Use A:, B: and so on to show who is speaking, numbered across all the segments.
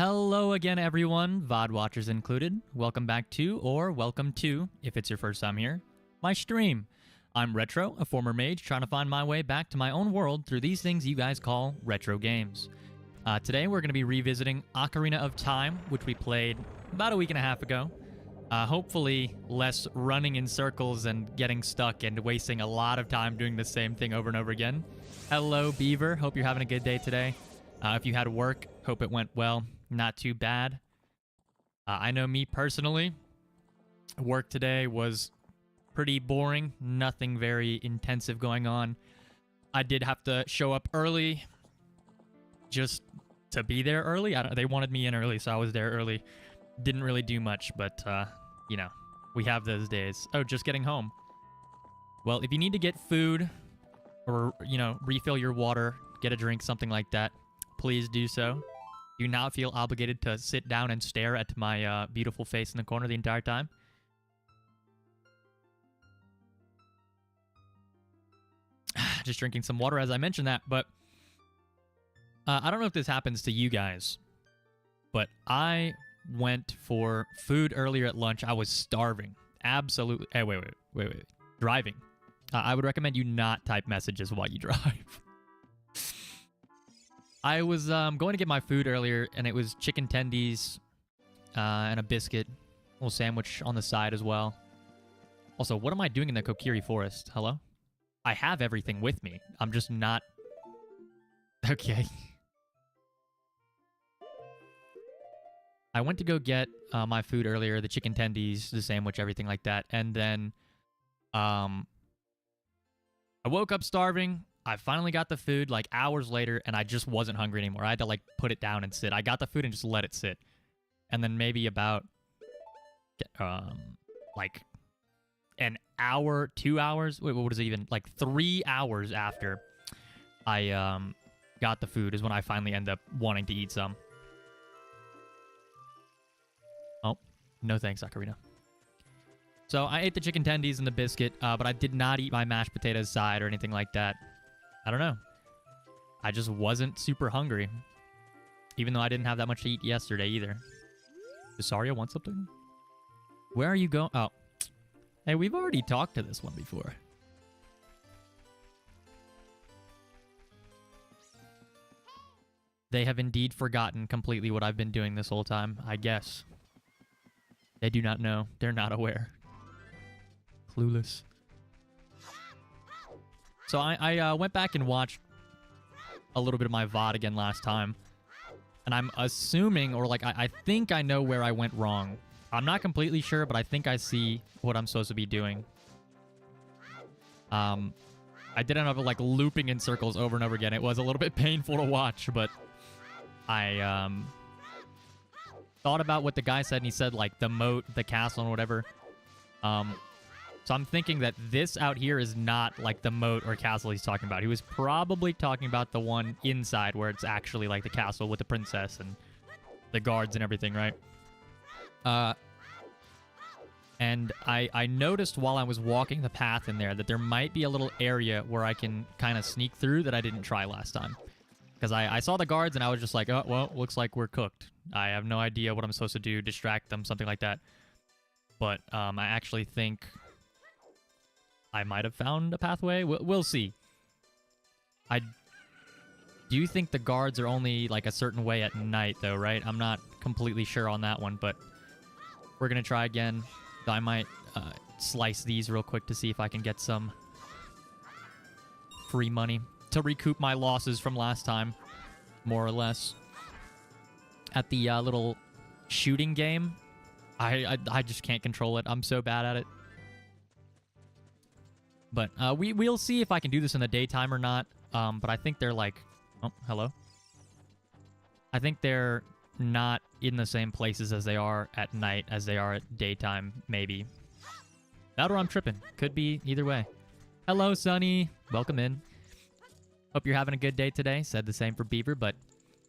A: Hello again, everyone, VOD watchers included. Welcome back to, or welcome to, if it's your first time here, my stream. I'm RhettRowe, a former mage trying to find my way back to my own world through these things you guys call retro games. Today we're going to be revisiting Ocarina of Time, which we played about a week and a half ago. Hopefully less running in circles and getting stuck and wasting a lot of time doing the same thing over and over again. Hello, Beaver. Hope you're having a good day today. If you had work, hope it went well. Not too bad. I know me personally, work today was pretty boring. Nothing very intensive going on. I did have to show up early just to be there early. They wanted me in early, so I was there early. Didn't really do much, but, you know, we have those days. Oh, just getting home. Well, if you need to get food or, you know, refill your water, get a drink, something like that, please do so. Do not feel obligated to sit down and stare at my beautiful face in the corner the entire time. Just drinking some water as I mentioned that, but I don't know if this happens to you guys, but I went for food earlier at lunch. I was starving. Absolutely. Hey, wait. Driving. I would recommend you not type messages while you drive. I was going to get my food earlier, and it was chicken tendies and a biscuit, a little sandwich on the side as well. Also, what am I doing in the Kokiri Forest? Hello? I have everything with me. I'm just not... Okay. I went to go get my food earlier, the chicken tendies, the sandwich, everything like that, and then I woke up starving. I finally got the food like hours later, and I just wasn't hungry anymore. I had to like put it down and sit. I got the food and just let it sit. And then maybe about like an hour, 2 hours, wait, what was it even? Like 3 hours after I got the food is when I finally end up wanting to eat some. Oh, no thanks, Ocarina. So I ate the chicken tendies and the biscuit, but I did not eat my mashed potatoes side or anything like that. I don't know. I just wasn't super hungry. Even though I didn't have that much to eat yesterday either. Does Saria want something? Where are you going? Oh. Hey, we've already talked to this one before. They have indeed forgotten completely what I've been doing this whole time, I guess. They do not know. They're not aware. Clueless. So I went back and watched a little bit of my VOD again last time. And I'm assuming, or like, I think I know where I went wrong. I'm not completely sure, but I think I see what I'm supposed to be doing. I did end up like looping in circles over and over again. It was a little bit painful to watch, but I thought about what the guy said, and he said like the moat, the castle, and whatever. So I'm thinking that this out here is not like the moat or castle he's talking about. He was probably talking about the one inside where it's actually like the castle with the princess and the guards and everything, right? And I noticed while I was walking the path in there that there might be a little area where I can kind of sneak through that I didn't try last time. Because I saw the guards and I was just like, oh, well, looks like we're cooked. I have no idea what I'm supposed to do, distract them, something like that. But I actually think I might have found a pathway. We'll see. I do think the guards are only like a certain way at night, though, right? I'm not completely sure on that one, but we're going to try again. I might slice these real quick to see if I can get some free money to recoup my losses from last time, more or less. At the little shooting game, I just can't control it. I'm so bad at it. But we'll see if I can do this in the daytime or not. But I think they're like... Oh, hello. I think they're not in the same places as they are at night as they are at daytime, maybe. That or I'm tripping. Could be either way. Hello, Sunny. Welcome in. Hope you're having a good day today. Said the same for Beaver, but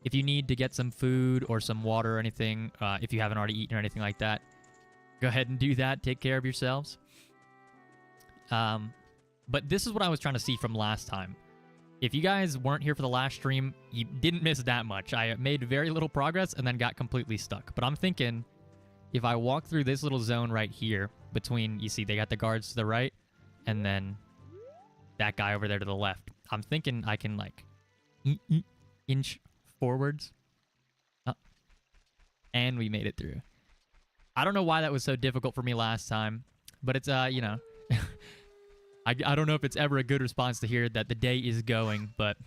A: if you need to get some food or some water or anything, if you haven't already eaten or anything like that, go ahead and do that. Take care of yourselves. But this is what I was trying to see from last time. if you guys weren't here for the last stream, you didn't miss that much. I made very little progress and then got completely stuck. But I'm thinking if I walk through this little zone right here between, you see, they got the guards to the right and then that guy over there to the left. I'm thinking I can, like, inch forwards. And we made it through. I don't know why that was so difficult for me last time, but it's, you know, I don't know if it's ever a good response to hear that the day is going, but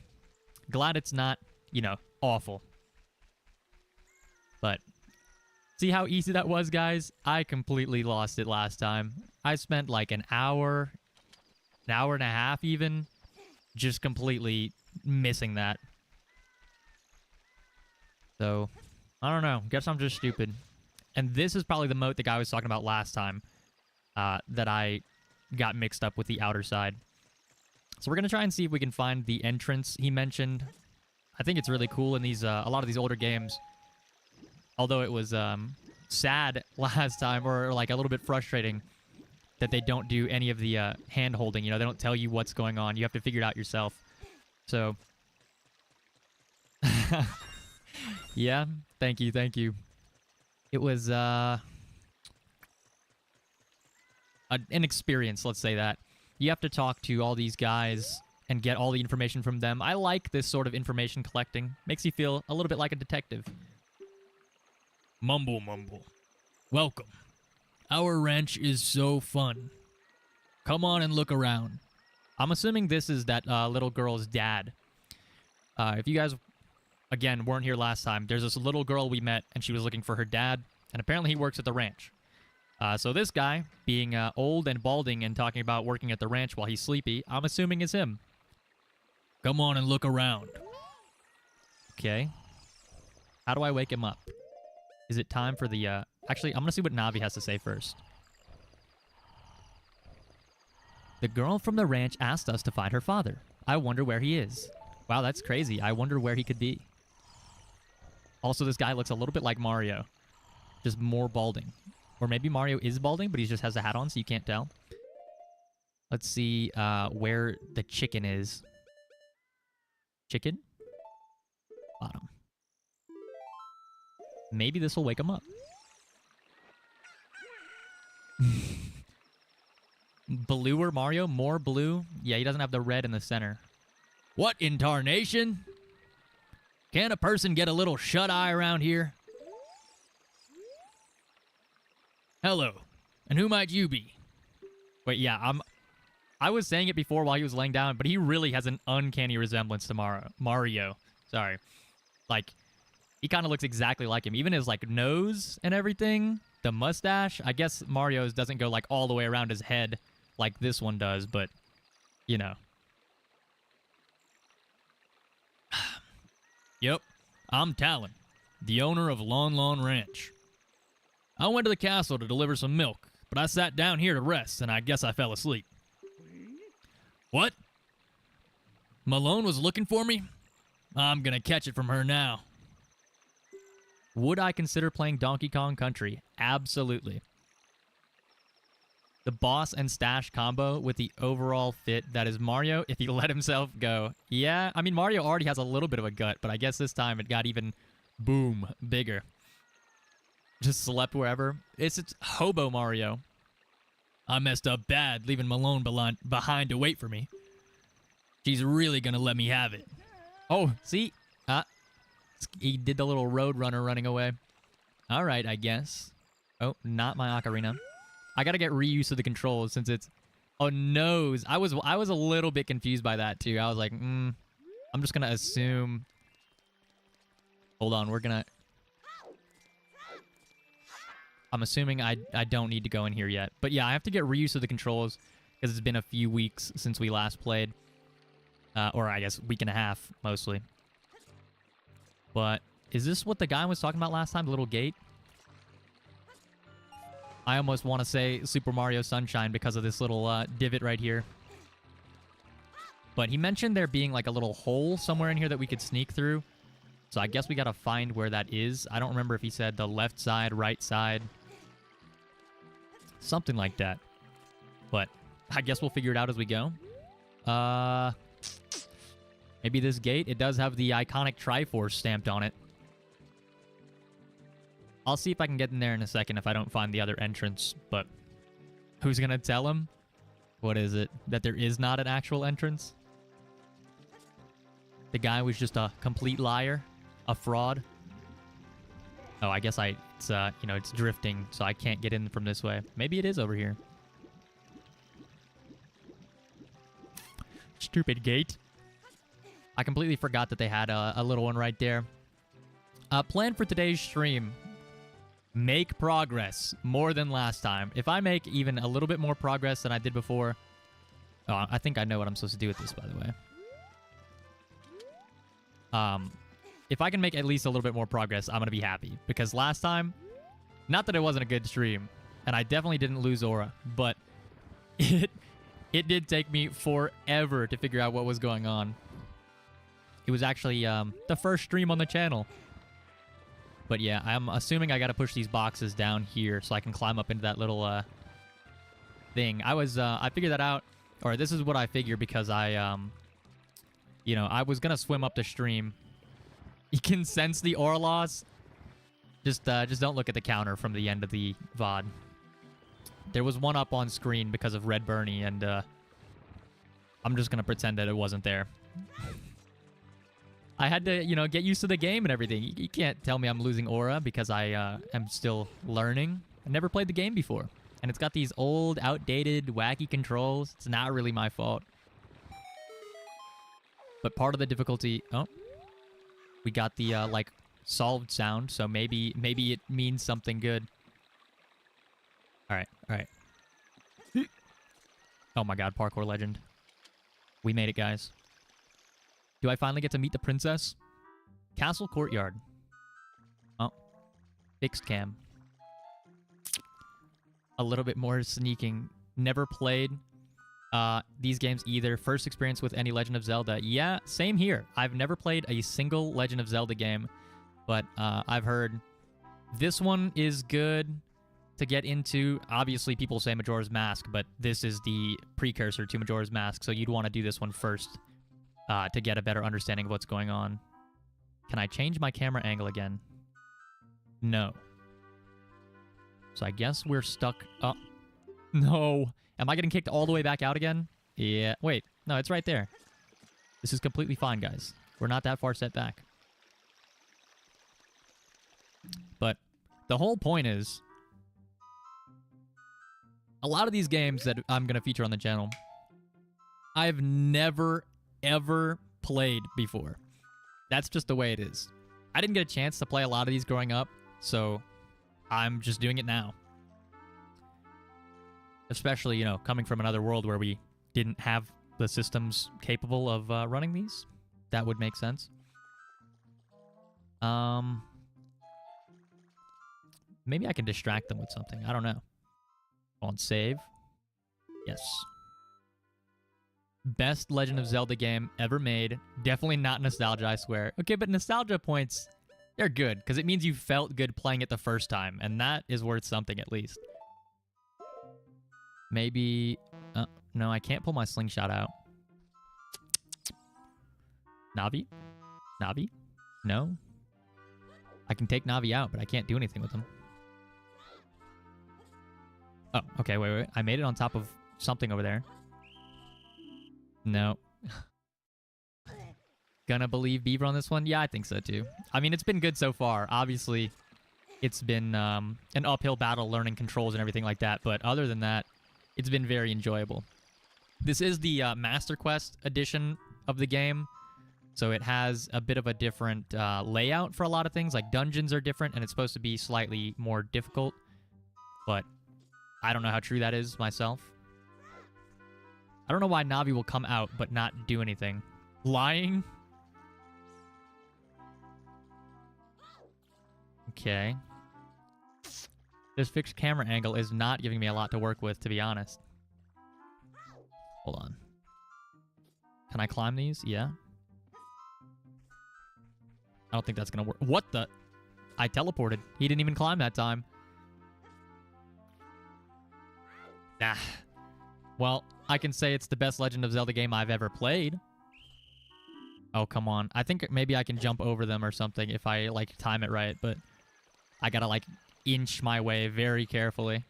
A: glad it's not, you know, awful. But see how easy that was, guys? I completely lost it last time. I spent like an hour and a half even, just completely missing that. So, I don't know. Guess I'm just stupid. And this is probably the moat the guy was talking about last time that I got mixed up with the outer side. So we're going to try and see if we can find the entrance he mentioned. I think it's really cool in these a lot of these older games. Although it was sad last time, or like a little bit frustrating, that they don't do any of the hand-holding. You know, they don't tell you what's going on. You have to figure it out yourself. So, yeah, thank you, thank you. It was an experience, let's say that. You have to talk to all these guys and get all the information from them. I like this sort of information collecting. Makes you feel a little bit like a detective. Mumble, mumble. Welcome. Our ranch is so fun. Come on and look around. I'm assuming this is that little girl's dad. If you guys, again, weren't here last time, there's this little girl we met, and she was looking for her dad, and apparently he works at the ranch. So this guy, being old and balding and talking about working at the ranch while he's sleepy, I'm assuming is him. Come on and look around. Okay. How do I wake him up? Is it time for the, Actually, I'm going to see what Navi has to say first. The girl from the ranch asked us to find her father. I wonder where he is. Wow, that's crazy. I wonder where he could be. Also, this guy looks a little bit like Mario. Just more balding. Or maybe Mario is balding, but he just has a hat on, so you can't tell. Let's see where the chicken is. Chicken? Bottom. Maybe this will wake him up. Bluer Mario? More blue? Yeah, he doesn't have the red in the center. What in tarnation? Can a person get a little shut-eye around here? Hello. And who might you be? Wait, yeah, I was saying it before while he was laying down, but he really has an uncanny resemblance to Mario. Sorry. Like, he kind of looks exactly like him. Even his, like, nose and everything. The mustache. I guess Mario's doesn't go, like, all the way around his head like this one does, but, you know. Yep. I'm Talon, the owner of Lon Lon Ranch. I went to the castle to deliver some milk, but I sat down here to rest, and I guess I fell asleep. What? Malone was looking for me? I'm gonna catch it from her now. Would I consider playing Donkey Kong Country? Absolutely. The boss and stash combo with the overall fit that is Mario if he let himself go. Yeah, I mean, Mario already has a little bit of a gut, but I guess this time it got even, boom, bigger. Just slept wherever. It's Hobo Mario. I messed up bad leaving Malone behind to wait for me. She's really gonna let me have it. Oh, see? He did the little road runner running away. All right, I guess. Oh, not my ocarina. I gotta get reused to the controls since it's... Oh, nose. I was a little bit confused by that, too. I was like, I'm just gonna assume... Hold on, we're gonna... I'm assuming I don't need to go in here yet. But yeah, I have to get reused to the controls because it's been a few weeks since we last played. Or I guess week and a half, mostly. But is this what the guy was talking about last time? The little gate? I almost want to say Super Mario Sunshine because of this little divot right here. But he mentioned there being like a little hole somewhere in here that we could sneak through. So I guess we got to find where that is. I don't remember if he said the left side, right side. Something like that. But I guess we'll figure it out as we go. Maybe this gate, it does have the iconic Triforce stamped on it. I'll see if I can get in there in a second if I don't find the other entrance, but who's gonna tell him? What is it? That there is not an actual entrance? The guy was just a complete liar? A fraud? Oh, I guess it's, you know, it's drifting, so I can't get in from this way. Maybe it is over here. Stupid gate. I completely forgot that they had a little one right there. Plan for today's stream. Make progress more than last time. If I make even a little bit more progress than I did before... Oh, I think I know what I'm supposed to do with this, by the way. If I can make at least a little bit more progress, I'm going to be happy. Because last time, not that it wasn't a good stream, and I definitely didn't lose aura, but it did take me forever to figure out what was going on. It was actually the first stream on the channel. But yeah, I'm assuming I got to push these boxes down here so I can climb up into that little thing. I figured that out, or this is what I figured because you know, I was going to swim up the stream. You can sense the aura loss. Just don't look at the counter from the end of the VOD. There was one up on screen because of Red Bernie, and I'm just going to pretend that it wasn't there. I had to, you know, get used to the game and everything. You can't tell me I'm losing aura because I am still learning. I never played the game before. And it's got these old, outdated, wacky controls. It's not really my fault. But part of the difficulty... Oh. We got the, like, solved sound, so maybe it means something good. Alright, alright. Oh my god, parkour legend. We made it, guys. Do I finally get to meet the princess? Castle Courtyard. Oh. Fixed cam. A little bit more sneaking. Never played these games either. First experience with any Legend of Zelda. Yeah, same here. I've never played a single Legend of Zelda game, but I've heard this one is good to get into. Obviously, people say Majora's Mask, but this is the precursor to Majora's Mask, so you'd want to do this one first to get a better understanding of what's going on. Can I change my camera angle again? No. So I guess we're stuck... Oh. No. Am I getting kicked all the way back out again? Yeah. Wait. No, it's right there. This is completely fine, guys. We're not that far set back. But the whole point is... a lot of these games that I'm going to feature on the channel, I've never, ever played before. That's just the way it is. I didn't get a chance to play a lot of these growing up, so I'm just doing it now. Especially, you know, coming from another world where we didn't have the systems capable of running these. That would make sense. Maybe I can distract them with something. I don't know. On save. Yes. Best Legend of Zelda game ever made. Definitely not nostalgia, I swear. Okay, but nostalgia points, they're good, because it means you felt good playing it the first time, and that is worth something at least. Maybe... no, I can't pull my slingshot out. Navi? Navi? No? I can take Navi out, but I can't do anything with him. Oh, okay, wait. I made it on top of something over there. No. Gonna believe Beaver on this one? Yeah, I think so, too. I mean, it's been good so far. Obviously, it's been an uphill battle learning controls and everything like that, but other than that, it's been very enjoyable. This is the Master Quest edition of the game, so it has a bit of a different layout for a lot of things. Like, dungeons are different, and it's supposed to be slightly more difficult, but I don't know how true that is myself. I don't know why Navi will come out but not do anything. Lying? Okay. This fixed camera angle is not giving me a lot to work with, to be honest. Hold on. Can I climb these? Yeah. I don't think that's gonna work. What the? I teleported. He didn't even climb that time. Nah. Well, I can say it's the best Legend of Zelda game I've ever played. Oh, come on. I think maybe I can jump over them or something if I, like, time it right, but I gotta, like, inch my way very carefully. I'm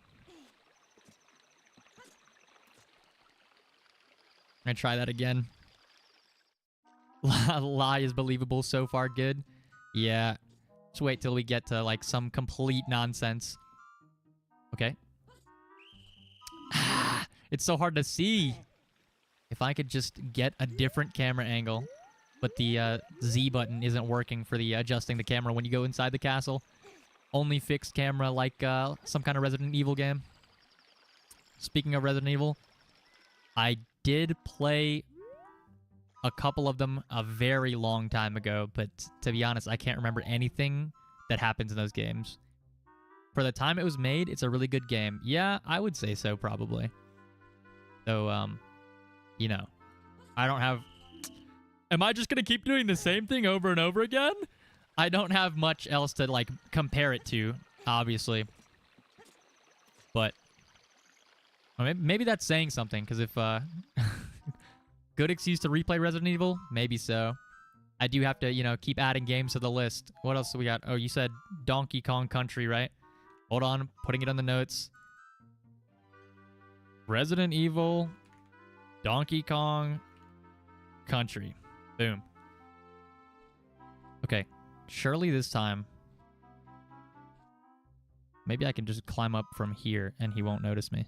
A: gonna try that again. Lie is believable, so far good. Yeah. Just wait till we get to, like, some complete nonsense. Okay. It's so hard to see. If I could just get a different camera angle. But the Z button isn't working for the adjusting the camera when you go inside the castle. Only fixed camera like some kind of Resident Evil game. Speaking of Resident Evil, I did play a couple of them a very long time ago, but to be honest, I can't remember anything that happens in those games. For the time it was made, it's a really good game. Yeah, I would say so, probably. So, you know, I don't have... Am I just going to keep doing the same thing over and over again? I don't have much else to, like, compare it to, obviously. But maybe that's saying something, because if... good excuse to replay Resident Evil? Maybe so. I do have to, you know, keep adding games to the list. What else do we got? Oh, you said Donkey Kong Country, right? Hold on, putting it on the notes. Resident Evil, Donkey Kong Country. Boom. Okay, surely this time... Maybe I can just climb up from here and he won't notice me.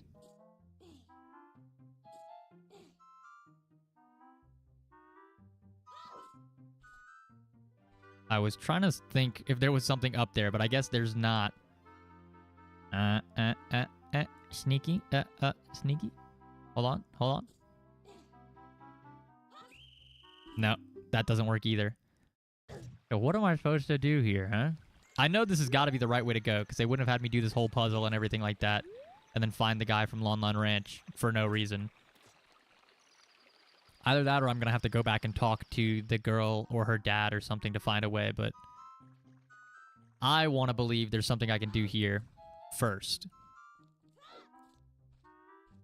A: I was trying to think if there was something up there, but I guess there's not. Sneaky. Sneaky. Hold on. Hold on. No, that doesn't work either. So what am I supposed to do here, huh? I know this has got to be the right way to go, because they wouldn't have had me do this whole puzzle and everything like that, and then find the guy from Lon Lon Ranch for no reason. Either that or I'm going to have to go back and talk to the girl or her dad or something to find a way, but I want to believe there's something I can do here first.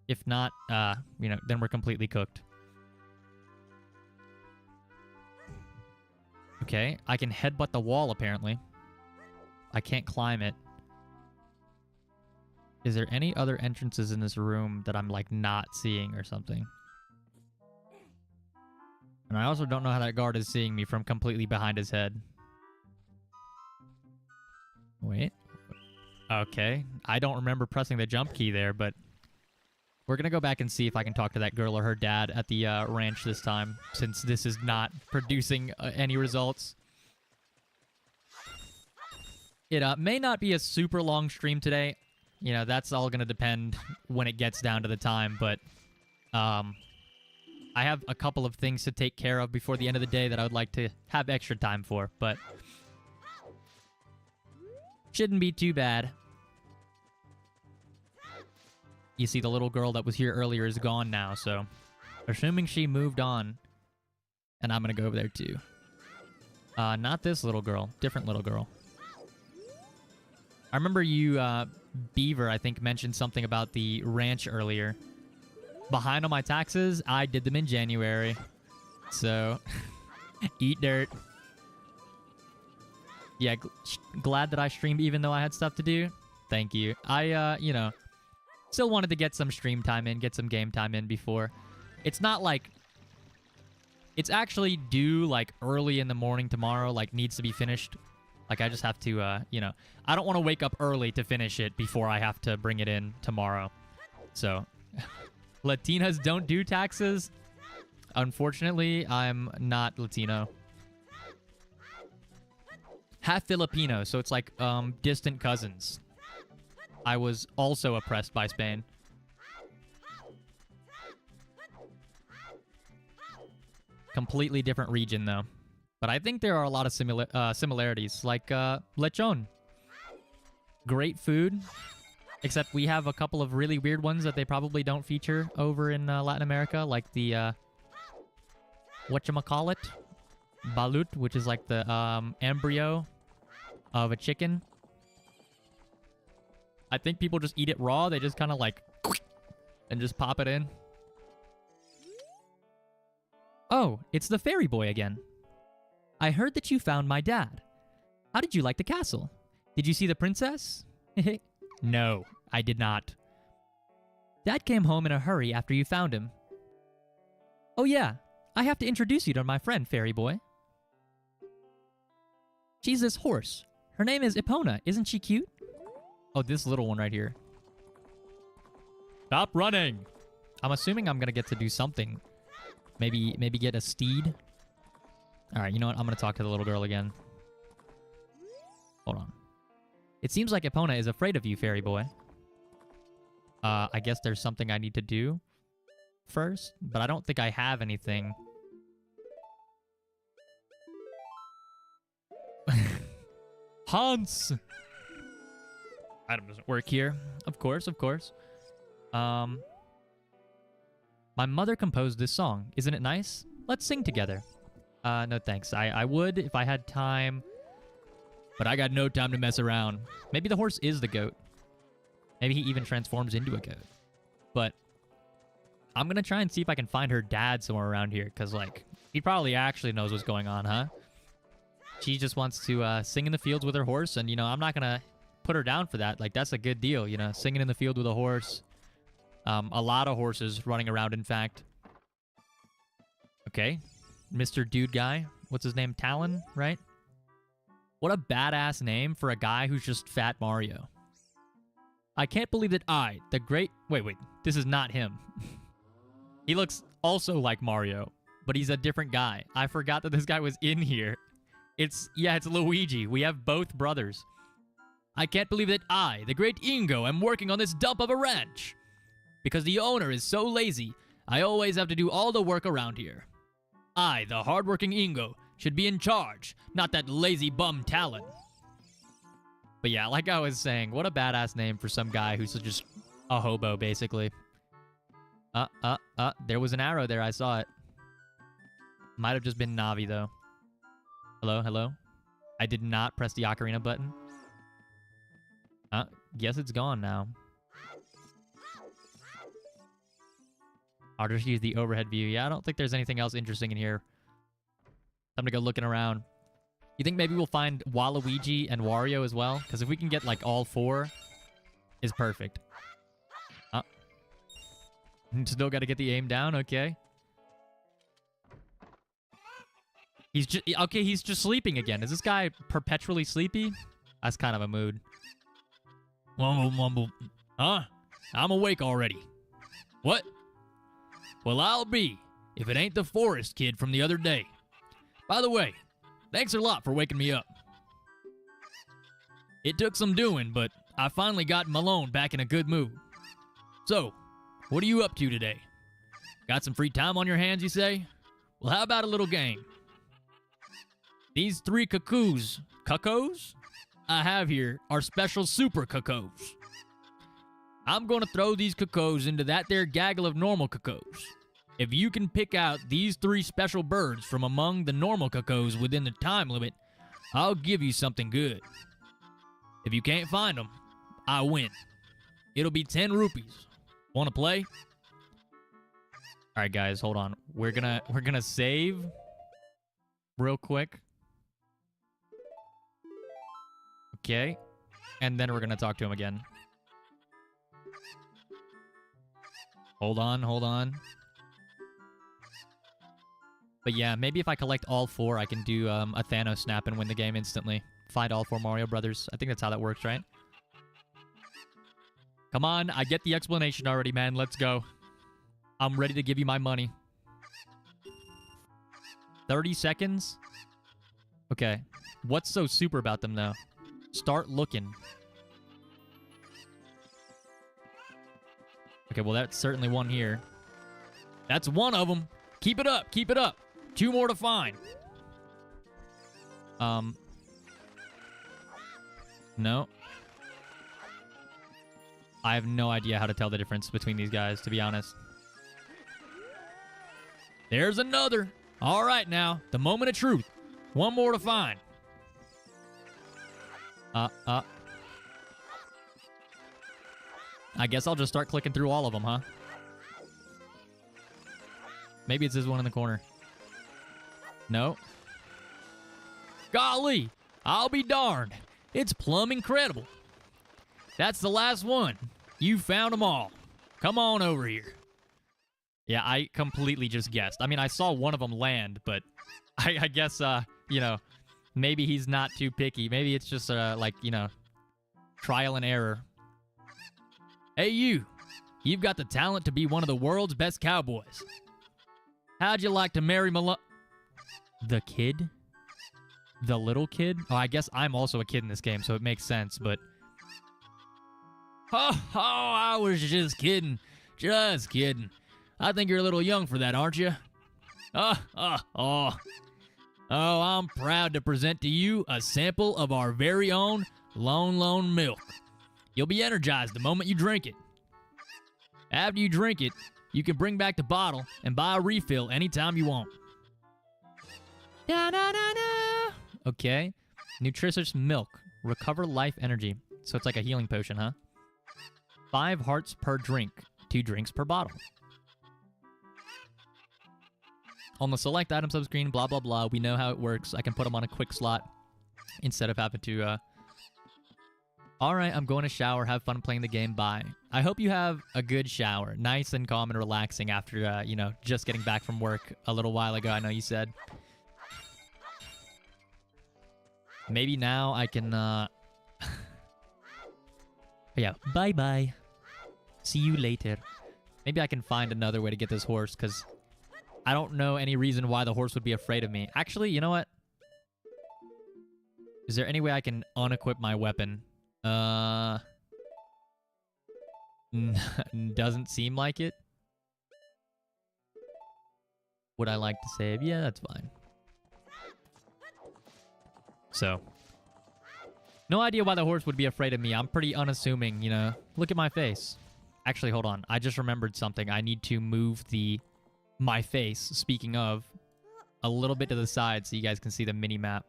A: If not, you know, then we're completely cooked. Okay, I can headbutt the wall, apparently. I can't climb it. Is there any other entrances in this room that I'm, like, not seeing or something? And I also don't know how that guard is seeing me from completely behind his head. Wait. Okay. I don't remember pressing the jump key there, but we're going to go back and see if I can talk to that girl or her dad at the ranch this time, since this is not producing any results. It may not be a super long stream today. You know, that's all going to depend when it gets down to the time, but I have a couple of things to take care of before the end of the day that I would like to have extra time for, but shouldn't be too bad. You see, the little girl that was here earlier is gone now, so assuming she moved on, and I'm going to go over there too. Not this little girl, different little girl. I remember you, Beaver, I think, mentioned something about the ranch earlier. Behind on my taxes, I did them in January. So, eat dirt. Yeah, glad that I streamed even though I had stuff to do. Thank you. I, you know, still wanted to get some stream time in, get some game time in before. It's not like... It's actually due, like, early in the morning tomorrow, like, needs to be finished. Like, I just have to, you know... I don't want to wake up early to finish it before I have to bring it in tomorrow. So... Latinas don't do taxes. Unfortunately, I'm not Latino. Half Filipino, so it's like distant cousins. I was also oppressed by Spain. Completely different region, though. But I think there are a lot of similarities, like lechon. Great food. Except we have a couple of really weird ones that they probably don't feature over in Latin America, like the, whatchamacallit? Balut, which is like the embryo of a chicken. I think people just eat it raw. They just kind of like, and just pop it in. Oh, it's the fairy boy again. I heard that you found my dad. How did you like the castle? Did you see the princess? No, I did not. Dad came home in a hurry after you found him. Oh yeah, I have to introduce you to my friend, Fairy Boy. She's this horse. Her name is Epona. Isn't she cute? Oh, this little one right here. Stop running! I'm assuming I'm gonna get to do something. Maybe get a steed. Alright, you know what? I'm gonna talk to the little girl again. Hold on. It seems like Epona is afraid of you, Fairy Boy. I guess there's something I need to do first, but I don't think I have anything. Hans! Item doesn't work here. Of course, of course. My mother composed this song. Isn't it nice? Let's sing together. No thanks. I would if I had time, but I got no time to mess around. Maybe the horse is the goat. Maybe he even transforms into a goat. But I'm gonna try and see if I can find her dad somewhere around here, because, like, he probably actually knows what's going on, huh? She just wants to sing in the fields with her horse, and, you know, I'm not gonna put her down for that. Like, that's a good deal, you know, singing in the field with a horse. A lot of horses running around, in fact. Okay. Mr. Dude Guy. What's his name? Talon, right? What a badass name for a guy who's just Fat Mario. I can't believe that I, the great... Wait. This is not him. He looks also like Mario, but he's a different guy. I forgot that this guy was in here. It's Luigi. We have both brothers. I can't believe that I, the great Ingo, am working on this dump of a ranch. Because the owner is so lazy, I always have to do all the work around here. I, the hardworking Ingo, should be in charge, not that lazy bum Talon. But yeah, like I was saying, what a badass name for some guy who's just a hobo, basically. There was an arrow there, I saw it. Might have just been Navi, though. Hello? I did not press the Ocarina button. Guess it's gone now. I'll just use the overhead view. Yeah, I don't think there's anything else interesting in here. Time to go looking around. You think maybe we'll find Waluigi and Wario as well? Because if we can get, like, all four, is perfect. Still got to get the aim down, okay. He's just sleeping again. Is this guy perpetually sleepy? That's kind of a mood. Mumble. Huh? I'm awake already. What? Well, I'll be, if it ain't the forest kid from the other day. By the way, thanks a lot for waking me up. It took some doing, but I finally got Malone back in a good mood. So, what are you up to today? Got some free time on your hands, you say? Well, how about a little game? These 3 cuckoos I have here are special super cuckoos. I'm going to throw these cuckoos into that there gaggle of normal cuckoos. If you can pick out these 3 special birds from among the normal cuckoos within the time limit, I'll give you something good. If you can't find them, I win. It'll be 10 rupees. Want to play? All right, guys, hold on. We're gonna save real quick. Okay, and then we're gonna talk to him again. Hold on. But yeah, maybe if I collect all 4, I can do a Thanos snap and win the game instantly. Find all 4 Mario Brothers. I think that's how that works, right? Come on, I get the explanation already, man. Let's go. I'm ready to give you my money. 30 seconds? Okay. What's so super about them, though? Start looking. Okay, well, that's certainly one here. That's one of them. Keep it up. 2 more to find. No. I have no idea how to tell the difference between these guys, to be honest. There's another. All right, now. The moment of truth. 1 more to find. I guess I'll just start clicking through all of them, huh? Maybe it's this one in the corner. No. Golly, I'll be darned. It's plumb incredible. That's the last one. You found them all. Come on over here. Yeah, I completely just guessed. I mean, I saw one of them land, but I guess, you know, maybe he's not too picky. Maybe it's just, like, you know, trial and error. Hey, you've got the talent to be one of the world's best cowboys. How'd you like to marry the kid? The little kid? Oh, I guess I'm also a kid in this game, so it makes sense, but... Oh, I was just kidding. Just kidding. I think you're a little young for that, aren't you? Oh, I'm proud to present to you a sample of our very own Lone milk. You'll be energized the moment you drink it. After you drink it, you can bring back the bottle and buy a refill anytime you want. Da-da-da-da. Okay. Nutritious milk. Recover life energy. So it's like a healing potion, huh? 5 hearts per drink. 2 drinks per bottle. On the select item subscreen, blah, blah, blah. We know how it works. I can put them on a quick slot instead of having to, Alright, I'm going to shower. Have fun playing the game. Bye. I hope you have a good shower. Nice and calm and relaxing after, you know, just getting back from work a little while ago, I know you said. Maybe now I can, yeah, bye-bye. See you later. Maybe I can find another way to get this horse, because I don't know any reason why the horse would be afraid of me. Actually, you know what? Is there any way I can unequip my weapon? Doesn't seem like it. Would I like to save? Yeah, that's fine. So, no idea why the horse would be afraid of me. I'm pretty unassuming, you know. Look at my face. Actually, hold on. I just remembered something. I need to move my face, speaking of, a little bit to the side so you guys can see the mini-map.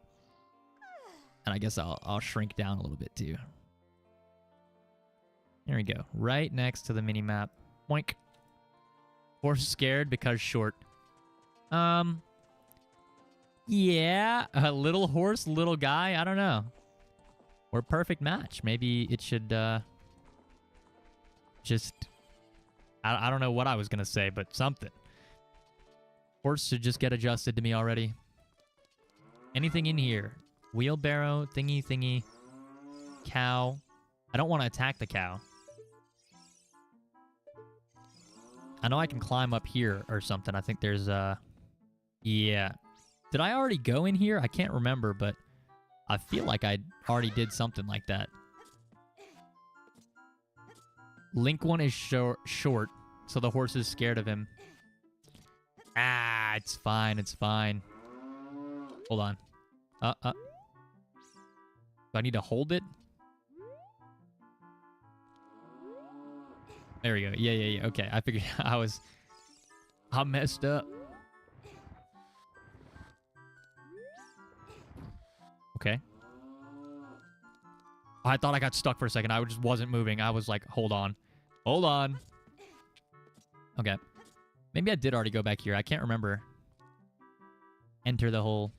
A: And I guess I'll shrink down a little bit too. There we go. Right next to the mini-map. Boink. Horse scared because short. Yeah. A little horse, little guy. I don't know. We're a perfect match. Maybe it should, just... I don't know what I was going to say, but something. Horse should just get adjusted to me already. Anything in here? Wheelbarrow, thingy. Cow. I don't want to attack the cow. I know I can climb up here or something. I think there's, yeah. Did I already go in here? I can't remember, but I feel like I already did something like that. Link one is short, so the horse is scared of him. Ah, it's fine, it's fine. Hold on. Do I need to hold it? There we go. Yeah. Okay, I figured I messed up. Okay. Oh, I thought I got stuck for a second. I just wasn't moving. I was like, hold on. Hold on. Okay. Maybe I did already go back here. I can't remember. Enter the hole.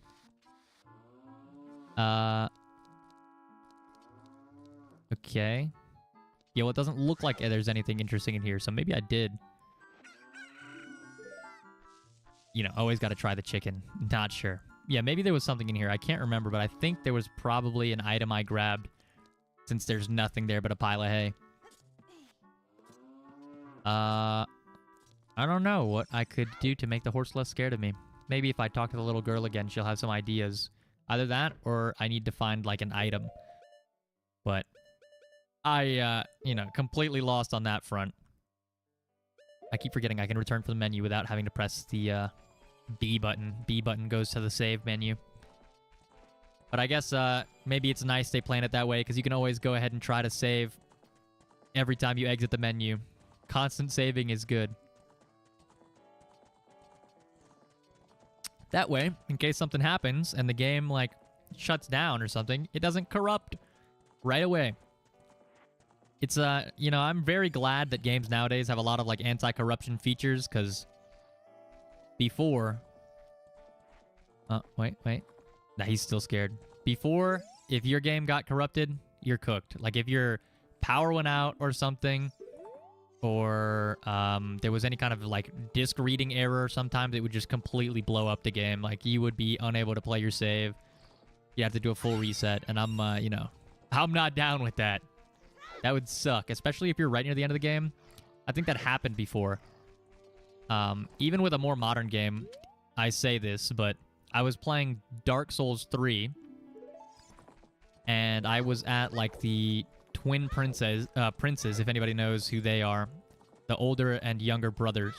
A: Okay. Yeah, well, it doesn't look like there's anything interesting in here, so maybe I did. You know, always got to try the chicken. Not sure. Yeah, maybe there was something in here. I can't remember, but I think there was probably an item I grabbed since there's nothing there but a pile of hay. I don't know what I could do to make the horse less scared of me. Maybe if I talk to the little girl again, she'll have some ideas. Either that, or I need to find, like, an item. But I, you know, completely lost on that front. I keep forgetting I can return from the menu without having to press the, B button. B button goes to the save menu. But I guess, maybe it's nice they plan it that way, because you can always go ahead and try to save every time you exit the menu. Constant saving is good. That way, in case something happens and the game, like, shuts down or something, it doesn't corrupt right away. It's, you know, I'm very glad that games nowadays have a lot of, like, anti-corruption features, because before... Oh, wait. Nah, he's still scared. before, if your game got corrupted, you're cooked. Like, if your power went out or something, or there was any kind of, like, disk reading error, sometimes it would just completely blow up the game. Like, you would be unable to play your save. You have to do a full reset, and I'm, you know, I'm not down with that. That would suck, especially if you're right near the end of the game. I think that happened before. Even with a more modern game, I say this, but I was playing Dark Souls 3, and I was at, like, the twin princes, if anybody knows who they are. The older and younger brothers.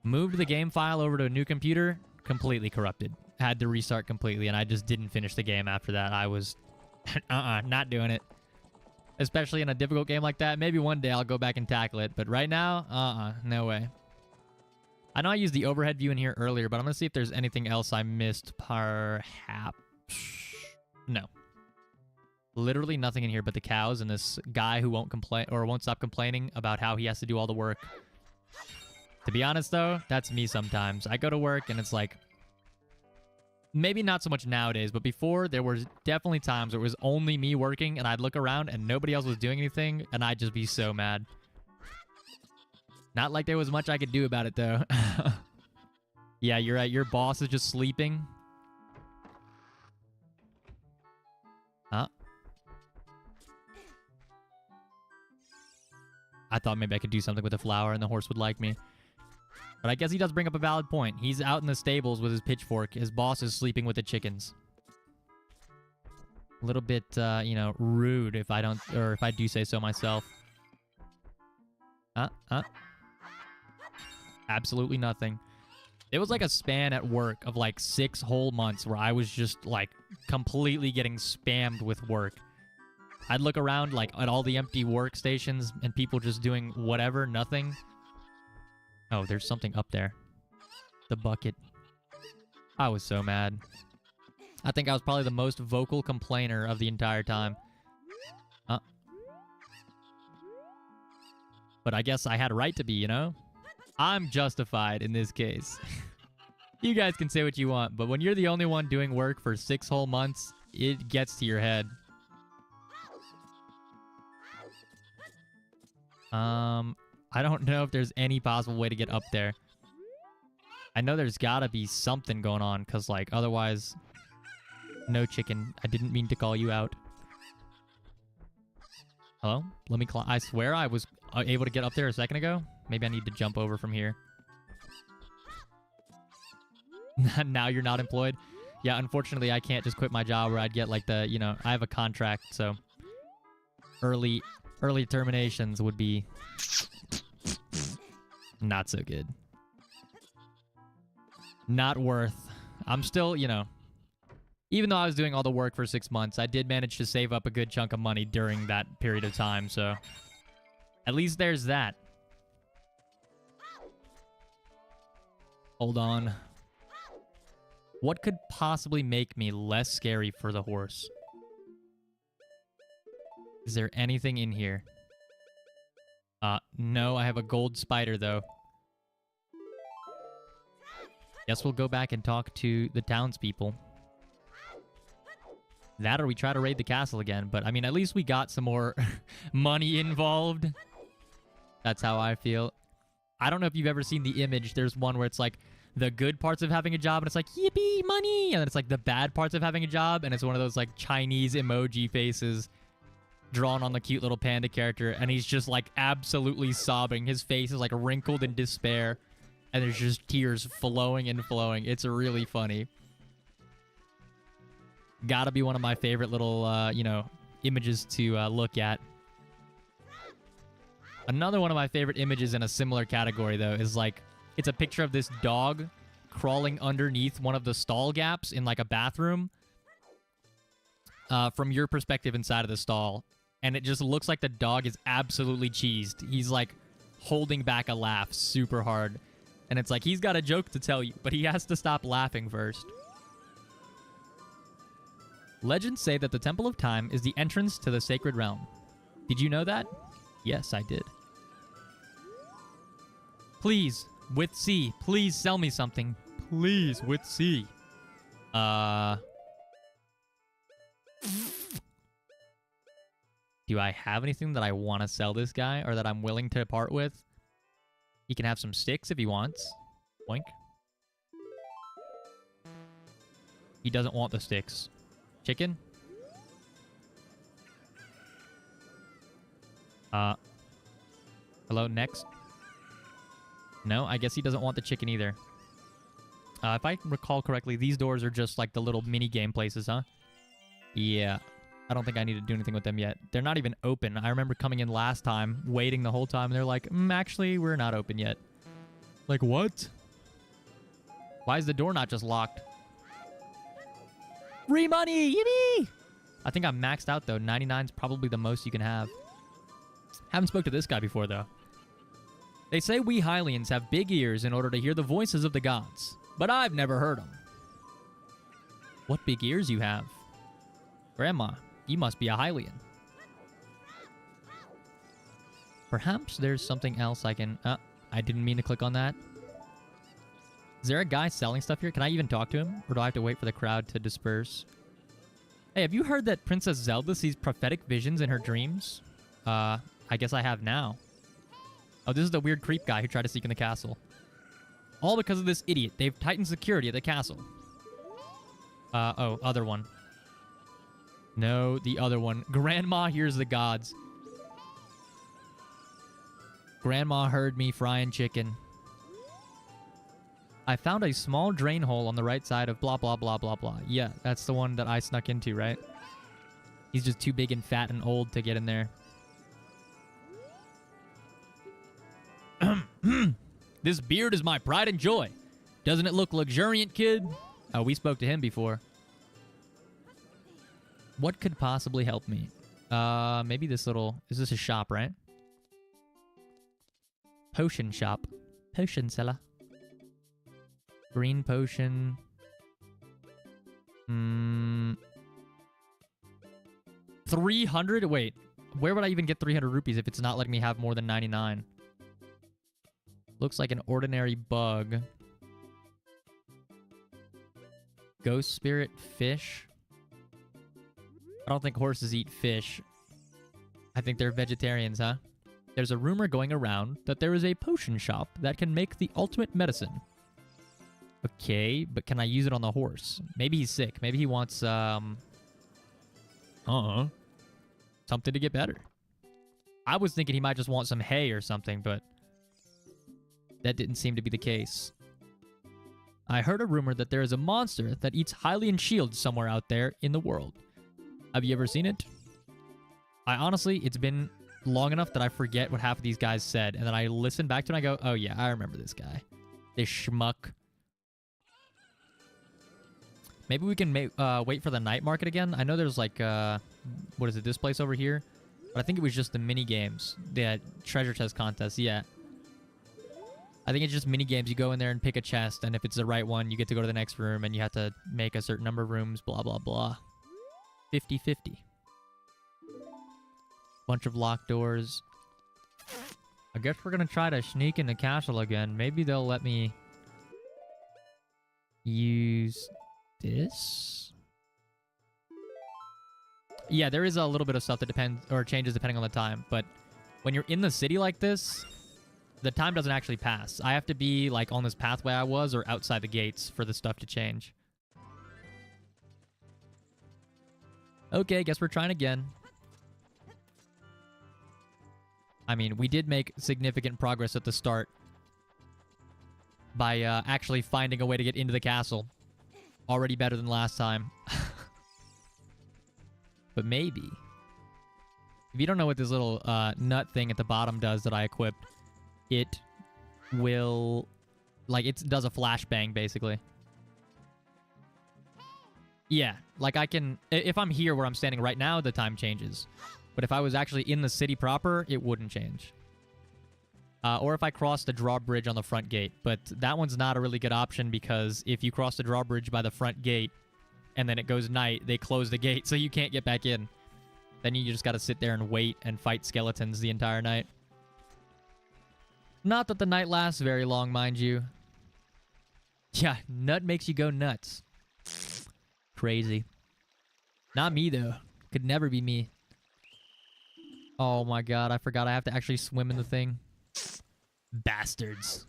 A: Moved the game file over to a new computer, completely corrupted. Had to restart completely, and I just didn't finish the game after that. I was, not doing it. Especially in a difficult game like that. Maybe one day I'll go back and tackle it, but right now, no way. I know I used the overhead view in here earlier, but I'm going to see if there's anything else I missed, perhaps. No. Literally nothing in here but the cows and this guy who won't complain or won't stop complaining about how he has to do all the work. To be honest, though, that's me sometimes. I go to work and it's like, maybe not so much nowadays, but before there was definitely times where it was only me working and I'd look around and nobody else was doing anything and I'd just be so mad. Not like there was much I could do about it, though. Yeah, you're right. Your boss is just sleeping. Huh? I thought maybe I could do something with a flower and the horse would like me. But I guess he does bring up a valid point. He's out in the stables with his pitchfork. His boss is sleeping with the chickens. A little bit, you know, rude if I don't, or if I do say so myself. Absolutely nothing. It was like a span at work of like 6 whole months where I was just like completely getting spammed with work. I'd look around like at all the empty workstations and people just doing whatever, nothing. Oh, there's something up there. The bucket. I was so mad. I think I was probably the most vocal complainer of the entire time. But I guess I had a right to be, you know? I'm justified in this case. You guys can say what you want, but when you're the only one doing work for 6 whole months, it gets to your head. I don't know if there's any possible way to get up there. I know there's gotta be something going on, because, like, otherwise... No, chicken. I didn't mean to call you out. Hello? Let me climb. I swear I was able to get up there a second ago. Maybe I need to jump over from here. Now you're not employed? Yeah, unfortunately, I can't just quit my job where I'd get, like, the, you know, I have a contract, so... Early terminations would be... Not so good. Not worth. I'm still, you know... Even though I was doing all the work for 6 months, I did manage to save up a good chunk of money during that period of time, so... At least there's that. Hold on. What could possibly make me less scary for the horse? Is there anything in here? No, I have a gold spider, though. Guess we'll go back and talk to the townspeople. That or we try to raid the castle again. But, I mean, at least we got some more money involved. That's how I feel. I don't know if you've ever seen the image. There's one where it's like the good parts of having a job, and it's like, yippee, money! And then it's like the bad parts of having a job, and it's one of those, like, Chinese emoji faces drawn on the cute little panda character, and he's just, like, absolutely sobbing. His face is, like, wrinkled in despair, and there's just tears flowing and flowing. It's really funny. Gotta be one of my favorite little, you know, images to look at. Another one of my favorite images in a similar category, though, is, like, it's a picture of this dog crawling underneath one of the stall gaps in, like, a bathroom from your perspective inside of the stall. And it just looks like the dog is absolutely cheesed. He's, like, holding back a laugh super hard. And it's like, he's got a joke to tell you, but he has to stop laughing first. Legends say that the Temple of Time is the entrance to the sacred realm. Did you know that? Yes, I did. Please, with C, please sell me something. Please, with C. Do I have anything that I want to sell this guy or that I'm willing to part with? He can have some sticks if he wants. Boink. He doesn't want the sticks. Chicken? Hello, next? No, I guess he doesn't want the chicken either. If I recall correctly, these doors are just like the little mini game places, huh? Yeah. I don't think I need to do anything with them yet. They're not even open. I remember coming in last time, waiting the whole time, and they're like, actually, we're not open yet. Like, what? Why is the door not just locked? Free money! Yippee! I think I'm maxed out, though. 99's probably the most you can have. Haven't spoke to this guy before, though. They say we Hylians have big ears in order to hear the voices of the gods, but I've never heard them. What big ears you have? Grandma, you must be a Hylian. Perhaps there's something else I can... I didn't mean to click on that. Is there a guy selling stuff here? Can I even talk to him? Or do I have to wait for the crowd to disperse? Hey, have you heard that Princess Zelda sees prophetic visions in her dreams? I guess I have now. Oh, this is the weird creep guy who tried to sneak in the castle. All because of this idiot. They've tightened security at the castle. Oh, other one. No, the other one. Grandma hears the gods. Grandma heard me frying chicken. I found a small drain hole on the right side of blah, blah, blah, blah, blah. Yeah, that's the one that I snuck into, right? He's just too big and fat and old to get in there. This beard is my pride and joy. Doesn't it look luxuriant, kid? Oh, we spoke to him before. What could possibly help me? Maybe this little... Is this a shop, right? Potion shop. Potion seller. Green potion. 300? Wait. Where would I even get 300 rupees if it's not letting me have more than 99? Looks like an ordinary bug. Ghost spirit fish. I don't think horses eat fish. I think they're vegetarians, huh? There's a rumor going around that there is a potion shop that can make the ultimate medicine. Okay, but can I use it on the horse? Maybe he's sick. Maybe he wants, something to get better. I was thinking he might just want some hay or something, but that didn't seem to be the case. I heard a rumor that there is a monster that eats Hylian shields somewhere out there in the world. Have you ever seen it? Honestly, it's been long enough that I forget what half of these guys said, and then I listen back to it and I go, oh yeah, I remember this guy. This schmuck. Maybe we can wait for the night market again. I know there's like, what is it, this place over here? But I think it was just the mini games. The treasure chest contest, yeah. I think it's just mini games. You go in there and pick a chest, and if it's the right one, you get to go to the next room, and you have to make a certain number of rooms, blah, blah, blah. 50-50. Bunch of locked doors. I guess we're going to try to sneak in the castle again. Maybe they'll let me use this. Yeah, there is a little bit of stuff that depends or changes depending on the time, but when you're in the city like this, the time doesn't actually pass. I have to be like on this pathway I was or outside the gates for the stuff to change. Okay, guess we're trying again. I mean, we did make significant progress at the start by actually finding a way to get into the castle. Already better than last time. But maybe. If you don't know what this little nut thing at the bottom does that I equipped, it will... Like, it does a flashbang, basically. Yeah, like I can... If I'm here where I'm standing right now, the time changes. But if I was actually in the city proper, it wouldn't change. Or if I cross the drawbridge on the front gate. But that one's not a really good option because if you cross the drawbridge by the front gate and then it goes night, they close the gate so you can't get back in. Then you just gotta sit there and wait and fight skeletons the entire night. Not that the night lasts very long, mind you. Yeah, nut makes you go nuts. Crazy. Not me, though. Could never be me. Oh my god, I forgot I have to actually swim in the thing. Bastards.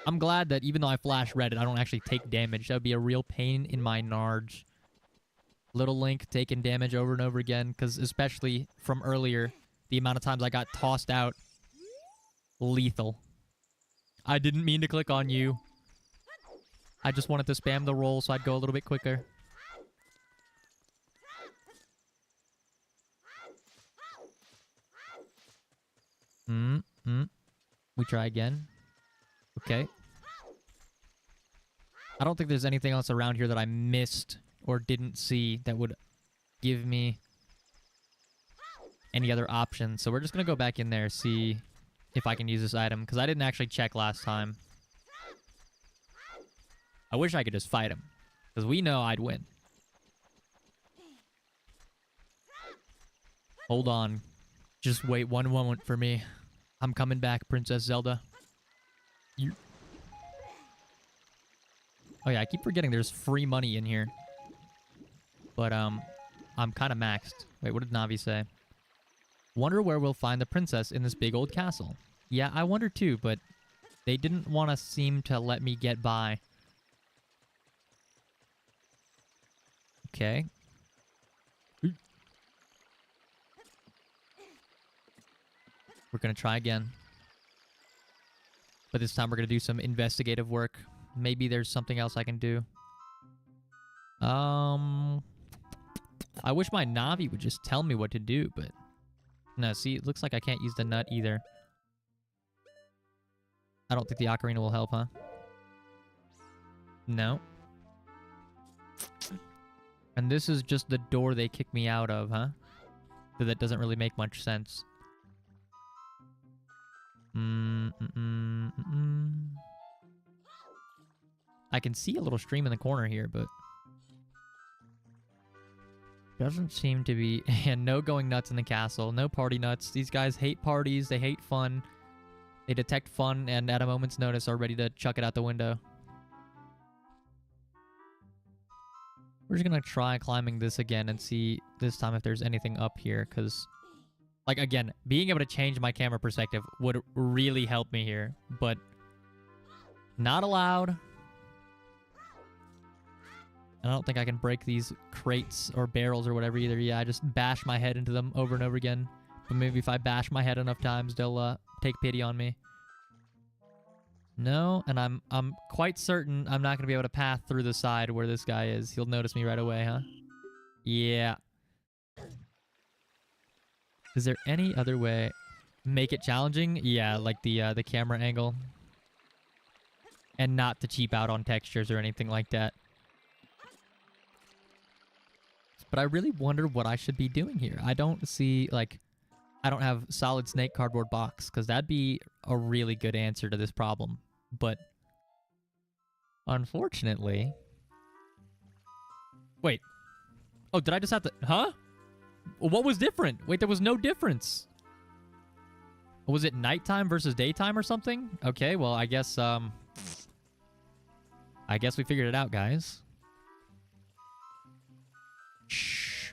A: I'm glad that even though I flash Reddit, I don't actually take damage. That would be a real pain in my narge. Little Link taking damage over and over again, because especially from earlier, the amount of times I got tossed out. Lethal. I didn't mean to click on you. I just wanted to spam the roll so I'd go a little bit quicker. We try again. Okay. I don't think there's anything else around here that I missed or didn't see that would give me any other options. So we're just going to go back in there, see if I can use this item, because I didn't actually check last time. I wish I could just fight him, because we know I'd win. Hold on. Just wait one moment for me. I'm coming back, Princess Zelda. You... Oh yeah, I keep forgetting there's free money in here. But, I'm kind of maxed. Wait, what did Navi say? Wonder where we'll find the princess in this big old castle. Yeah, I wonder too, but they didn't want to seem to let me get by. Okay. We're going to try again. But this time we're going to do some investigative work. Maybe there's something else I can do. I wish my Navi would just tell me what to do, but... No, see, it looks like I can't use the nut either. I don't think the Ocarina will help, huh? No. And this is just the door they kicked me out of, huh? So that doesn't really make much sense. I can see a little stream in the corner here, but... Doesn't seem to be... And no going nuts in the castle. No party nuts. These guys hate parties. They hate fun. They detect fun and at a moment's notice are ready to chuck it out the window. We're just gonna try climbing this again and see this time if there's anything up here, because... Like, again, being able to change my camera perspective would really help me here, but... Not allowed. I don't think I can break these crates or barrels or whatever either. Yeah, I just bash my head into them over and over again. But maybe if I bash my head enough times, they'll take pity on me. No, and I'm quite certain I'm not going to be able to path through the side where this guy is. He'll notice me right away, huh? Yeah. Is there any other way? Make it challenging? Yeah, like the camera angle. And not to cheap out on textures or anything like that. But I really wonder what I should be doing here. I don't see, like... I don't have solid snake cardboard box, because that'd be a really good answer to this problem. But... Unfortunately... Wait. Oh, did I just have to... Huh? What was different? Wait, there was no difference. Was it nighttime versus daytime or something? Okay, well, I guess we figured it out, guys. Shh.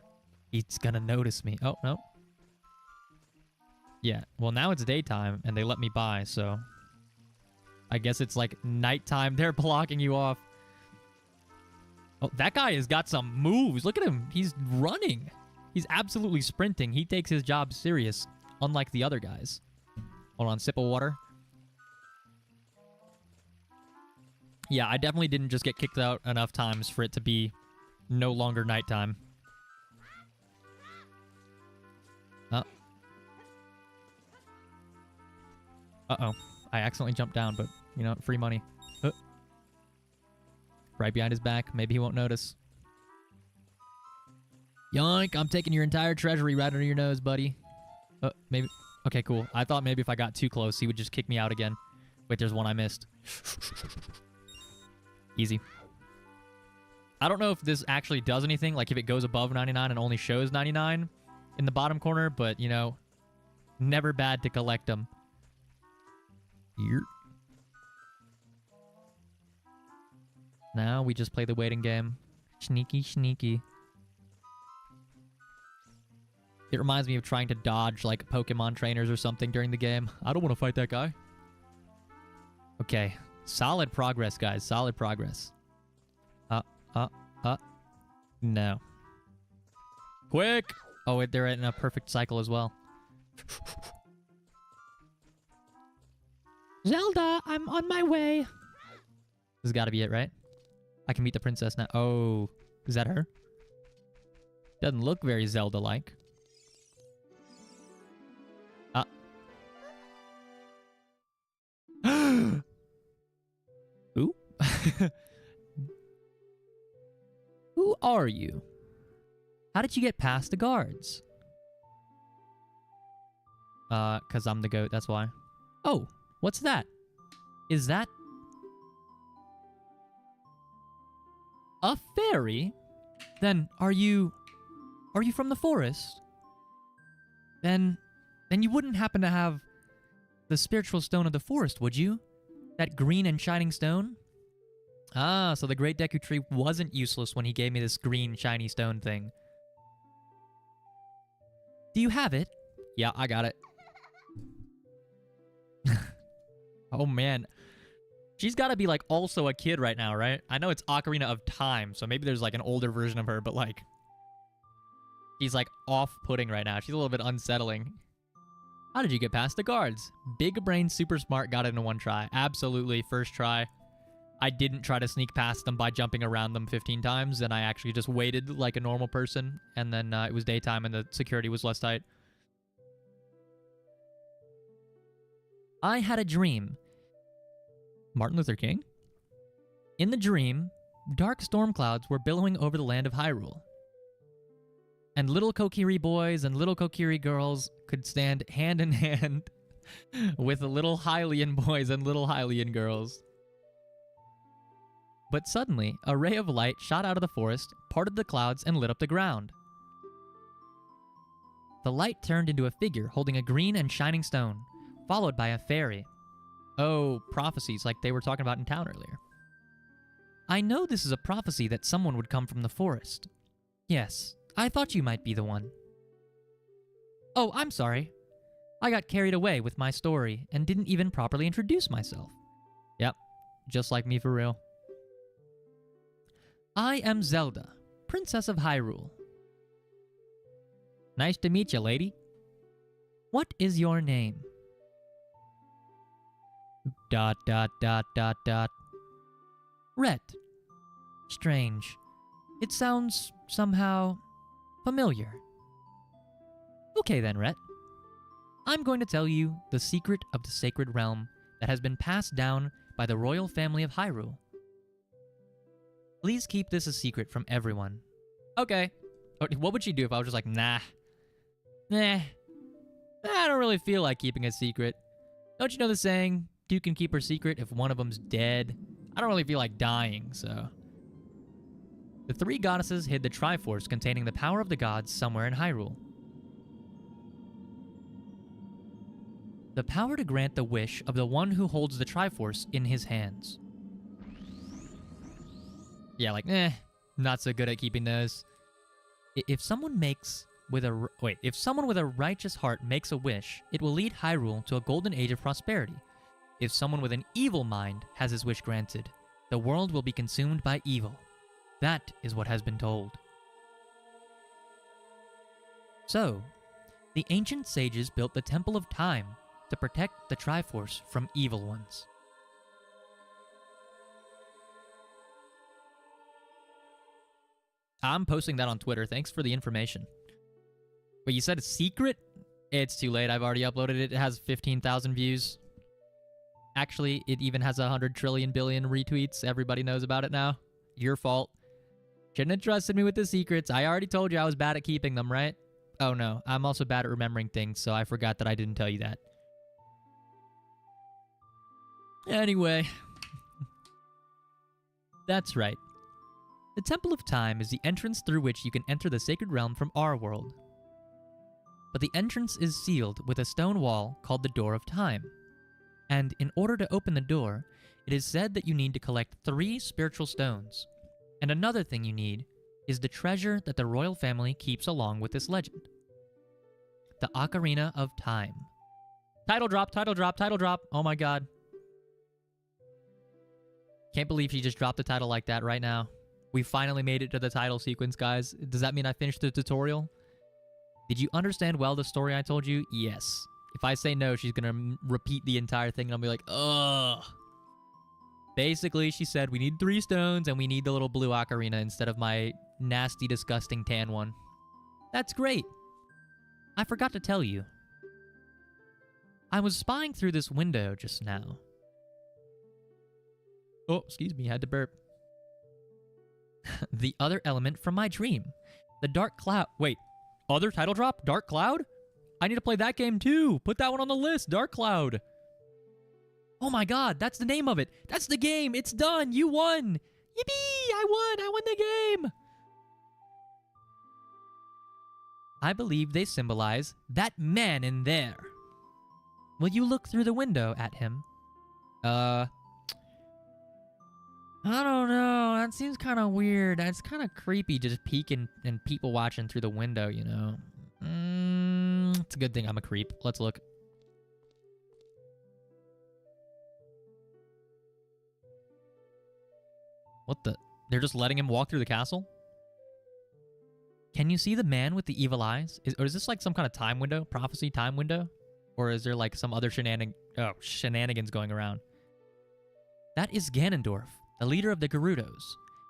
A: He's gonna notice me. Oh, no. Yeah, well, now it's daytime, and they let me by, so... I guess it's like nighttime. They're blocking you off. Oh, that guy has got some moves. Look at him. He's running. He's absolutely sprinting. He takes his job serious, unlike the other guys. Hold on, sip of water. Yeah, I definitely didn't just get kicked out enough times for it to be no longer nighttime. Uh-oh. I accidentally jumped down, but, you know, free money. Right behind his back. Maybe he won't notice. Yoink, I'm taking your entire treasury right under your nose, buddy. Maybe... Okay, cool. I thought maybe if I got too close, he would just kick me out again. Wait, there's one I missed. Easy. I don't know if this actually does anything, like if it goes above 99 and only shows 99 in the bottom corner, but, you know, never bad to collect them. Here. Now we just play the waiting game. Sneaky, sneaky. It reminds me of trying to dodge, like, Pokemon trainers or something during the game. I don't want to fight that guy. Okay. Solid progress, guys. Solid progress. No. Quick! Oh, wait, they're in a perfect cycle as well. Zelda, I'm on my way. This has got to be it, right? I can meet the princess now. Oh, is that her? Doesn't look very Zelda-like. Who? Who are you? How did you get past the guards? 'Cause I'm the goat, that's why. Oh, what's that? Is that a fairy? Then are you from the forest? Then you wouldn't happen to have the spiritual stone of the forest, would you? That green and shining stone? Ah, so the Great Deku Tree wasn't useless when he gave me this green shiny stone thing. Do you have it? Yeah, I got it. Oh man. She's gotta be like also a kid right now, right? I know it's Ocarina of Time, so maybe there's like an older version of her, but like... she's like off-putting right now. She's a little bit unsettling. How did you get past the guards? Big brain, super smart, got it in one try. Absolutely, first try. I didn't try to sneak past them by jumping around them 15 times, and I actually just waited like a normal person, and then it was daytime and the security was less tight. I had a dream. Martin Luther King? In the dream, dark storm clouds were billowing over the land of Hyrule. And little Kokiri boys and little Kokiri girls could stand hand in hand with the little Hylian boys and little Hylian girls. But suddenly, a ray of light shot out of the forest, parted the clouds, and lit up the ground. The light turned into a figure holding a green and shining stone, followed by a fairy. Oh, prophecies like they were talking about in town earlier. I know this is a prophecy that someone would come from the forest. Yes, I thought you might be the one. Oh, I'm sorry. I got carried away with my story and didn't even properly introduce myself. Yep, just like me for real. I am Zelda, Princess of Hyrule. Nice to meet you, lady. What is your name? ... Rhett. Strange. It sounds somehow familiar. Okay then, Rhett. I'm going to tell you the secret of the sacred realm that has been passed down by the royal family of Hyrule. Please keep this a secret from everyone. Okay. What would she do if I was just like, nah. I don't really feel like keeping a secret. Don't you know the saying, two can keep her secret if one of them's dead? I don't really feel like dying, so... The three goddesses hid the Triforce containing the power of the gods somewhere in Hyrule. The power to grant the wish of the one who holds the Triforce in his hands. Yeah, like, not so good at keeping those. If someone with a righteous heart makes a wish, it will lead Hyrule to a golden age of prosperity. If someone with an evil mind has his wish granted, the world will be consumed by evil. That is what has been told. So, the ancient sages built the Temple of Time to protect the Triforce from evil ones. I'm posting that on Twitter. Thanks for the information. Wait, you said it's secret? It's too late. I've already uploaded it. It has 15,000 views. Actually, it even has 100 trillion billion retweets. Everybody knows about it now. Your fault. Shouldn't have trusted me with the secrets. I already told you I was bad at keeping them, right? Oh no, I'm also bad at remembering things, so I forgot that I didn't tell you that. Anyway. That's right. The Temple of Time is the entrance through which you can enter the sacred realm from our world. But the entrance is sealed with a stone wall called the Door of Time. And in order to open the door, it is said that you need to collect 3 spiritual stones. And another thing you need is the treasure that the royal family keeps along with this legend. The Ocarina of Time. Title drop, title drop, title drop. Oh my god. Can't believe she just dropped the title like that right now. We finally made it to the title sequence, guys. Does that mean I finished the tutorial? Did you understand well the story I told you? Yes. If I say no, she's gonna repeat the entire thing and I'll be like, ugh. Basically, she said we need 3 stones and we need the little blue ocarina instead of my nasty, disgusting tan one. That's great. I forgot to tell you. I was spying through this window just now. Oh, excuse me, had to burp. The other element from my dream. The dark cloud. Wait, other title drop? Dark Cloud? I need to play that game too. Put that one on the list. Dark Cloud. Oh my god, that's the name of it. That's the game. It's done. You won. Yippee! I won. I won the game. I believe they symbolize that man in there. Will you look through the window at him? I don't know. That seems kind of weird. It's kind of creepy just peeking and people watching through the window, you know? It's a good thing I'm a creep. Let's look. What the? They're just letting him walk through the castle? Can you see the man with the evil eyes? Or is this like some kind of time window? Prophecy time window? Or is there like some other shenanigans going around? That is Ganondorf, the leader of the Gerudos.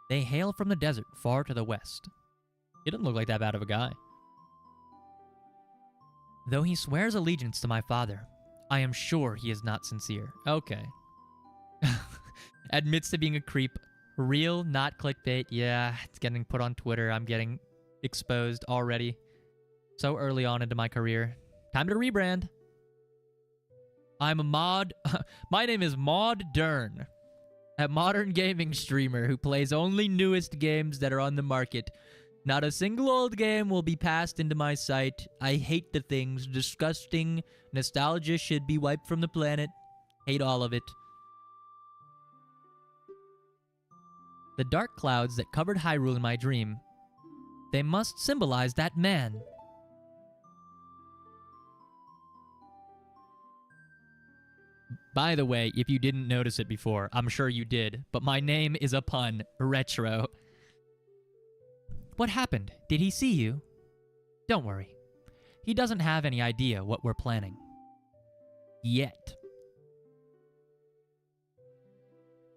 A: They hail from the desert far to the west. He doesn't look like that bad of a guy. Though he swears allegiance to my father, I am sure he is not sincere. Okay. Admits to being a creep. Real, not clickbait. Yeah, it's getting put on Twitter. I'm getting exposed already. So early on into my career. Time to rebrand. I'm a mod. My name is Mod Dern, a modern gaming streamer who plays only newest games that are on the market. Not a single old game will be passed into my sight. I hate the things. Disgusting. Nostalgia should be wiped from the planet. Hate all of it. The dark clouds that covered Hyrule in my dream, they must symbolize that man. By the way, if you didn't notice it before, I'm sure you did, but my name is a pun, RhettRowe. What happened? Did he see you? Don't worry. He doesn't have any idea what we're planning. Yet.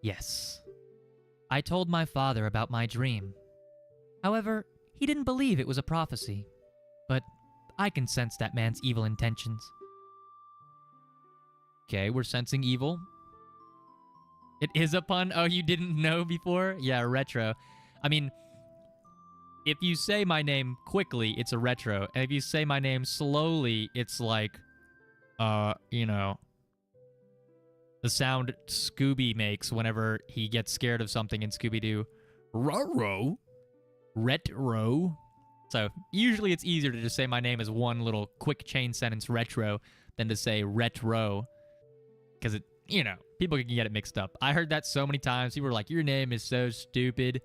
A: Yes. I told my father about my dream. However, he didn't believe it was a prophecy. But I can sense that man's evil intentions. Okay, we're sensing evil. It is a pun? Oh, you didn't know before? Yeah, retro. I mean, if you say my name quickly, it's a retro. And if you say my name slowly, it's like, you know, the sound Scooby makes whenever he gets scared of something in Scooby-Doo. RhettRowe? RhettRowe? So, usually it's easier to just say my name as one little quick chain sentence retro than to say RhettRowe. Because it, you know, people can get it mixed up. I heard that so many times. People were like, your name is so stupid.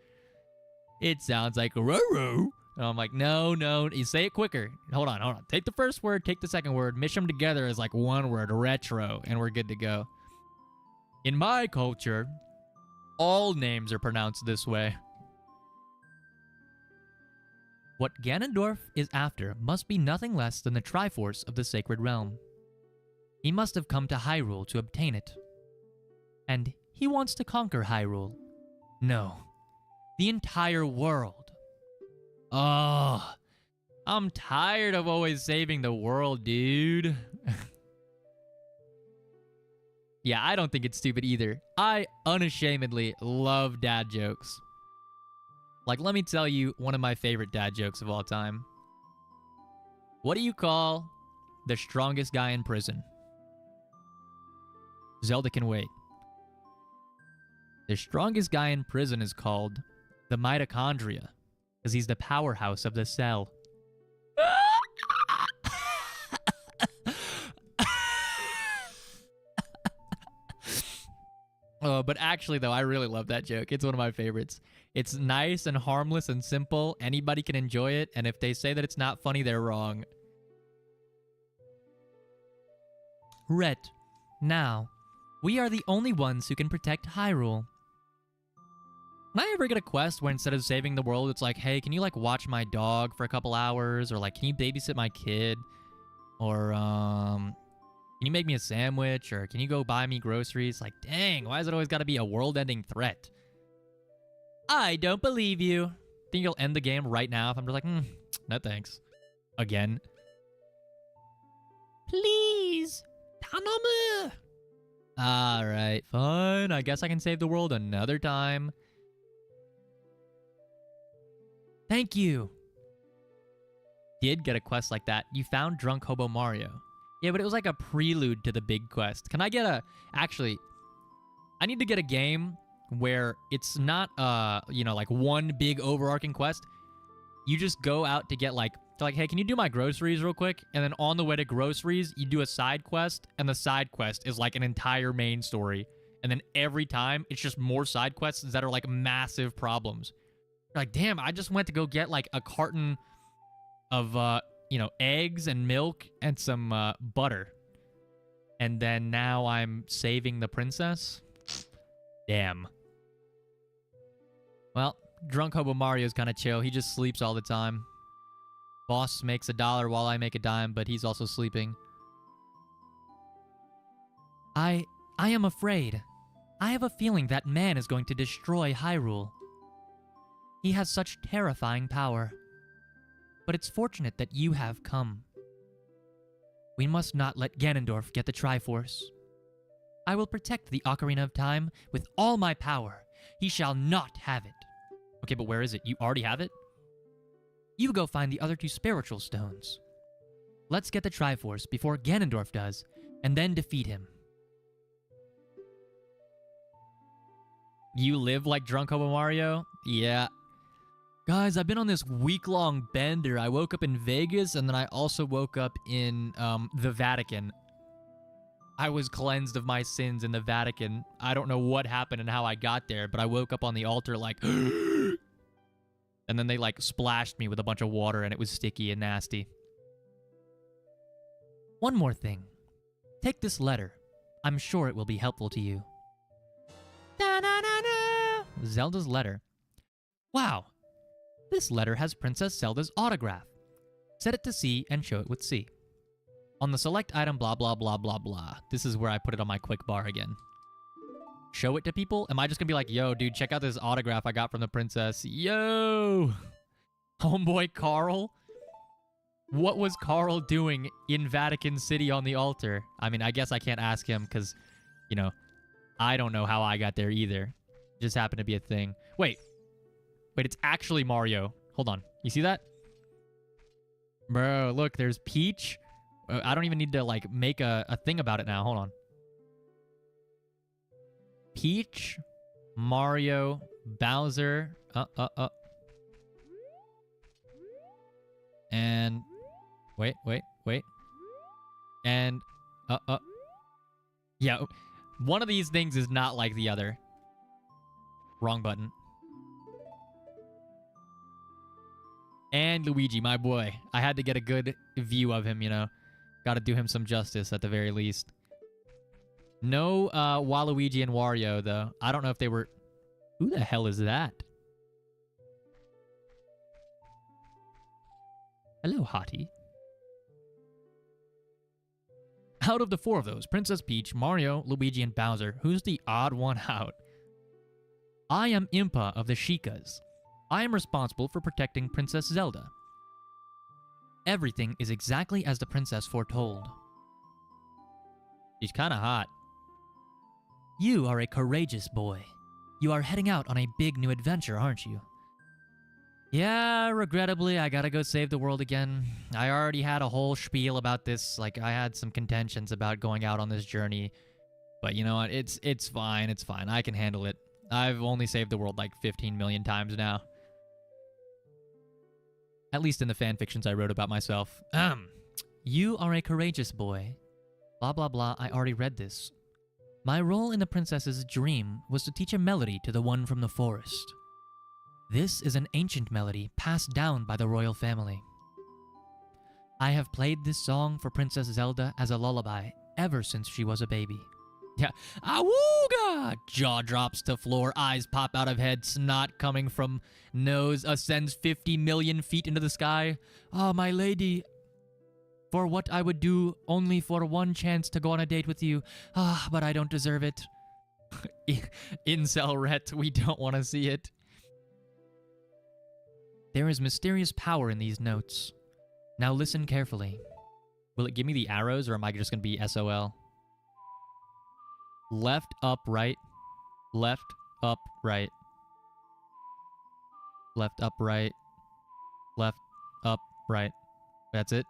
A: It sounds like RhettRowe. And I'm like, no, you say it quicker. Hold on. Take the first word, take the second word, mish them together as like one word, retro, and we're good to go. In my culture, all names are pronounced this way. What Ganondorf is after must be nothing less than the Triforce of the Sacred Realm. He must have come to Hyrule to obtain it. And he wants to conquer Hyrule. No, the entire world. Oh, I'm tired of always saving the world, dude. Yeah, I don't think it's stupid either. I unashamedly love dad jokes. Like, let me tell you one of my favorite dad jokes of all time. What do you call the strongest guy in prison? Zelda can wait. The strongest guy in prison is called the mitochondria, because he's the powerhouse of the cell. But actually, though, I really love that joke. It's one of my favorites. It's nice and harmless and simple. Anybody can enjoy it, and if they say that it's not funny, they're wrong. Rhett. Now, we are the only ones who can protect Hyrule. Can I ever get a quest where instead of saving the world, it's like, hey, can you, like, watch my dog for a couple hours? Or, like, can you babysit my kid? Or, can you make me a sandwich? Or can you go buy me groceries? Like, dang, why has it always got to be a world-ending threat? I don't believe you. Think you'll end the game right now if I'm just like, no thanks. Again. Please. Tanome. Alright, fine. I guess I can save the world another time. Thank you. Did get a quest like that. You found Drunk Hobo Mario. Yeah, but it was like a prelude to the big quest. Can I get a... Actually, I need to get a game where it's not, like one big overarching quest. You just go out to get like, hey, can you do my groceries real quick? And then on the way to groceries, you do a side quest, and the side quest is like an entire main story. And then every time, it's just more side quests that are like massive problems. You're like, damn, I just went to go get like a carton of, eggs and milk and some butter. And then now I'm saving the princess? Damn. Well, Drunk Hobo Mario's kind of chill. He just sleeps all the time. Boss makes $1 while I make a dime, but he's also sleeping. I am afraid. I have a feeling that man is going to destroy Hyrule. He has such terrifying power. But it's fortunate that you have come. We must not let Ganondorf get the Triforce. I will protect the Ocarina of Time with all my power. He shall not have it. Okay, but where is it? You already have it? You go find the other 2 spiritual stones. Let's get the Triforce before Ganondorf does, and then defeat him. You live like Drunk Hobo Mario? Yeah. Guys, I've been on this week-long bender. I woke up in Vegas, and then I also woke up in the Vatican. I was cleansed of my sins in the Vatican. I don't know what happened and how I got there, but I woke up on the altar like... and then they, like, splashed me with a bunch of water, and it was sticky and nasty. One more thing. Take this letter. I'm sure it will be helpful to you. Da-na-na-na! Zelda's letter. Wow. This letter has Princess Zelda's autograph. Set it to C and show it with C. On the select item blah blah blah blah blah. This is where I put it on my quick bar again. Show it to people? Am I just gonna be like, yo, dude, check out this autograph I got from the princess. Yo! Homeboy Carl? What was Carl doing in Vatican City on the altar? I mean, I guess I can't ask him because, I don't know how I got there either. It just happened to be a thing. Wait, it's actually Mario. Hold on. You see that? Bro, look, there's Peach. I don't even need to, like, make a thing about it now. Hold on. Peach, Mario, Bowser, and wait. And yeah, one of these things is not like the other. Wrong button. And Luigi, my boy. I had to get a good view of him, Got to do him some justice at the very least. No Waluigi and Wario, though. I don't know if they were... Who the hell is that? Hello, hottie. Out of the 4 of those, Princess Peach, Mario, Luigi, and Bowser, who's the odd one out? I am Impa of the Sheikahs. I am responsible for protecting Princess Zelda. Everything is exactly as the princess foretold. She's kinda hot. You are a courageous boy. You are heading out on a big new adventure, aren't you? Yeah, regrettably, I gotta go save the world again. I already had a whole spiel about this. Like, I had some contentions about going out on this journey. But you know what? It's fine. It's fine. I can handle it. I've only saved the world like 15 million times now. At least in the fanfictions I wrote about myself. You are a courageous boy. Blah, blah, blah. I already read this. My role in the princess's dream was to teach a melody to the one from the forest. This is an ancient melody passed down by the royal family. I have played this song for Princess Zelda as a lullaby ever since she was a baby. Yeah. Awooga! Jaw drops to floor, eyes pop out of head, snot coming from nose, ascends 50 million feet into the sky. Ah, my lady, for what I would do only for one chance to go on a date with you. Ah, but I don't deserve it. Incel Rhett, we don't want to see it. There is mysterious power in these notes. Now listen carefully. Will it give me the arrows, or am I just going to be SOL? Left, up, right. Left, up, right. Left, up, right. Left, up, right. That's it.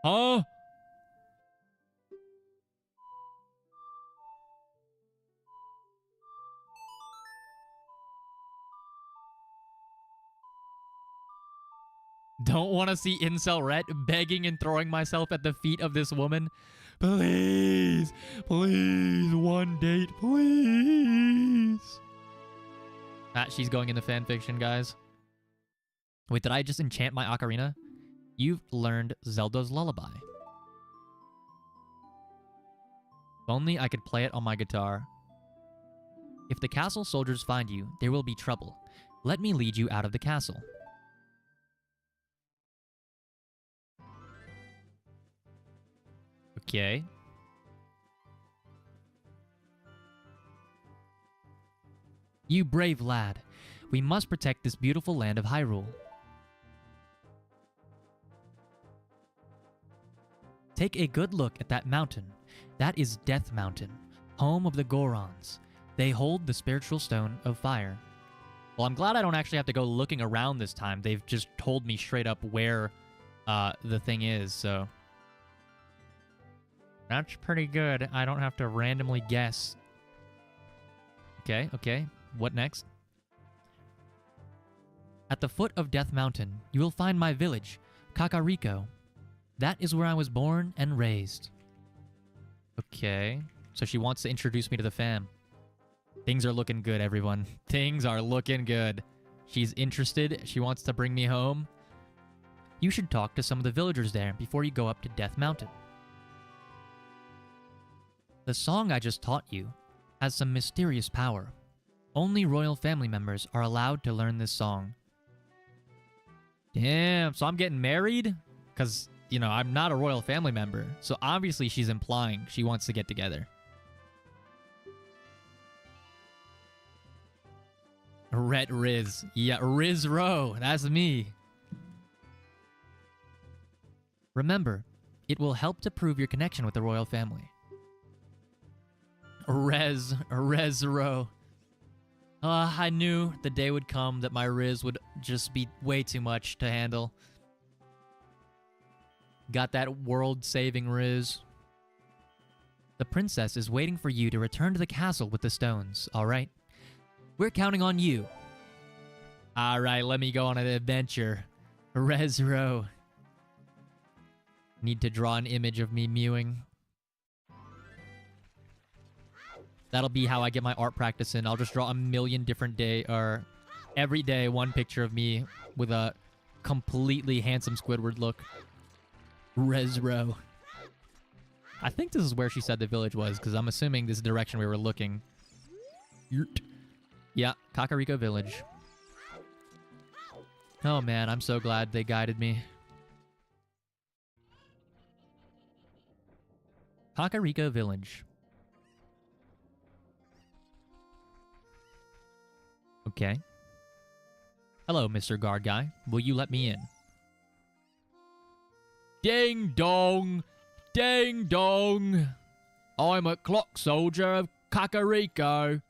A: Huh? Don't want to see Incel Rhett begging and throwing myself at the feet of this woman. Please, please, one date, please. Ah, she's going into fanfiction, guys. Wait, did I just enchant my ocarina? You've learned Zelda's Lullaby. If only I could play it on my guitar. If the castle soldiers find you, there will be trouble. Let me lead you out of the castle. Okay. You brave lad. We must protect this beautiful land of Hyrule. Take a good look at that mountain. That is Death Mountain, home of the Gorons. They hold the spiritual stone of fire. Well, I'm glad I don't actually have to go looking around this time. They've just told me straight up where the thing is, so... That's pretty good. I don't have to randomly guess. Okay, okay. What next? At the foot of Death Mountain, you will find my village, Kakariko. That is where I was born and raised. Okay. So she wants to introduce me to the fam. Things are looking good, everyone. Things are looking good. She's interested. She wants to bring me home. You should talk to some of the villagers there before you go up to Death Mountain. The song I just taught you has some mysterious power. Only royal family members are allowed to learn this song. Damn, so I'm getting married? Because, you know, I'm not a royal family member. So obviously she's implying she wants to get together. Rhett Riz. Yeah, RhettRowe. That's me. Remember, it will help to prove your connection with the royal family. RhettRowe. I knew the day would come that my Riz would just be way too much to handle. Got that world-saving Riz. The princess is waiting for you to return to the castle with the stones, alright? We're counting on you. Alright, let me go on an adventure. RhettRowe. Need to draw an image of me mewing. That'll be how I get my art practice in. I'll just draw a million different every day one picture of me with a completely handsome Squidward look. RhettRowe. I think this is where she said the village was, because I'm assuming this is the direction we were looking. Yeah, Kakariko Village. Oh man, I'm so glad they guided me. Kakariko Village. Okay. Hello, Mr. Guard Guy. Will you let me in? Ding dong! Ding dong! I'm a clock soldier of Kakariko.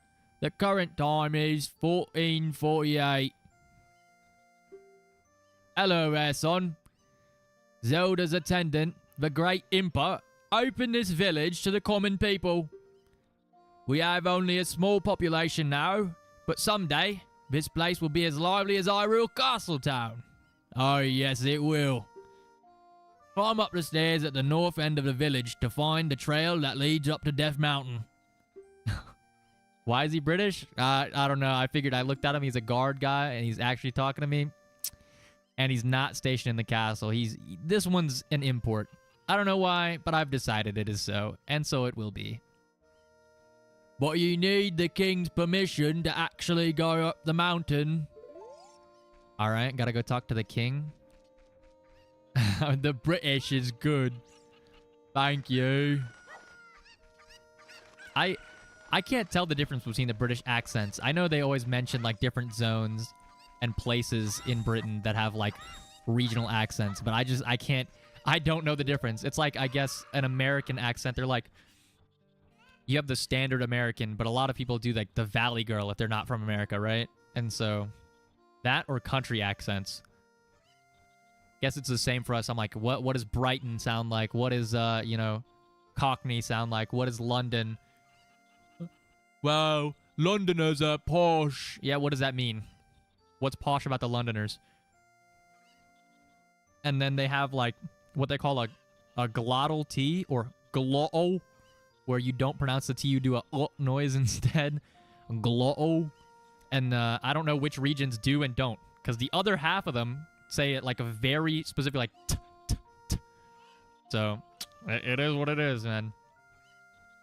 A: The current time is 14:48. Hello there, son. Zelda's attendant, the Great Impa, opened this village to the common people. We have only a small population now, but someday, this place will be as lively as Hyrule Castletown. Oh yes, it will. Climb up the stairs at the north end of the village to find the trail that leads up to Death Mountain. Why is he British? I don't know. I figured I looked at him. He's a guard guy, and he's actually talking to me. And he's not stationed in the castle. This one's an import. I don't know why, but I've decided it is so. And so it will be. But you need the king's permission to actually go up the mountain. Alright, gotta go talk to the king. The British is good. Thank you. I can't tell the difference between the British accents. I know they always mention, like, different zones and places in Britain that have, like, regional accents. But I don't know the difference. It's like, I guess, an American accent. They're like, you have the standard American, but a lot of people do, like, the Valley Girl if they're not from America, right? And so, that or country accents. Guess it's the same for us. I'm like, what does Brighton sound like? What is, Cockney sound like? What is London? Wow, Londoners are posh. Yeah, what does that mean? What's posh about the Londoners? And then they have, like, what they call a glottal T, or glottal, where you don't pronounce the T, you do a noise instead. Glottal. And I don't know which regions do and don't, because the other half of them say it like a very specific, like, t, t, t. So, it is what it is, man.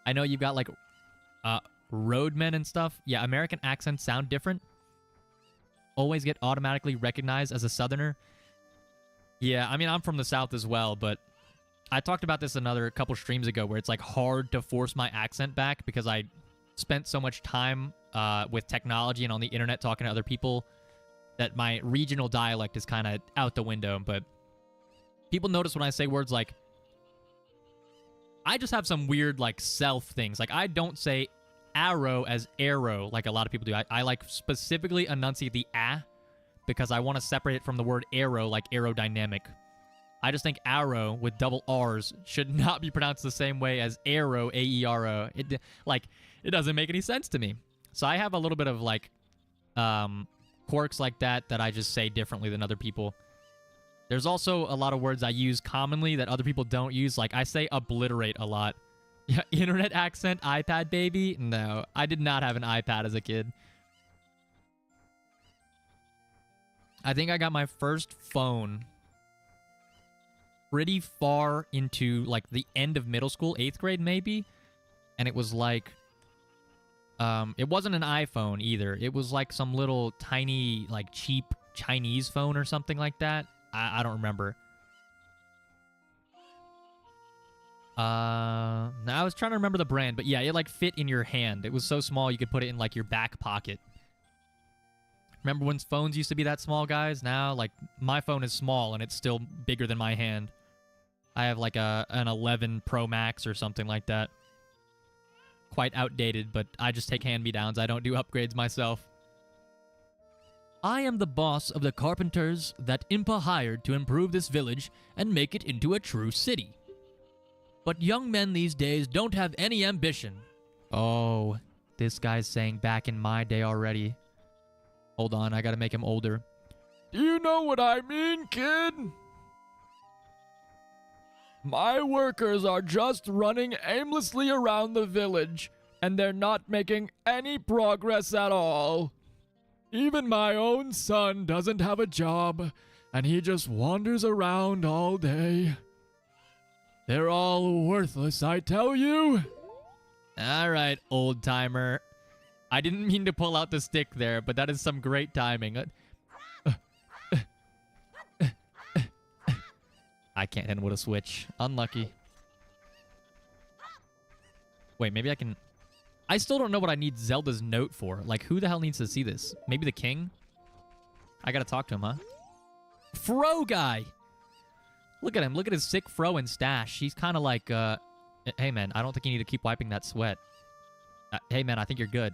A: I know you've got, like, roadmen and stuff. Yeah, American accents sound different. Always get automatically recognized as a Southerner. Yeah, I mean, I'm from the South as well, but I talked about this a couple streams ago where it's, like, hard to force my accent back because I spent so much time with technology and on the internet talking to other people that my regional dialect is kind of out the window. But people notice when I say words like, I just have some weird, like, self things. Like, I don't say arrow as arrow like a lot of people do. I like, specifically enunciate the ah because I want to separate it from the word arrow, like aerodynamic. I just think arrow with double R's should not be pronounced the same way as arrow, A-E-R-O. It doesn't make any sense to me. So I have a little bit of, like, quirks like that I just say differently than other people. There's also a lot of words I use commonly that other people don't use. Like, I say obliterate a lot. Yeah, internet accent, iPad baby? No, I did not have an iPad as a kid. I think I got my first phone pretty far into, like, the end of middle school, 8th grade maybe. And it was like, it wasn't an iPhone either. It was like some little tiny, like, cheap Chinese phone or something like that. I don't remember. I was trying to remember the brand, but yeah, it, like, fit in your hand. It was so small you could put it in, like, your back pocket. Remember when phones used to be that small, guys? Now, like, my phone is small and it's still bigger than my hand. I have, like, an 11 Pro Max or something like that. Quite outdated, but I just take hand-me-downs. I don't do upgrades myself. I am the boss of the carpenters that Impa hired to improve this village and make it into a true city. But young men these days don't have any ambition. Oh, this guy's saying back in my day already. Hold on, I gotta make him older. Do you know what I mean, kid? My workers are just running aimlessly around the village, and they're not making any progress at all. Even my own son doesn't have a job, and he just wanders around all day. They're all worthless, I tell you. All right, old-timer. I didn't mean to pull out the stick there, but that is some great timing. I can't hit him with a switch. Unlucky. Wait, maybe I can... I still don't know what I need Zelda's note for. Like, who the hell needs to see this? Maybe the king? I gotta talk to him, huh? Fro guy! Look at him. Look at his sick fro and stash. He's kind of like, hey, man, I don't think you need to keep wiping that sweat. Hey, man, I think you're good.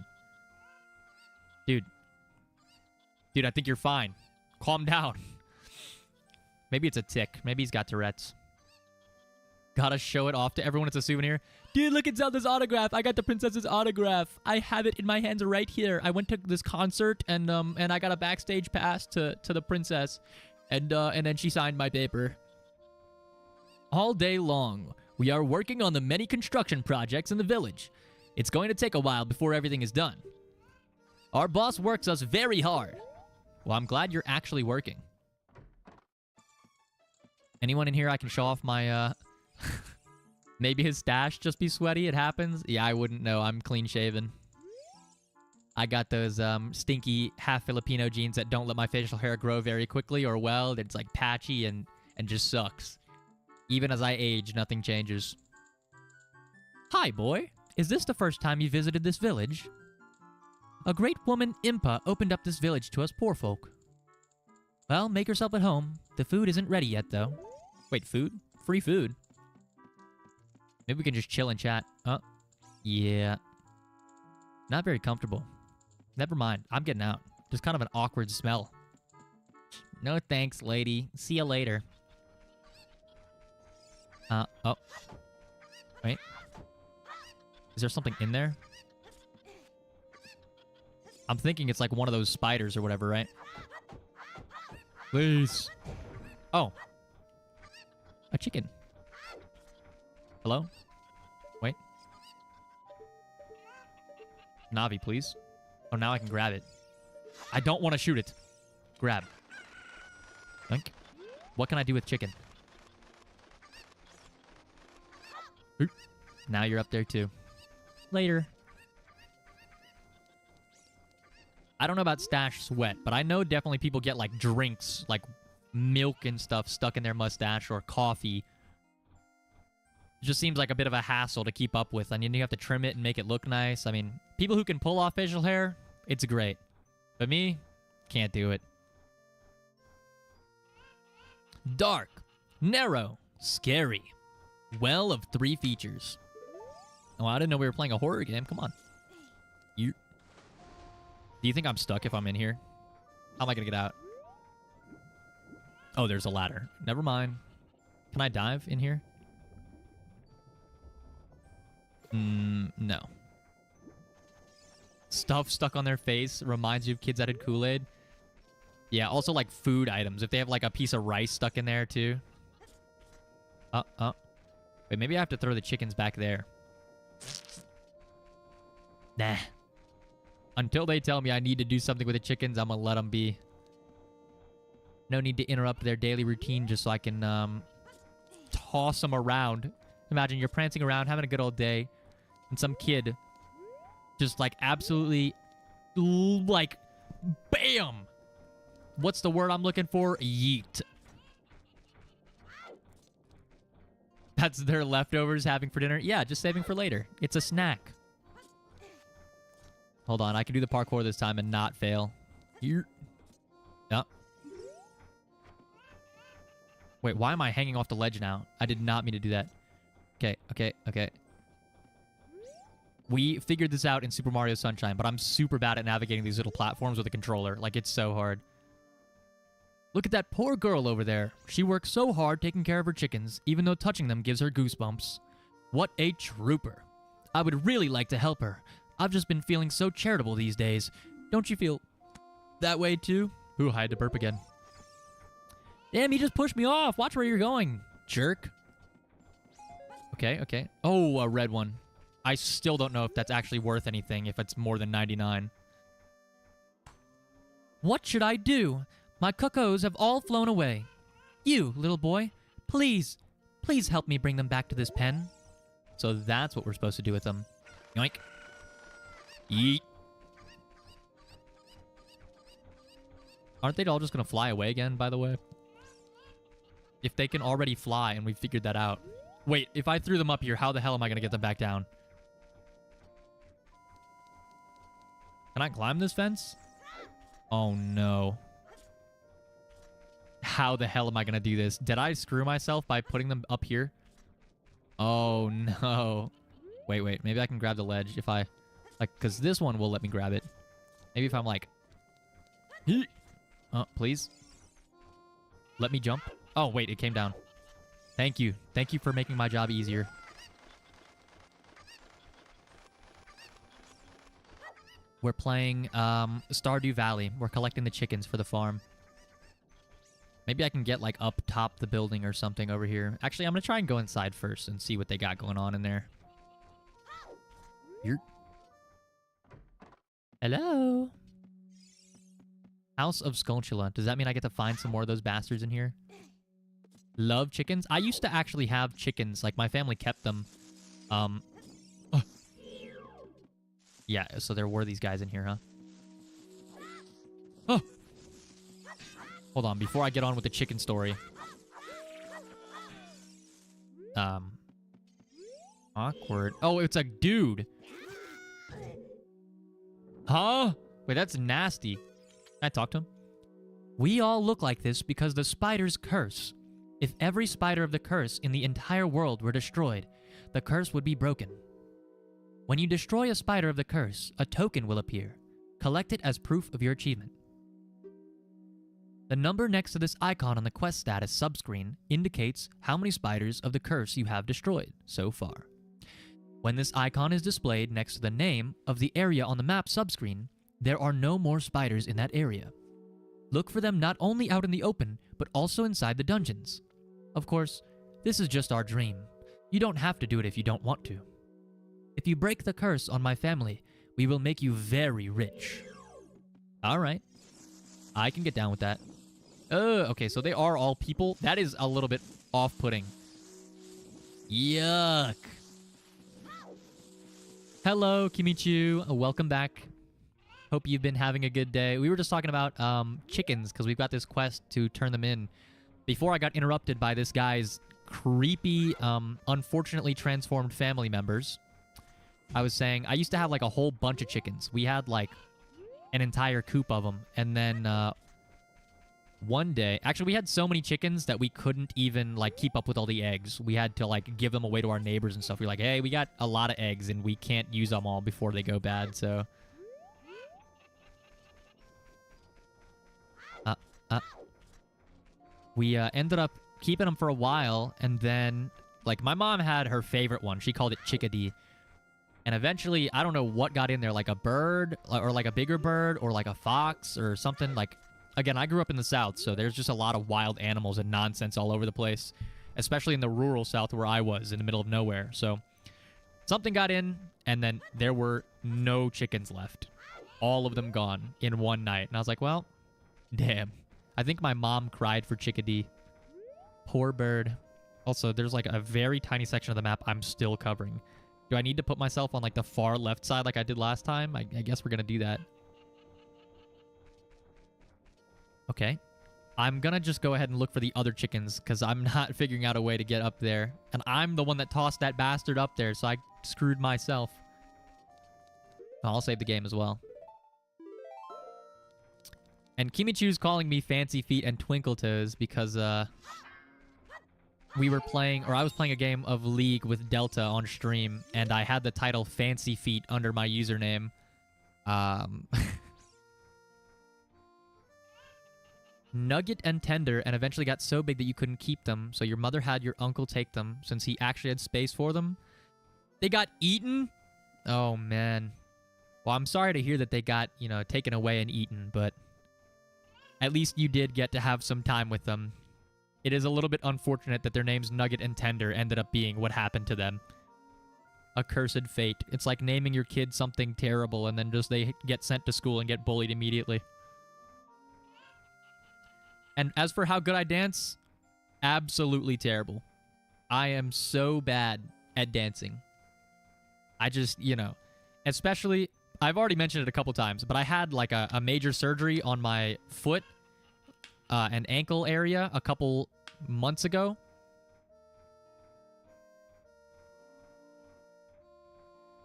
A: Dude, I think you're fine. Calm down. Maybe it's a tick. Maybe he's got Tourette's. Gotta show it off to everyone. It's a souvenir. Dude, look at Zelda's autograph. I got the princess's autograph. I have it in my hands right here. I went to this concert and I got a backstage pass to the princess. And then she signed my paper. All day long, we are working on the many construction projects in the village. It's going to take a while before everything is done. Our boss works us very hard. Well, I'm glad you're actually working. Anyone in here I can show off my, maybe his stash just be sweaty? It happens? Yeah, I wouldn't know. I'm clean shaven. I got those stinky half Filipino jeans that don't let my facial hair grow very quickly, or well, it's like patchy and just sucks. Even as I age, nothing changes. Hi, boy. Is this the first time you visited this village? A great woman, Impa, opened up this village to us poor folk. Well, make yourself at home. The food isn't ready yet, though. Wait, food? Free food? Maybe we can just chill and chat. Oh, yeah. Not very comfortable. Never mind. I'm getting out. There's kind of an awkward smell. No thanks, lady. See you later. Oh. Wait. Is there something in there? I'm thinking it's like one of those spiders or whatever, right? Please. Oh. A chicken. Hello? Wait. Navi, please. Oh, now I can grab it. I don't want to shoot it. Grab. Think. What can I do with chicken? Oop. Now you're up there too. Later. I don't know about stash sweat, but I know definitely people get like drinks, like milk and stuff stuck in their mustache or coffee. It just seems like a bit of a hassle to keep up with. I mean, you have to trim it and make it look nice. I mean, people who can pull off facial hair, it's great. But me, can't do it. Dark, narrow, scary. Well of 3 features. Oh, I didn't know we were playing a horror game. Come on. You... Do you think I'm stuck if I'm in here? How am I going to get out? Oh, there's a ladder. Never mind. Can I dive in here? No. Stuff stuck on their face reminds you of kids that had Kool-Aid. Yeah, also like food items. If they have like a piece of rice stuck in there too. Wait, maybe I have to throw the chickens back there. Nah. Until they tell me I need to do something with the chickens, I'm gonna let them be. No need to interrupt their daily routine just so I can toss them around. Imagine you're prancing around, having a good old day, and some kid just like absolutely like BAM! What's the word I'm looking for? Yeet. That's their leftovers having for dinner? Yeah, just saving for later. It's a snack. Hold on, I can do the parkour this time and not fail. Here. No. Wait, why am I hanging off the ledge now? I did not mean to do that. Okay. We figured this out in Super Mario Sunshine, but I'm super bad at navigating these little platforms with a controller. Like, it's so hard. Look at that poor girl over there. She works so hard taking care of her chickens, even though touching them gives her goosebumps. What a trooper. I would really like to help her. I've just been feeling so charitable these days. Don't you feel that way too? Ooh, I had to burp again. Damn, you just pushed me off. Watch where you're going, jerk. Okay. Oh, a red one. I still don't know if that's actually worth anything, if it's more than 99. What should I do? My cuckoos have all flown away. You, little boy, please help me bring them back to this pen. So that's what we're supposed to do with them. Yoink. Yeet. Aren't they all just going to fly away again, by the way? If they can already fly and we figured that out. Wait, if I threw them up here, how the hell am I going to get them back down? Can I climb this fence? Oh, no. How the hell am I going to do this? Did I screw myself by putting them up here? Oh, no. Wait. Maybe I can grab the ledge if I... Like, because this one will let me grab it. Maybe if I'm like... please? Let me jump. Oh, wait, it came down. Thank you. Thank you for making my job easier. We're playing Stardew Valley. We're collecting the chickens for the farm. Maybe I can get, like, up top the building or something over here. Actually, I'm going to try and go inside first and see what they got going on in there. Here. Hello? House of Skulltula. Does that mean I get to find some more of those bastards in here? Love chickens. I used to actually have chickens. Like, my family kept them. Uh. Yeah, so there were these guys in here, huh? Oh! Hold on, before I get on with the chicken story. Awkward. Oh, it's a dude. Huh? Wait, that's nasty. Can I talk to him? We all look like this because the spider's curse. If every spider of the curse in the entire world were destroyed, the curse would be broken. When you destroy a spider of the curse, a token will appear. Collect it as proof of your achievement. The number next to this icon on the quest status subscreen indicates how many spiders of the curse you have destroyed so far. When this icon is displayed next to the name of the area on the map subscreen, there are no more spiders in that area. Look for them not only out in the open, but also inside the dungeons. Of course, this is just our dream. You don't have to do it if you don't want to. If you break the curse on my family, we will make you very rich. Alright. I can get down with that. Okay, so they are all people. That is a little bit off-putting. Yuck. Hello, Kimichu. Welcome back. Hope you've been having a good day. We were just talking about chickens, because we've got this quest to turn them in. Before I got interrupted by this guy's creepy, unfortunately transformed family members, I was saying I used to have like a whole bunch of chickens. We had like an entire coop of them. And then one day, actually we had so many chickens that we couldn't even like keep up with all the eggs. We had to like give them away to our neighbors and stuff. We're like, hey, we got a lot of eggs and we can't use them all before they go bad, so... We ended up keeping them for a while, and then, like, my mom had her favorite one. She called it Chickadee. And eventually, I don't know what got in there, like a bird, or like a bigger bird, or like a fox, or something. Like, again, I grew up in the South, so there's just a lot of wild animals and nonsense all over the place, especially in the rural South where I was, in the middle of nowhere. So, something got in, and then there were no chickens left. All of them gone in one night. And I was like, well, damn. I think my mom cried for Chickadee. Poor bird. Also, there's like a very tiny section of the map I'm still covering. Do I need to put myself on like the far left side like I did last time? I guess we're going to do that. Okay. I'm going to just go ahead and look for the other chickens because I'm not figuring out a way to get up there. And I'm the one that tossed that bastard up there, so I screwed myself. I'll save the game as well. And Kimichu's calling me Fancy Feet and Twinkle Toes because we were playing, or I was playing a game of League with Delta on stream, and I had the title Fancy Feet under my username. Nugget and tender, and eventually got so big that you couldn't keep them, so your mother had your uncle take them since he actually had space for them. They got eaten? Oh, man. Well, I'm sorry to hear that they got, you know, taken away and eaten, but... at least you did get to have some time with them. It is a little bit unfortunate that their names Nugget and Tender ended up being what happened to them. A cursed fate. It's like naming your kid something terrible and then just they get sent to school and get bullied immediately. And as for how good I dance, absolutely terrible. I am so bad at dancing. I just, you know, especially... I've already mentioned it a couple times, but I had like a major surgery on my foot and ankle area a couple months ago.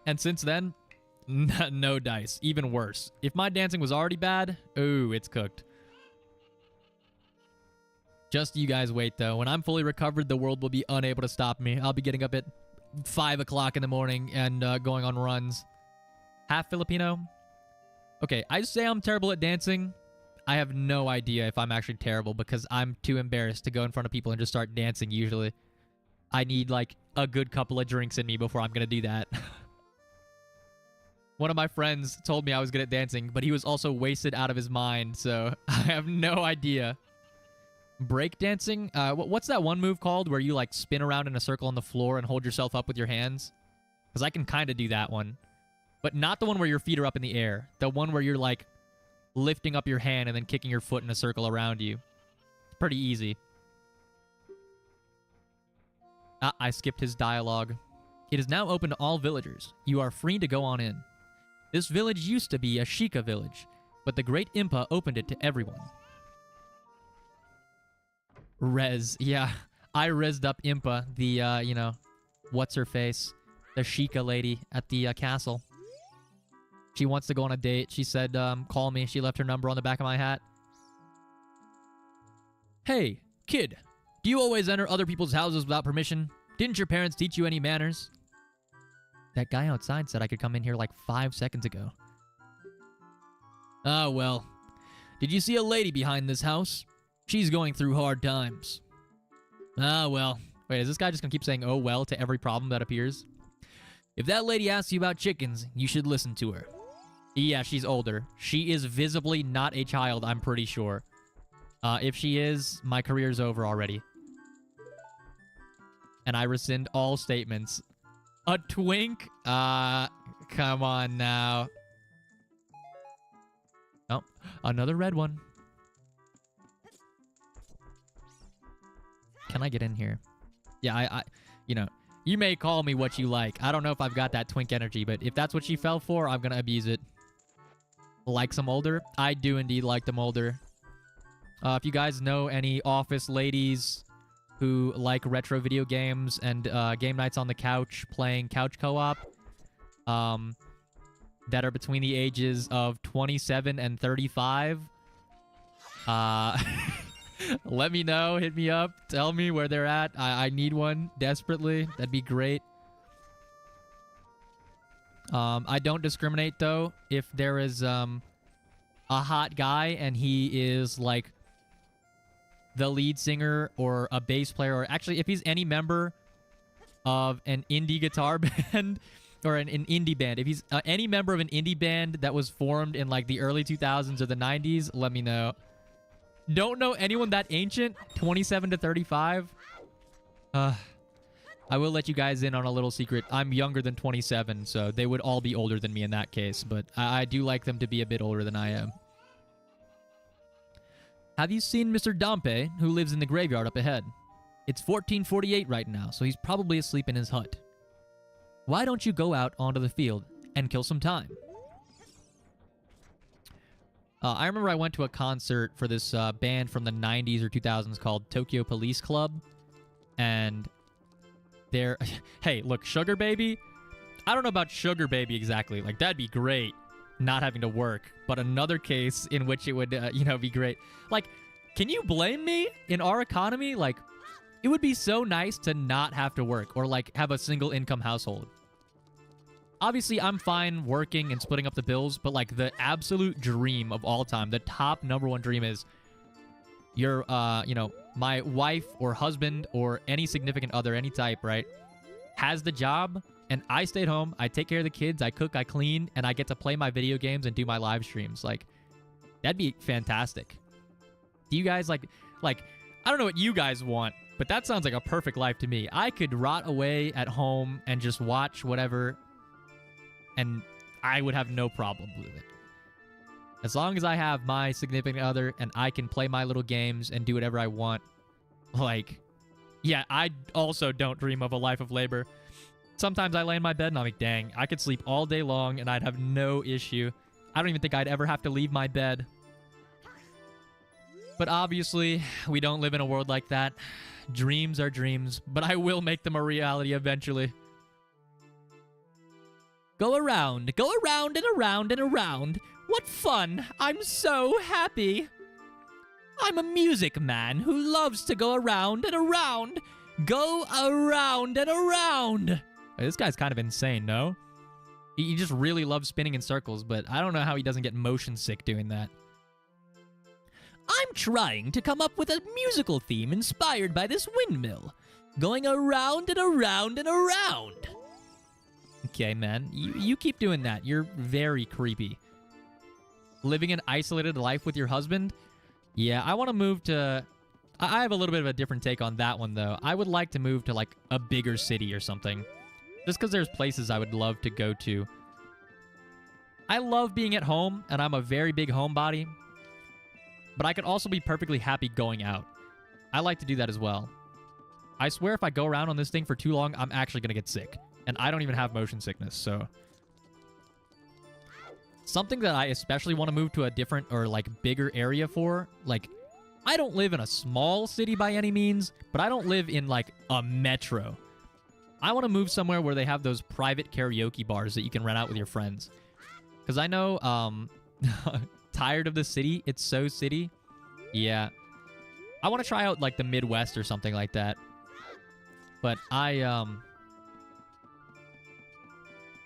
A: And since then, no dice. Even worse. If my dancing was already bad, ooh, it's cooked. Just you guys wait, though. When I'm fully recovered, the world will be unable to stop me. I'll be getting up at 5 o'clock in the morning and going on runs. Half Filipino? Okay, I say I'm terrible at dancing. I have no idea if I'm actually terrible because I'm too embarrassed to go in front of people and just start dancing usually. I need like a good couple of drinks in me before I'm going to do that. One of my friends told me I was good at dancing, but he was also wasted out of his mind, so I have no idea. Break dancing? What's that one move called where you like spin around in a circle on the floor and hold yourself up with your hands? Because I can kind of do that one. But not the one where your feet are up in the air. The one where you're, like, lifting up your hand and then kicking your foot in a circle around you. It's pretty easy. I skipped his dialogue. It is now open to all villagers. You are free to go on in. This village used to be a Sheikah village, but the great Impa opened it to everyone. Rez. Yeah, I rezzed up Impa, the, you know, what's-her-face, the Sheikah lady at the castle. She wants to go on a date. She said, call me. She left her number on the back of my hat. Hey, kid, do you always enter other people's houses without permission? Didn't your parents teach you any manners? That guy outside said I could come in here like 5 seconds ago. Ah, well. Did you see a lady behind this house? She's going through hard times. Ah, well. Wait, is this guy just gonna keep saying, oh, well, to every problem that appears? If that lady asks you about chickens, you should listen to her. Yeah, she's older. She is visibly not a child, I'm pretty sure. If she is, my career's over already. And I rescind all statements. A twink? Come on now. Oh, another red one. Can I get in here? Yeah, you know, you may call me what you like. I don't know if I've got that twink energy, but if that's what she fell for, I'm gonna abuse it. Like some older? I do indeed like them older. If you guys know any office ladies who like retro video games and game nights on the couch playing couch co-op that are between the ages of 27 and 35, let me know. Hit me up. Tell me where they're at. I need one desperately. That'd be great. I don't discriminate, though. If there is a hot guy and he is, like, the lead singer or a bass player, or actually, if he's any member of an indie guitar band or an indie band, if he's any member of an indie band that was formed in, like, the early 2000s or the 90s, let me know. Don't know anyone that ancient, 27 to 35. I will let you guys in on a little secret. I'm younger than 27, so they would all be older than me in that case, but I do like them to be a bit older than I am. Have you seen Mr. Dampe, who lives in the graveyard up ahead? It's 14:48 right now, so he's probably asleep in his hut. Why don't you go out onto the field and kill some time? I remember I went to a concert for this band from the 90s or 2000s called Tokyo Police Club, and they're... Hey, look, Sugar Baby? I don't know about Sugar Baby exactly. Like, that'd be great, not having to work. But another case in which it would, you know, be great. Like, can you blame me? In our economy, like, it would be so nice to not have to work or, like, have a single income household. Obviously, I'm fine working and splitting up the bills, but, like, the absolute dream of all time, the top #1 dream is your, you know, my wife or husband or any significant other, any type, right, has the job, and I stayed home, I take care of the kids, I cook, I clean, and I get to play my video games and do my live streams. Like, that'd be fantastic. Do you guys, like, I don't know what you guys want, but that sounds like a perfect life to me. I could rot away at home and just watch whatever, and I would have no problem with it. As long as I have my significant other and I can play my little games and do whatever I want, like, yeah, I also don't dream of a life of labor. Sometimes I lay in my bed and I'm like, dang, I could sleep all day long and I'd have no issue. I don't even think I'd ever have to leave my bed. But obviously, we don't live in a world like that. Dreams are dreams, but I will make them a reality eventually. Go around and around and around. What fun! I'm so happy. I'm a music man who loves to go around and around. Go around and around. This guy's kind of insane, no? He just really loves spinning in circles, but I don't know how he doesn't get motion sick doing that. I'm trying to come up with a musical theme inspired by this windmill. Going around and around and around. Okay, man. You keep doing that. You're very creepy. Living an isolated life with your husband? Yeah, I want to move to... I have a little bit of a different take on that one, though. I would like to move to, like, a bigger city or something. Just because there's places I would love to go to. I love being at home, and I'm a very big homebody. But I could also be perfectly happy going out. I like to do that as well. I swear if I go around on this thing for too long, I'm actually going to get sick. And I don't even have motion sickness, so... Something that I especially want to move to a different or, like, bigger area for, like, I don't live in a small city by any means, but I don't live in, like, a metro. I want to move somewhere where they have those private karaoke bars that you can rent out with your friends. Because I know, tired of the city. It's so city. Yeah. I want to try out, like, the Midwest or something like that. But I,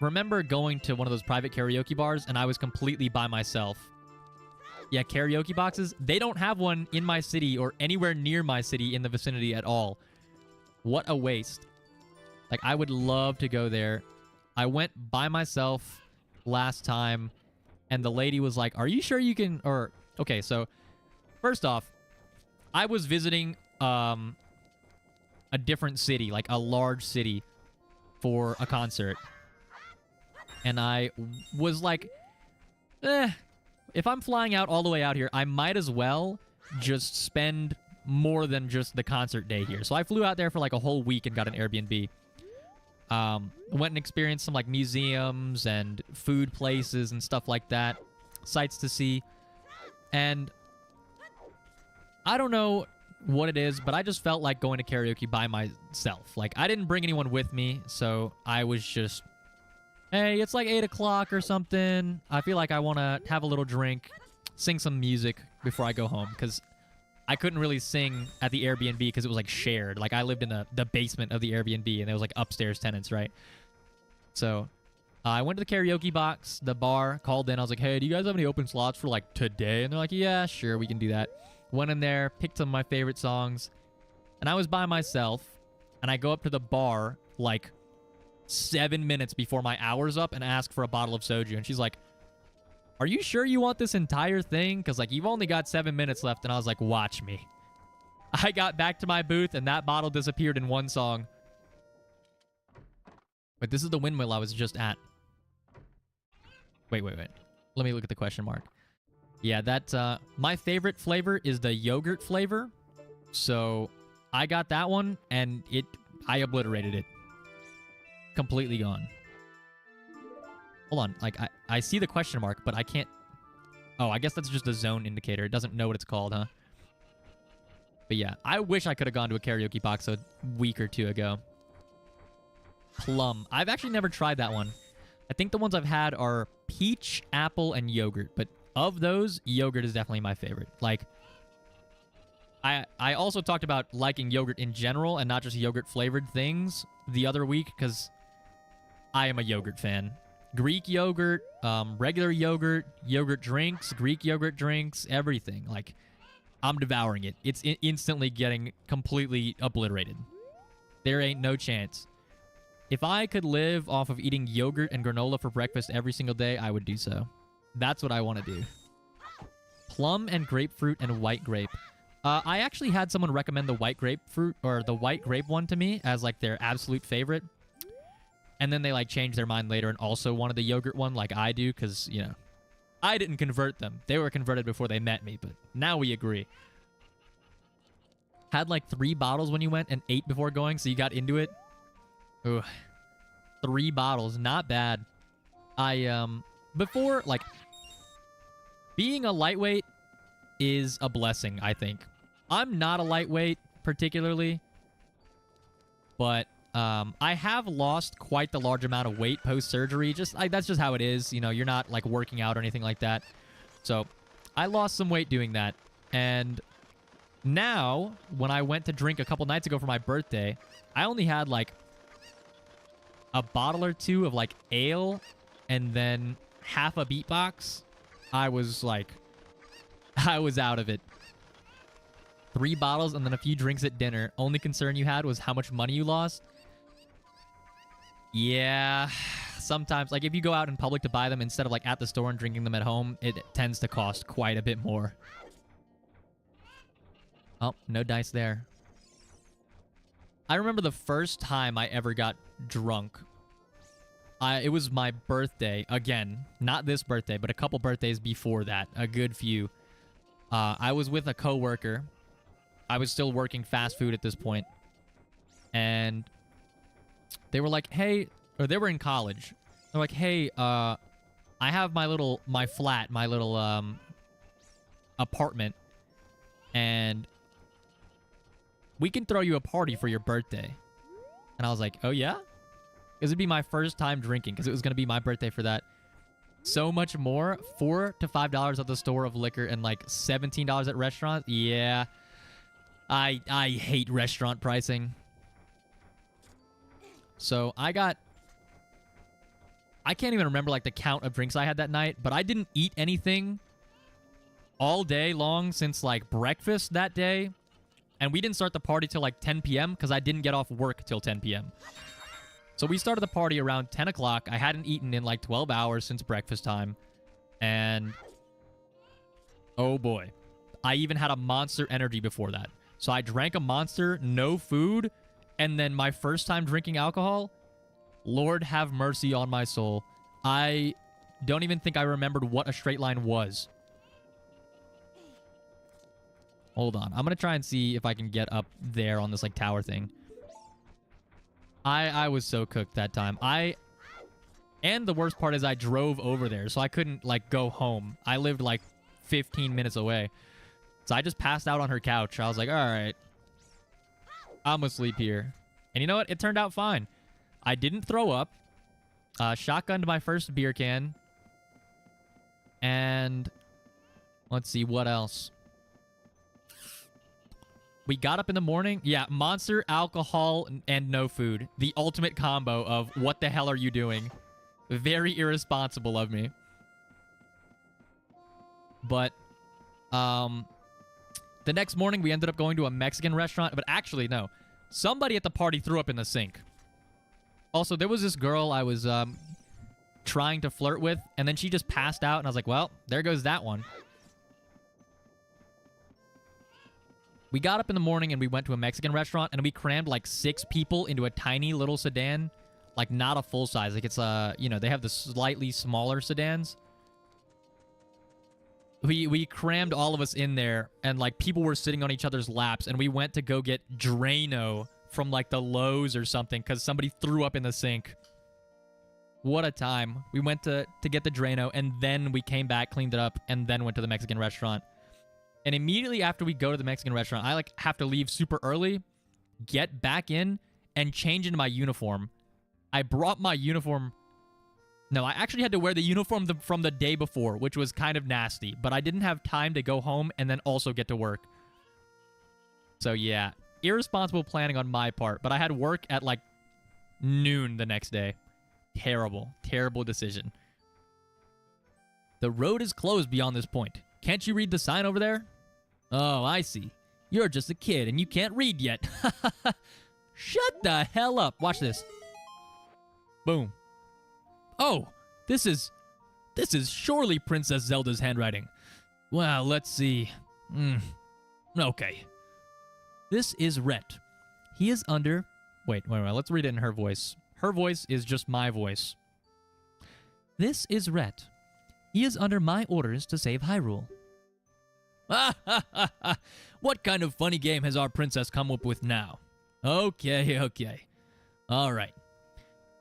A: remember going to one of those private karaoke bars, and I was completely by myself. Yeah, karaoke boxes. They don't have one in my city or anywhere near my city in the vicinity at all. What a waste. Like, I would love to go there. I went by myself last time, and the lady was like, are you sure you can... Or, okay, so, first off, I was visiting a different city, like a large city, for a concert. And I was like, if I'm flying out all the way out here, I might as well just spend more than just the concert day here. So I flew out there for like a whole week and got an Airbnb. Went and experienced some like museums and food places and stuff like that. Sights to see. And I don't know what it is, but I just felt like going to karaoke by myself. Like, I didn't bring anyone with me, so I was just, hey, it's like 8 o'clock or something. I feel like I want to have a little drink, sing some music before I go home, because I couldn't really sing at the Airbnb because it was like shared. Like, I lived in the basement of the Airbnb, and there was like upstairs tenants, right? So I went to the karaoke box, the bar, called in. I was like, hey, do you guys have any open slots for like today? And they're like, yeah, sure, we can do that. Went in there, picked some of my favorite songs, and I was by myself, and I go up to the bar like 7 minutes before my hour's up and ask for a bottle of soju. And she's like, are you sure you want this entire thing? Because, like, you've only got 7 minutes left. And I was like, watch me. I got back to my booth, and that bottle disappeared in one song. But this is the windmill I was just at. Wait. Let me look at the question mark. Yeah, that, my favorite flavor is the yogurt flavor. So I got that one, and I obliterated it. Completely gone. Hold on, like, I see the question mark, but I can't... Oh, I guess that's just a zone indicator. It doesn't know what it's called, huh? But yeah, I wish I could have gone to a karaoke box a week or two ago. Plum. I've actually never tried that one. I think the ones I've had are peach, apple, and yogurt, but of those, yogurt is definitely my favorite. Like, I also talked about liking yogurt in general and not just yogurt-flavored things the other week, because I am a yogurt fan. Greek yogurt, regular yogurt, yogurt drinks, Greek yogurt drinks, everything. Like, I'm devouring it. It's instantly getting completely obliterated. There ain't no chance. If I could live off of eating yogurt and granola for breakfast every single day, I would do so. That's what I want to do. Plum and grapefruit and white grape. I actually had someone recommend the white grapefruit or the white grape one to me as like their absolute favorite. And then they like changed their mind later and also wanted the yogurt one like I do because, you know, I didn't convert them. They were converted before they met me, but now we agree. Had like 3 bottles when you went and 8 before going, so you got into it. Ooh. 3 bottles, not bad. Before, like, being a lightweight is a blessing, I think. I'm not a lightweight, particularly, but I have lost quite the large amount of weight post-surgery. That's just how it is. You know, you're not, like, working out or anything like that. So, I lost some weight doing that. And now, when I went to drink a couple nights ago for my birthday, I only had, like, a bottle or 2 of, like, ale and then half a beatbox. I was, like, I was out of it. 3 bottles and then a few drinks at dinner. Only concern you had was how much money you lost. Yeah, sometimes, like, if you go out in public to buy them instead of, like, at the store and drinking them at home, it tends to cost quite a bit more. Oh, no dice there. I remember the first time I ever got drunk. It was my birthday. Again, not this birthday, but a couple birthdays before that. A good few. I was with a coworker. I was still working fast food at this point. And they were like, hey, or they were in college. They're like, hey, I have my little apartment, and we can throw you a party for your birthday. And I was like, oh yeah? Because it'd be my first time drinking, because it was going to be my birthday for that. So much more, $4 to $5 at the store of liquor and like $17 at restaurants. Yeah, I hate restaurant pricing. So I can't even remember like the count of drinks I had that night, but I didn't eat anything all day long since like breakfast that day. And we didn't start the party till like 10 p.m. because I didn't get off work till 10 p.m. So we started the party around 10 o'clock. I hadn't eaten in like 12 hours since breakfast time. And oh boy, I even had a Monster Energy before that. So I drank a Monster, no food, and then my first time drinking alcohol, Lord have mercy on my soul. I don't even think I remembered what a straight line was. Hold on. I'm going to try and see if I can get up there on this like tower thing. I was so cooked that time. And the worst part is I drove over there, so I couldn't like go home. I lived like 15 minutes away. So I just passed out on her couch. I was like, all right, I'm going to sleep here. And you know what? It turned out fine. I didn't throw up. Shotgunned my first beer can. And let's see, what else? We got up in the morning. Yeah, Monster, alcohol, and no food. The ultimate combo of what the hell are you doing? Very irresponsible of me. But, the next morning we ended up going to a Mexican restaurant. But actually, no. Somebody at the party threw up in the sink. Also, there was this girl I was, trying to flirt with. And then she just passed out. And I was like, well, there goes that one. We got up in the morning and we went to a Mexican restaurant and we crammed like 6 people into a tiny little sedan. Like not a full size. Like it's you know, they have the slightly smaller sedans. We crammed all of us in there and like people were sitting on each other's laps and we went to go get Drano from like the Lowe's or something because somebody threw up in the sink. What a time. We went to get the Drano and then we came back, cleaned it up, and then went to the Mexican restaurant. And immediately after we go to the Mexican restaurant, I like have to leave super early, get back in, and change into my uniform. I brought my uniform. No, I actually had to wear the uniform from the day before, which was kind of nasty. But I didn't have time to go home and then also get to work. So yeah, irresponsible planning on my part. But I had work at like noon the next day. Terrible, terrible decision. The road is closed beyond this point. Can't you read the sign over there? Oh, I see. You're just a kid and you can't read yet. Shut the hell up. Watch this. Boom. Oh, this is surely Princess Zelda's handwriting. Well, let's see. Okay. This is Rhett. He is under... Wait. Let's read it in her voice. Her voice is just my voice. This is Rhett. He is under my orders to save Hyrule. What kind of funny game has our princess come up with now? Okay. All right.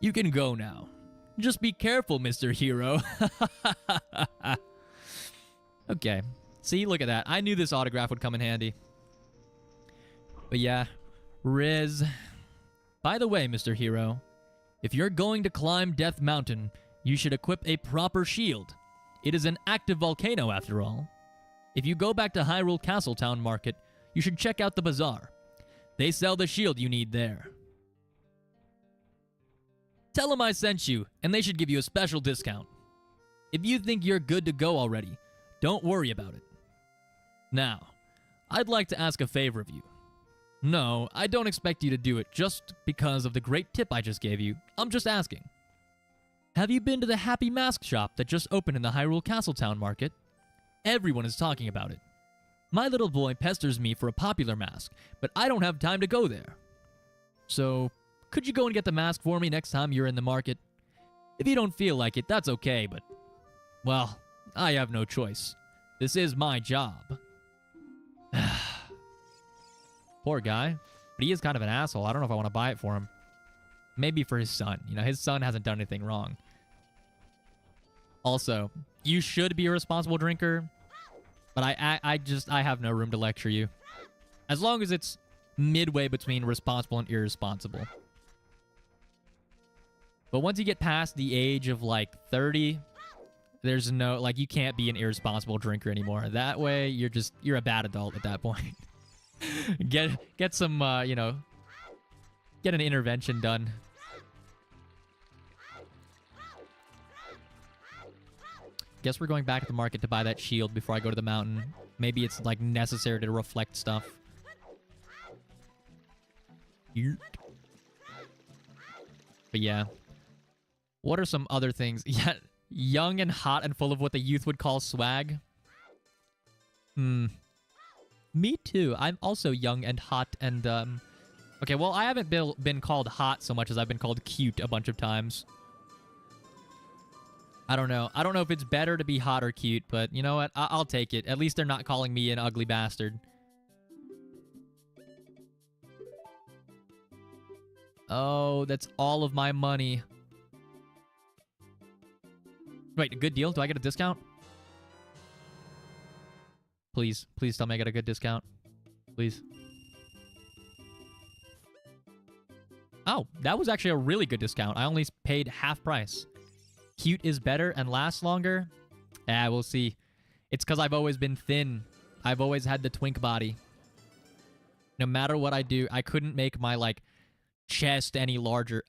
A: You can go now. Just be careful, Mr. Hero. Okay. See, look at that. I knew this autograph would come in handy. But yeah, Riz. By the way, Mr. Hero, if you're going to climb Death Mountain, you should equip a proper shield. It is an active volcano, after all. If you go back to Hyrule Castletown Market, you should check out the bazaar. They sell the shield you need there. Tell them I sent you, and they should give you a special discount. If you think you're good to go already, don't worry about it. Now, I'd like to ask a favor of you. No, I don't expect you to do it just because of the great tip I just gave you. I'm just asking. Have you been to the Happy Mask shop that just opened in the Hyrule Castletown Market? Everyone is talking about it. My little boy pesters me for a popular mask, but I don't have time to go there. So, could you go and get the mask for me next time you're in the market? If you don't feel like it, that's okay, but... well, I have no choice. This is my job. Poor guy. But he is kind of an asshole. I don't know if I want to buy it for him. Maybe for his son. You know, his son hasn't done anything wrong. Also, you should be a responsible drinker, but I have no room to lecture you. As long as it's midway between responsible and irresponsible. But once you get past the age of like 30, there's no, like, you can't be an irresponsible drinker anymore. That way, you're a bad adult at that point. Get some, you know, get an intervention done. Guess we're going back to the market to buy that shield before I go to the mountain. Maybe it's, like, necessary to reflect stuff. But yeah. What are some other things? Yeah, young and hot and full of what the youth would call swag. Me too. I'm also young and hot and, okay, well, I haven't been called hot so much as I've been called cute a bunch of times. I don't know. I don't know if it's better to be hot or cute, but you know what? I'll take it. At least they're not calling me an ugly bastard. Oh, that's all of my money. Wait, a good deal? Do I get a discount? Please. Please tell me I get a good discount. Please. Oh, that was actually a really good discount. I only paid half price. Cute is better and lasts longer? We'll see. It's because I've always been thin. I've always had the twink body. No matter what I do, I couldn't make my, like, chest any larger.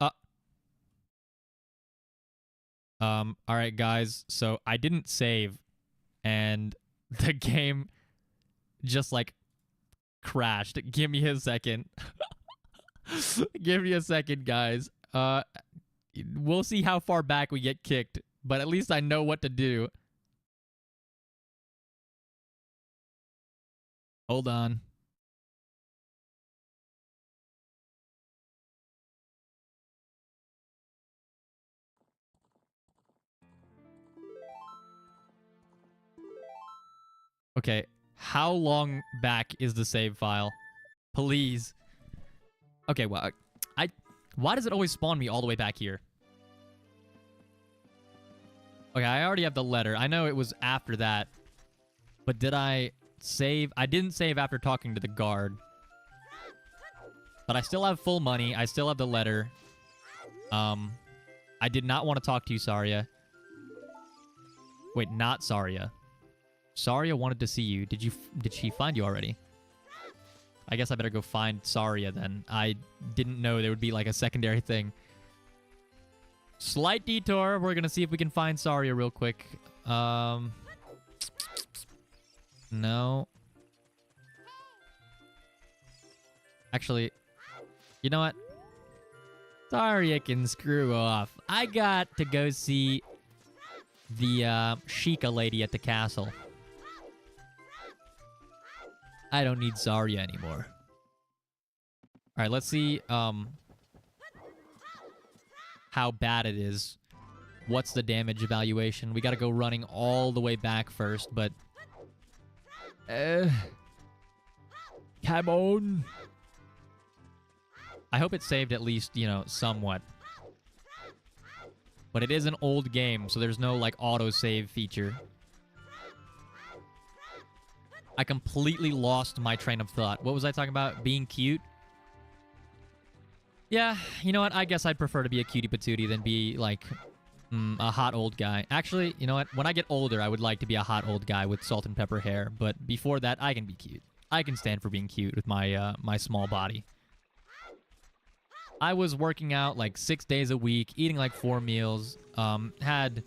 A: Alright, guys. So, I didn't save. And the game just, like, crashed. Give me a second. Give me a second, guys. We'll see how far back we get kicked, but at least I know what to do. Hold on. Okay, how long back is the save file? Please. Okay, well, why does it always spawn me all the way back here? Okay, I already have the letter. I know it was after that. But did I save? I didn't save after talking to the guard. But I still have full money. I still have the letter. I did not want to talk to you, Saria. Wait, not Saria. Saria wanted to see you. Did she find you already? I guess I better go find Saria then. I didn't know there would be like a secondary thing. Slight detour. We're gonna see if we can find Saria real quick. No. Actually, you know what? Saria can screw off. I got to go see the Sheikah lady at the castle. I don't need Saria anymore. Alright, let's see how bad it is. What's the damage evaluation? We gotta go running all the way back first, but... come on! I hope it saved at least, you know, somewhat. But it is an old game, so there's no, like, auto-save feature. I completely lost my train of thought. What was I talking about? Being cute? Yeah, you know what? I guess I'd prefer to be a cutie patootie than be, like, a hot old guy. Actually, you know what? When I get older, I would like to be a hot old guy with salt and pepper hair. But before that, I can be cute. I can stand for being cute with my, my small body. I was working out, like, 6 days a week, eating, like, 4 meals. Had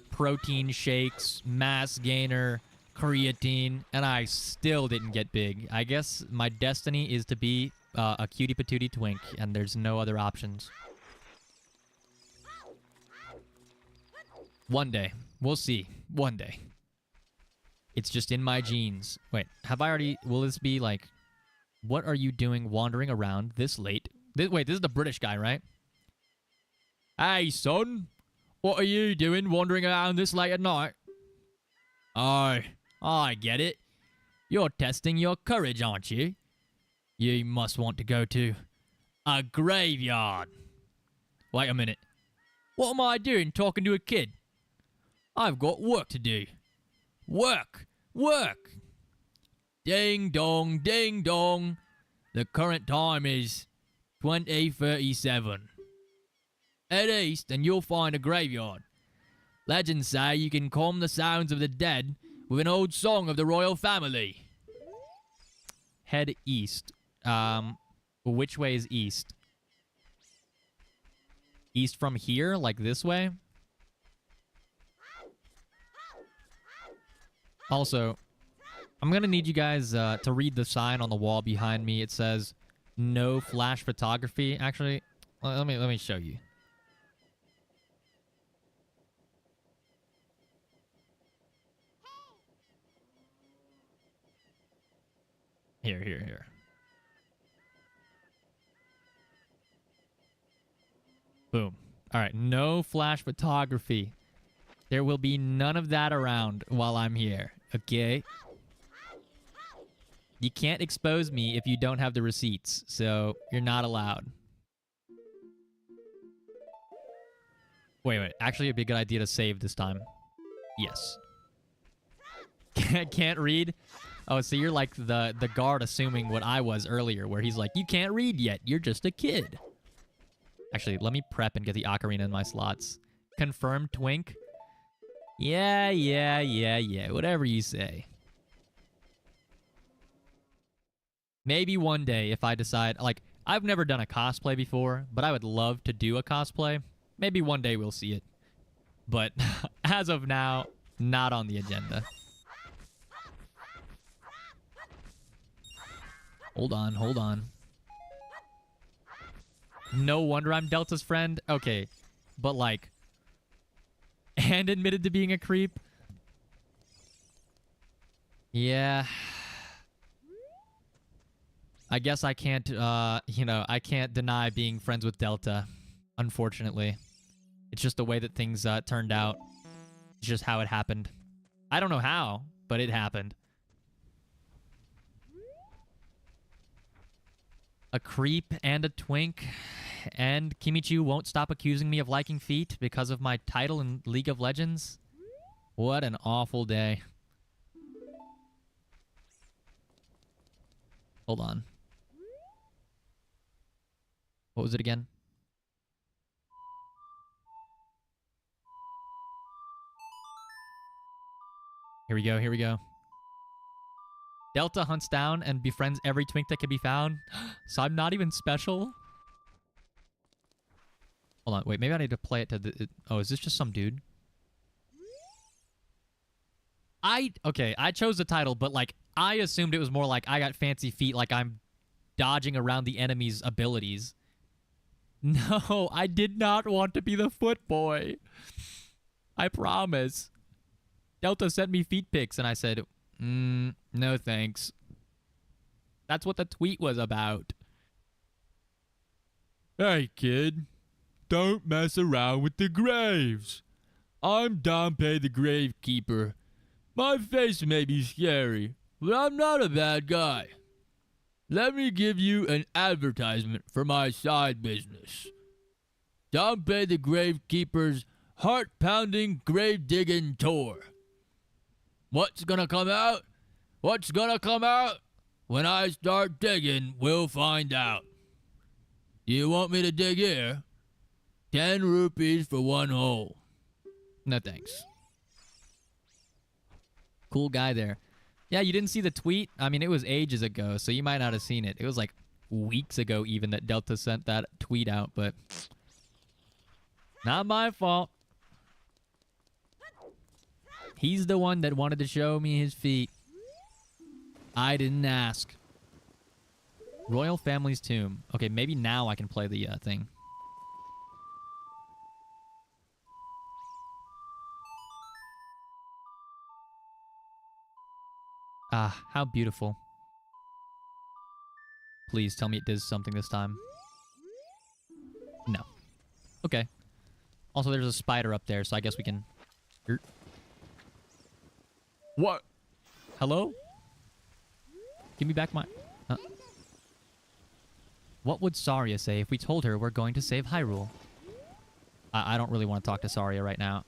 A: protein shakes, mass gainer... creatine, and I still didn't get big. I guess my destiny is to be a cutie patootie twink, and there's no other options. One day. We'll see. One day. It's just in my genes. Wait, have I already... Will this be like... What are you doing wandering around this late? Wait, this is the British guy, right? Hey, son. What are you doing wandering around this late at night? Oh, I get it. You're testing your courage, aren't you? You must want to go to a graveyard. Wait a minute. What am I doing talking to a kid? I've got work to do. Work! Work! Ding dong, ding dong. The current time is 20:37. Head east and you'll find a graveyard. Legends say you can calm the sounds of the dead with an old song of the royal family. Head east. Which way is east? East from here? Like this way? Also, I'm going to need you guys to read the sign on the wall behind me. It says, no flash photography. Actually, let me show you. Here. Boom. All right, no flash photography. There will be none of that around while I'm here, okay? You can't expose me if you don't have the receipts, so you're not allowed. Wait. Actually, it'd be a good idea to save this time. Yes. Can't read? Oh, so you're like the guard assuming what I was earlier, where he's like, you can't read yet. You're just a kid. Actually, let me prep and get the ocarina in my slots. Confirm twink? Yeah. Whatever you say. Maybe one day if I decide... Like, I've never done a cosplay before, but I would love to do a cosplay. Maybe one day we'll see it. But as of now, not on the agenda. Hold on. No wonder I'm Delta's friend. Okay, but like... And admitted to being a creep? Yeah... I guess I can't, I can't deny being friends with Delta, unfortunately. It's just the way that things turned out. It's just how it happened. I don't know how, but it happened. A creep and a twink, and Kimichu won't stop accusing me of liking feet because of my title in League of Legends. What an awful day. Hold on. What was it again? Here we go. Delta hunts down and befriends every twink that can be found. So I'm not even special? Hold on, wait, maybe I need to play it to the... Oh, is this just some dude? Okay, I chose the title, but like, I assumed it was more like I got fancy feet, like I'm dodging around the enemy's abilities. No, I did not want to be the foot boy. I promise. Delta sent me feet pics, and I said, no thanks. That's what the tweet was about. Hey, kid. Don't mess around with the graves. I'm Dompe the Gravekeeper. My face may be scary, but I'm not a bad guy. Let me give you an advertisement for my side business. Dompe the Gravekeeper's heart-pounding grave-digging tour. What's gonna come out? What's gonna come out? When I start digging, we'll find out. You want me to dig here? 10 rupees for one hole. No thanks. Cool guy there. Yeah, you didn't see the tweet? I mean, it was ages ago, so you might not have seen it. It was like weeks ago even that Delta sent that tweet out, but... Not my fault. He's the one that wanted to show me his feet. I didn't ask. Royal Family's Tomb. Okay, maybe now I can play the thing. Ah, how beautiful. Please tell me it does something this time. No. Okay. Also, there's a spider up there, so I guess we can... What? Hello? Give me back my... What would Saria say if we told her we're going to save Hyrule? I don't really want to talk to Saria right now.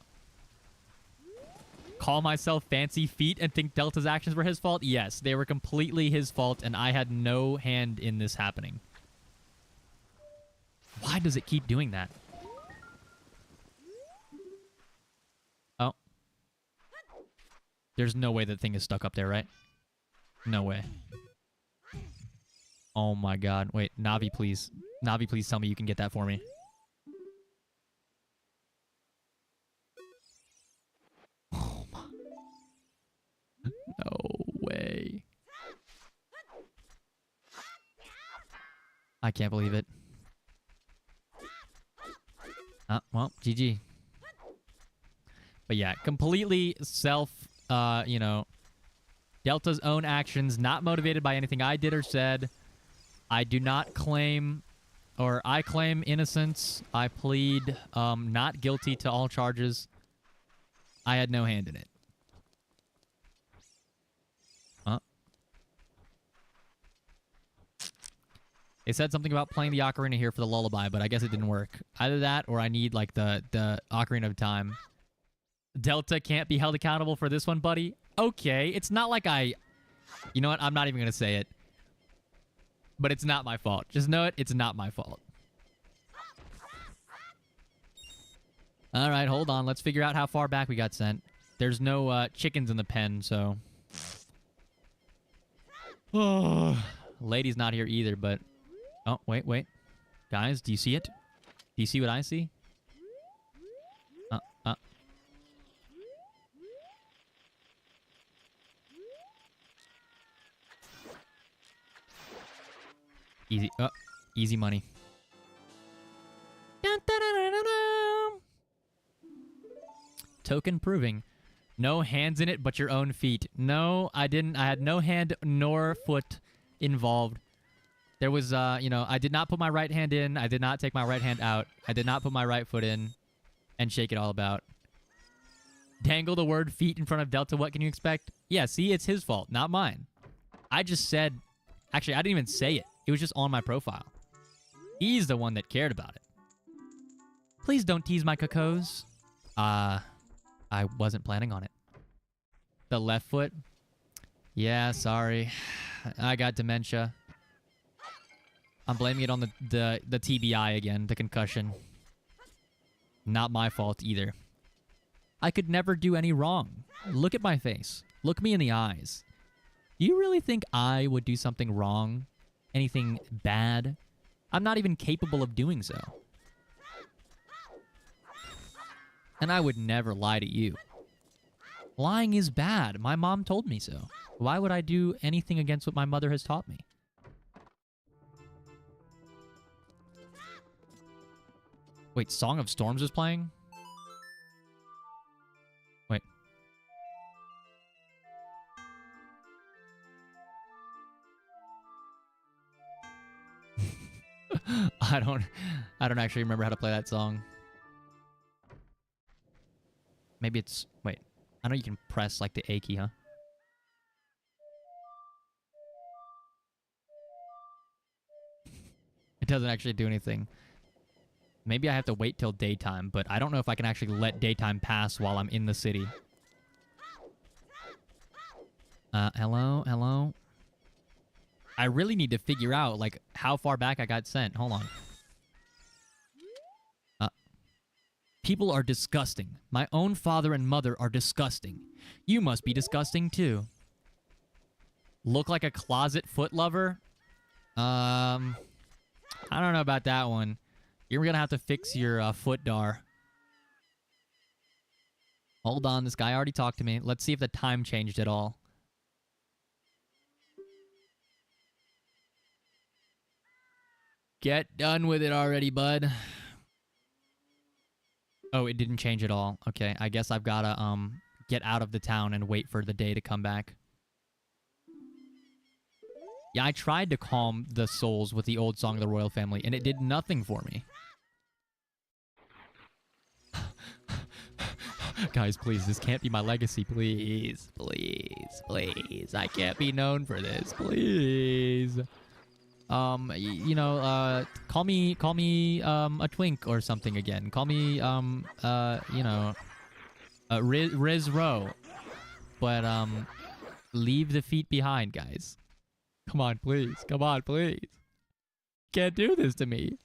A: Call myself Fancy Feet and think Delta's actions were his fault? Yes, they were completely his fault, and I had no hand in this happening. Why does it keep doing that? Oh. There's no way that thing is stuck up there, right? No way. Oh my god. Wait, Navi, please. Navi, please tell me you can get that for me. Oh my. No way. I can't believe it. Well, GG. But yeah, completely you know, Delta's own actions, not motivated by anything I did or said. I do not claim, or I claim innocence. I plead not guilty to all charges. I had no hand in it. They said something about playing the Ocarina here for the lullaby, but I guess it didn't work. Either that, or I need, like, the Ocarina of Time. Delta can't be held accountable for this one, buddy. Okay, it's not like I... You know what? I'm not even going to say it. But it's not my fault. Just know it, it's not my fault. Alright, hold on. Let's figure out how far back we got sent. There's no chickens in the pen, so... Oh, lady's not here either, but... Oh, wait. Guys, do you see it? Do you see what I see? Easy. Easy money. Token proving. No hands in it but your own feet. No, I didn't. I had no hand nor foot involved. There was, you know, I did not put my right hand in. I did not take my right hand out. I did not put my right foot in and shake it all about. Dangle the word feet in front of Delta. What can you expect? Yeah, see, it's his fault, not mine. I just said... Actually, I didn't even say it. It was just on my profile. He's the one that cared about it. Please don't tease my cocos. I wasn't planning on it. The left foot? Yeah, sorry. I got dementia. I'm blaming it on the TBI again, the concussion. Not my fault either. I could never do any wrong. Look at my face. Look me in the eyes. Do you really think I would do something wrong? Anything bad? I'm not even capable of doing so. And I would never lie to you. Lying is bad. My mom told me so. Why would I do anything against what my mother has taught me? Wait, Song of Storms is playing? Wait. I don't actually remember how to play that song. Maybe it's... Wait. I know you can press, like, the A key, huh? It doesn't actually do anything. Maybe I have to wait till daytime, but I don't know if I can actually let daytime pass while I'm in the city. Hello? I really need to figure out, like, how far back I got sent. Hold on. People are disgusting. My own father and mother are disgusting. You must be disgusting, too. Look like a closet foot lover? I don't know about that one. You're gonna have to fix your foot dar. Hold on, this guy already talked to me. Let's see if the time changed at all. Get done with it already, bud. Oh, it didn't change at all. Okay, I guess I've gotta get out of the town and wait for the day to come back. Yeah, I tried to calm the souls with the old Song of the Royal Family, and it did nothing for me. Guys, please, this can't be my legacy. Please, please, please. I can't be known for this. Please. You know, call me a twink or something again. Call me you know, RhettRowe. But leave the feet behind, guys. Come on, please. Come on, please. Can't do this to me.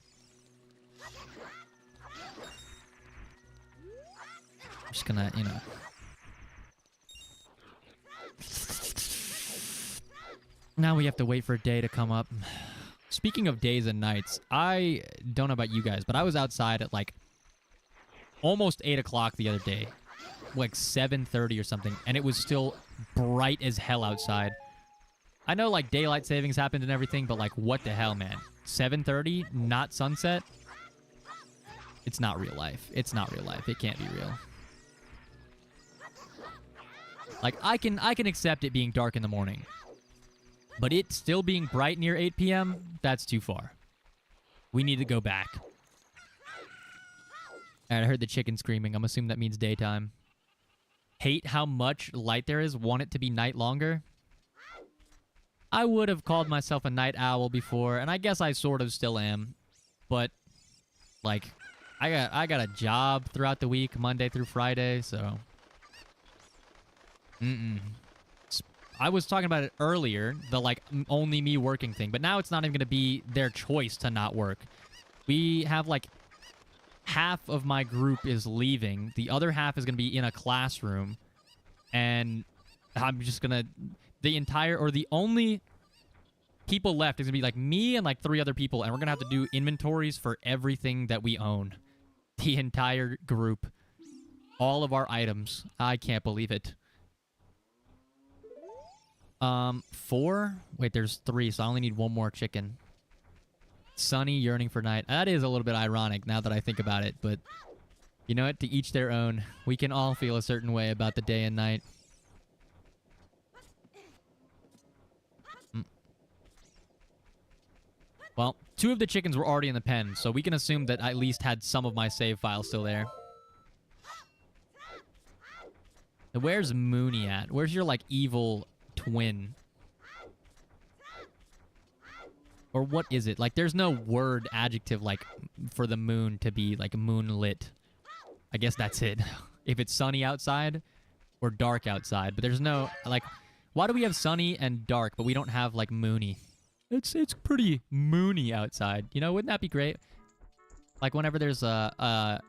A: I'm just gonna, you know. Now we have to wait for a day to come up. Speaking of days and nights, I don't know about you guys, but I was outside at like almost 8 o'clock the other day. Like 7:30 or something, and it was still bright as hell outside. I know like daylight savings happened and everything, but like what the hell, man? 7:30, not sunset? It's not real life. It's not real life. It can't be real. Like I can accept it being dark in the morning. But it still being bright near 8 p.m., that's too far. We need to go back. And I heard the chicken screaming. I'm assuming that means daytime. Hate how much light there is. Want it to be night longer. I would have called myself a night owl before, and I guess I sort of still am. But, like, I got a job throughout the week, Monday through Friday, so... I was talking about it earlier, the, like, only me working thing. But now it's not even going to be their choice to not work. We have, like, half of my group is leaving. The other half is going to be in a classroom. And I'm just going to... the only people left is going to be, like, me and, like, 3 other people. And we're going to have to do inventories for everything that we own. The entire group. All of our items. I can't believe it. 4? Wait, there's 3, so I only need 1 more chicken. Sunny, yearning for night. That is a little bit ironic now that I think about it, but you know what? To each their own. We can all feel a certain way about the day and night. Well, 2 of the chickens were already in the pen, so we can assume that I at least had some of my save files still there. Where's Mooney at? Where's your, like, evil... twin? Or what is it? Like, there's no word adjective, like, for the moon to be, like, moonlit. I guess that's it. If it's sunny outside or dark outside. But there's no, like, why do we have sunny and dark, but we don't have, like, moony? It's pretty moony outside. You know, wouldn't that be great? Like, whenever there's the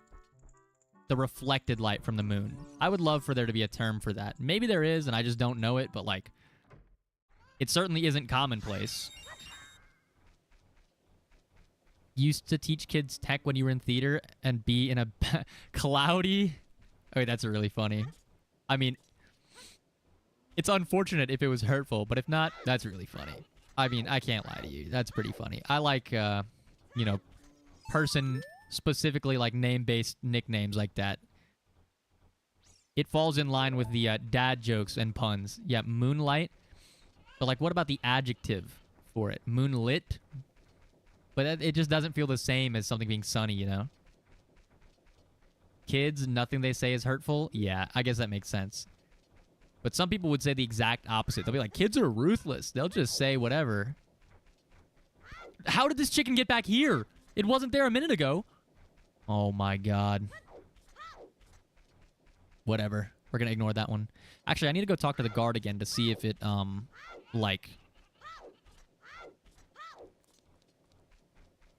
A: reflected light from the moon. I would love for there to be a term for that. Maybe there is, and I just don't know it, but, like, it certainly isn't commonplace. Used to teach kids tech when you were in theater and be in a cloudy... Oh, wait, that's really funny. I mean, it's unfortunate if it was hurtful, but if not, that's really funny. I mean, I can't lie to you. That's pretty funny. I like, you know, person... specifically, like, name-based nicknames like that. It falls in line with the dad jokes and puns. Yeah, moonlight. But, like, what about the adjective for it? Moonlit? But it just doesn't feel the same as something being sunny, you know? Kids, nothing they say is hurtful? Yeah, I guess that makes sense. But some people would say the exact opposite. They'll be like, kids are ruthless. They'll just say whatever. How did this chicken get back here? It wasn't there a minute ago. Oh my god. Whatever. We're gonna ignore that one. Actually, I need to go talk to the guard again to see if it, like...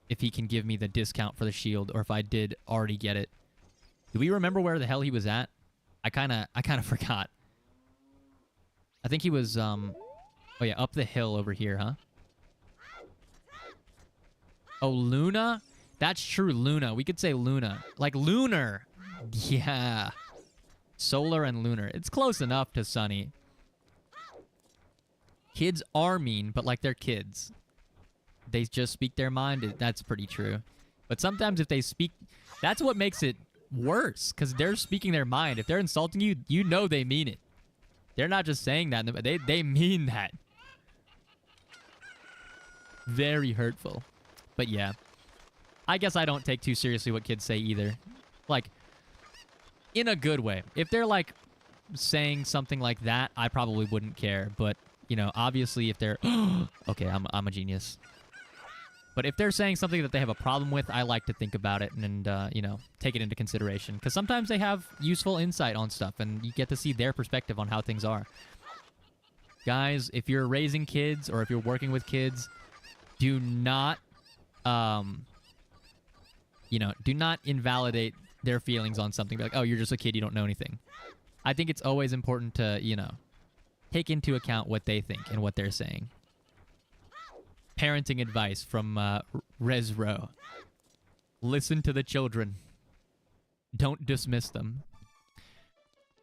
A: if he can give me the discount for the shield, or if I did already get it. Do we remember where the hell he was at? I kinda forgot. I think he was, oh yeah, up the hill over here, huh? Oh, Luna? That's true, Luna. We could say Luna. Like, lunar. Yeah. Solar and lunar. It's close enough to sunny. Kids are mean, but, like, they're kids. They just speak their mind. That's pretty true. But sometimes if they speak... that's what makes it worse, because they're speaking their mind. If they're insulting you, you know they mean it. They're not just saying that. They mean that. Very hurtful. But yeah, I guess I don't take too seriously what kids say either. Like, in a good way. If they're, like, saying something like that, I probably wouldn't care. But, you know, obviously if they're... okay, I'm a genius. But if they're saying something that they have a problem with, I like to think about it and you know, take it into consideration. Because sometimes they have useful insight on stuff, and you get to see their perspective on how things are. Guys, if you're raising kids or if you're working with kids, do not, you know, do not invalidate their feelings on something. Be like, oh, you're just a kid, you don't know anything. I think it's always important to, you know, take into account what they think and what they're saying. Parenting advice from RhettRowe. Listen to the children. Don't dismiss them.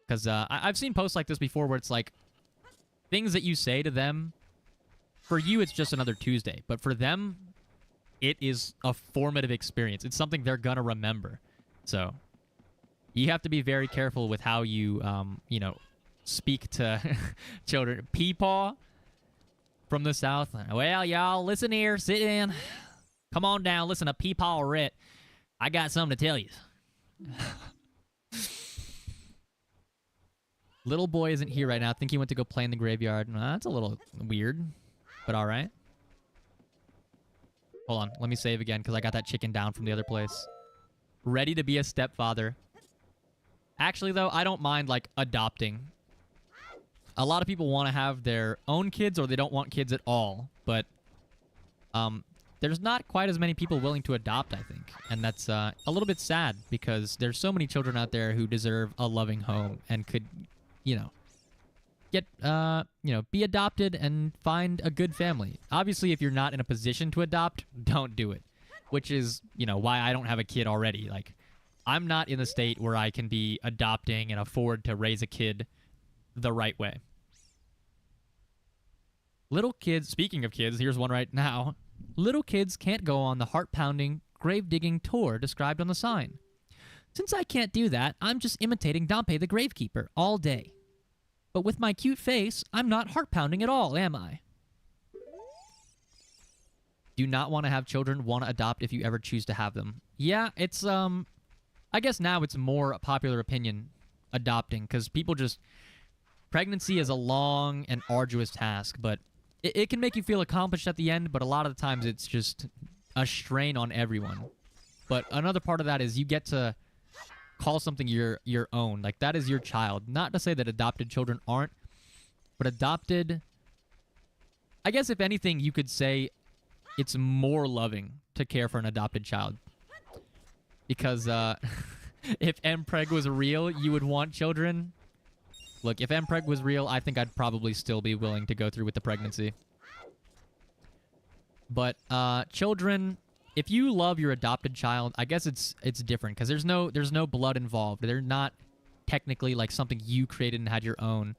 A: Because I've seen posts like this before where it's like, things that you say to them, for you it's just another Tuesday. But for them, it is a formative experience. It's something they're going to remember. So you have to be very careful with how you, you know, speak to children. Peepaw from the South. Well, y'all, listen here. Sit in. Come on down. Listen to Peepaw Rhett. I got something to tell you. Little boy isn't here right now. I think he went to go play in the graveyard. That's a little weird, but all right. Hold on. Let me save again because I got that chicken down from the other place. Ready to be a stepfather. Actually, though, I don't mind, like, adopting. A lot of people want to have their own kids or they don't want kids at all. But there's not quite as many people willing to adopt, I think. And that's a little bit sad because there's so many children out there who deserve a loving home and could, you know, get, you know, be adopted and find a good family. Obviously, if you're not in a position to adopt, don't do it. Which is, you know, why I don't have a kid already. Like, I'm not in the state where I can be adopting and afford to raise a kid the right way. Little kids, speaking of kids, here's one right now. Little kids can't go on the heart-pounding, grave-digging tour described on the sign. Since I can't do that, I'm just imitating Dompe the Gravekeeper all day. But with my cute face, I'm not heart-pounding at all, am I? Do not want to have children, want to adopt if you ever choose to have them. Yeah, it's, I guess now it's more a popular opinion, adopting, because people just... Pregnancy is a long and arduous task, but it can make you feel accomplished at the end, but a lot of the times it's just a strain on everyone. But another part of that is you get to call something your own. Like, that is your child. Not to say that adopted children aren't, but adopted... I guess if anything, you could say it's more loving to care for an adopted child. Because if Mpreg was real, you would want children. Look, if Mpreg was real, I think I'd probably still be willing to go through with the pregnancy. But children, if you love your adopted child, I guess it's different because there's no blood involved. They're not technically like something you created and had your own.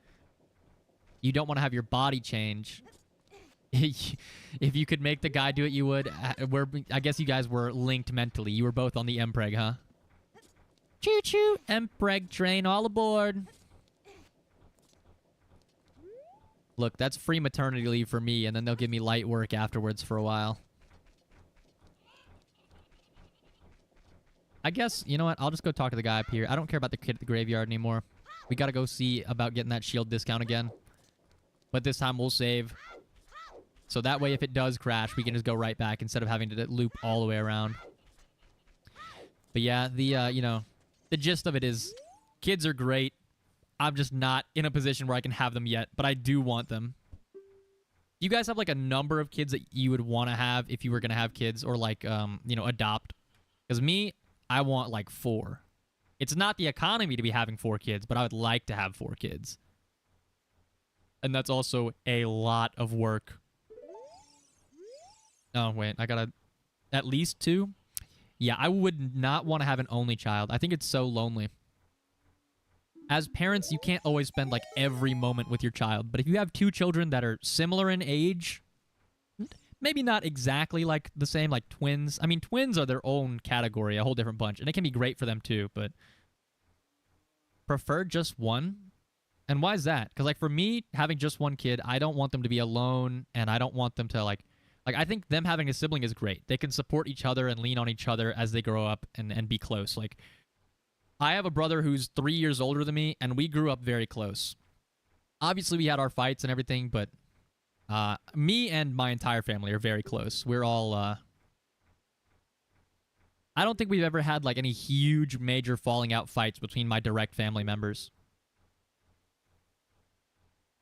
A: You don't want to have your body change. If you could make the guy do it, you would. I guess you guys were linked mentally. You were both on the Mpreg, huh? Choo-choo, Mpreg train, all aboard. Look, that's free maternity leave for me, and then they'll give me light work afterwards for a while. I guess, you know what? I'll just go talk to the guy up here. I don't care about the kid at the graveyard anymore. We gotta go see about getting that shield discount again. But this time we'll save. So that way, if it does crash, we can just go right back instead of having to loop all the way around. But yeah, you know, the gist of it is kids are great. I'm just not in a position where I can have them yet, but I do want them. You guys have, like, a number of kids that you would want to have if you were going to have kids or, like, you know, adopt? Because me, I want, like, 4. It's not the economy to be having 4 kids, but I would like to have 4 kids. And that's also a lot of work. Oh, wait, I gotta... At least 2? Yeah, I would not want to have an only child. I think it's so lonely. As parents, you can't always spend, like, every moment with your child. But if you have 2 children that are similar in age, maybe not exactly, like, the same, like twins. I mean, twins are their own category, a whole different bunch. And it can be great for them, too, but... Prefer just 1? And why is that? Because, like, for me, having just 1 kid, I don't want them to be alone, and I don't want them to, like, I think them having a sibling is great. They can support each other and lean on each other as they grow up and be close. Like, I have a brother who's 3 years older than me, and we grew up very close. Obviously, we had our fights and everything, but me and my entire family are very close. We're all I don't think we've ever had like any huge major falling out fights between my direct family members.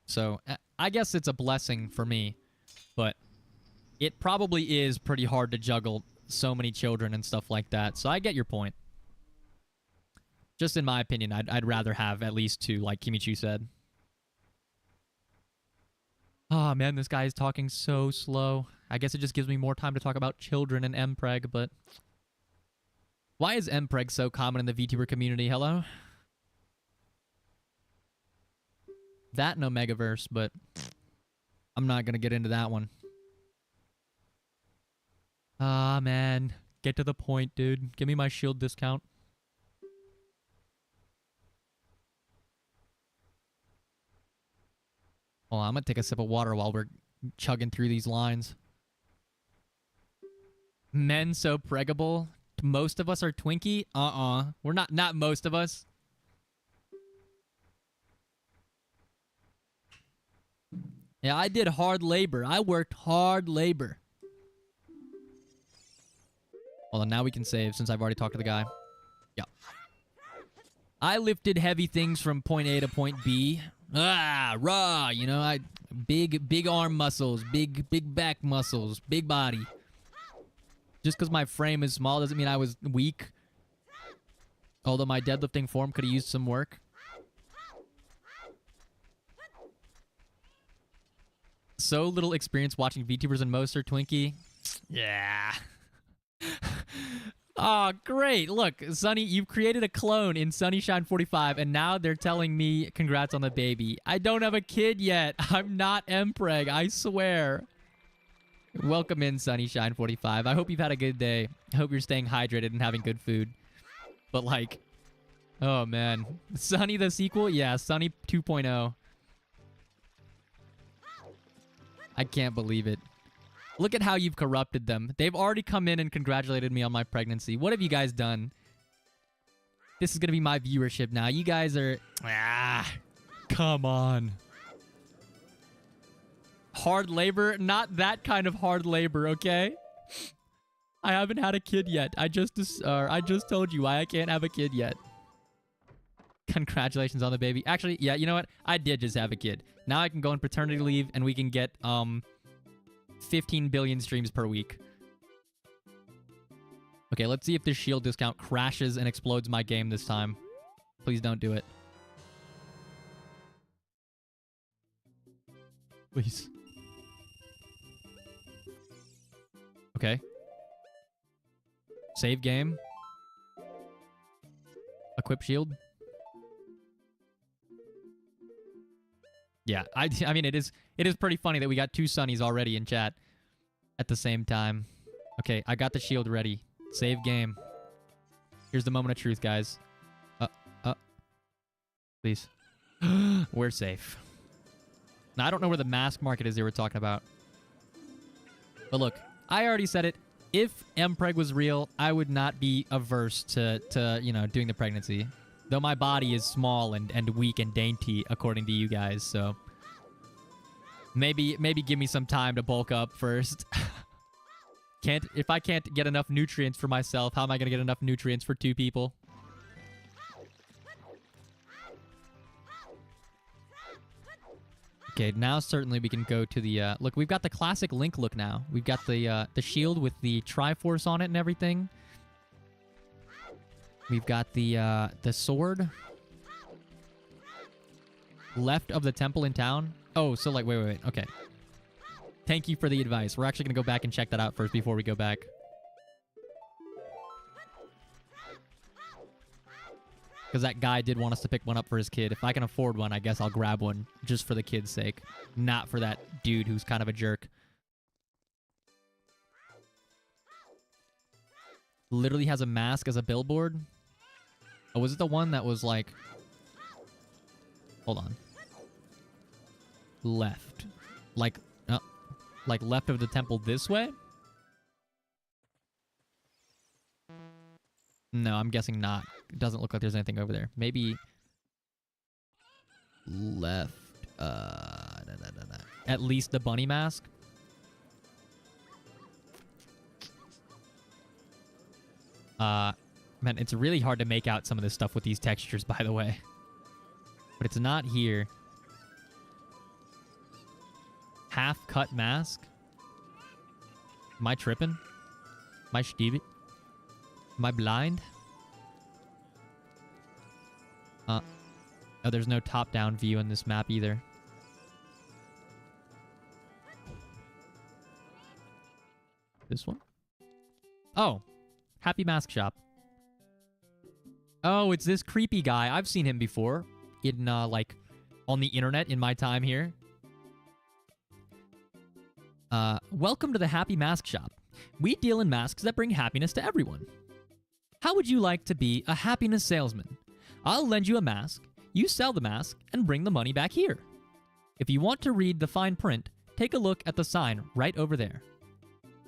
A: So I guess it's a blessing for me, but it probably is pretty hard to juggle so many children and stuff like that. So I get your point. Just in my opinion, I'd rather have at least 2, like Kimichu said. Oh man, this guy is talking so slow. I guess it just gives me more time to talk about children and mpreg, but why is mpreg so common in the VTuber community? Hello? That and Omegaverse, but I'm not gonna get into that one. Ah, man. Get to the point, dude. Give me my shield discount. Oh, I'm gonna take a sip of water while we're chugging through these lines. Men so preggable. Most of us are Twinkie? We're not most of us. Yeah, I did hard labor. I worked hard labor. Hold on, now we can save since I've already talked to the guy. Yeah. I lifted heavy things from point A to point B. Raw, you know, big arm muscles, big back muscles, big body. Just because my frame is small doesn't mean I was weak. Although my deadlifting form could have used some work. So little experience watching VTubers and most are Twinkie. Yeah. Oh, great. Look, Sunny, you've created a clone in Sunnyshine45, and now they're telling me congrats on the baby. I don't have a kid yet. I'm not mpreg, I swear. Welcome in, Sunnyshine45. I hope you've had a good day. I hope you're staying hydrated and having good food. But, like, oh, man. Sunny the sequel? Yeah, Sunny 2.0. I can't believe it. Look at how you've corrupted them. They've already come in and congratulated me on my pregnancy. What have you guys done? This is going to be my viewership now. You guys are... come on. Hard labor? Not that kind of hard labor, okay? I haven't had a kid yet. I just told you why I can't have a kid yet. Congratulations on the baby. Actually, yeah, you know what? I did just have a kid. Now I can go on paternity leave and we can get 15 billion streams per week. Okay, let's see if this shield discount crashes and explodes my game this time. Please don't do it. Please. Okay. Save game. Equip shield. Yeah, I mean, it is pretty funny that we got 2 Sunnies already in chat at the same time. Okay, I got the shield ready. Save game. Here's the moment of truth, guys. Please. We're safe. Now, I don't know where the mask market is they were talking about. But look, I already said it. If mpreg was real, I would not be averse to you know, doing the pregnancy. Though my body is small and weak and dainty, according to you guys, so... Maybe give me some time to bulk up first. If I can't get enough nutrients for myself, how am I going to get enough nutrients for 2 people? Okay, now certainly we can go to the... look, we've got the classic Link look now. We've got the shield with the Triforce on it and everything. We've got the sword. Left of the temple in town. Oh, so like, wait. Okay. Thank you for the advice. We're actually going to go back and check that out first before we go back. Because that guy did want us to pick one up for his kid. If I can afford one, I guess I'll grab one just for the kid's sake. Not for that dude who's kind of a jerk. Literally has a mask as a billboard. Oh, was it the one that was like... Hold on. Left. Like left of the temple this way? No, I'm guessing not. It doesn't look like there's anything over there. Maybe... Left. At least the bunny mask? Man, it's really hard to make out some of this stuff with these textures, by the way. But it's not here. Half-cut mask? Am I tripping? Am I stupid? Am I blind? Oh, there's no top-down view in this map either. This one? Oh. Happy Mask Shop. Oh, it's this creepy guy. I've seen him before. In, like, on the internet in my time here. Welcome to the Happy Mask Shop. We deal in masks that bring happiness to everyone. How would you like to be a happiness salesman? I'll lend you a mask, you sell the mask, and bring the money back here. If you want to read the fine print, take a look at the sign right over there.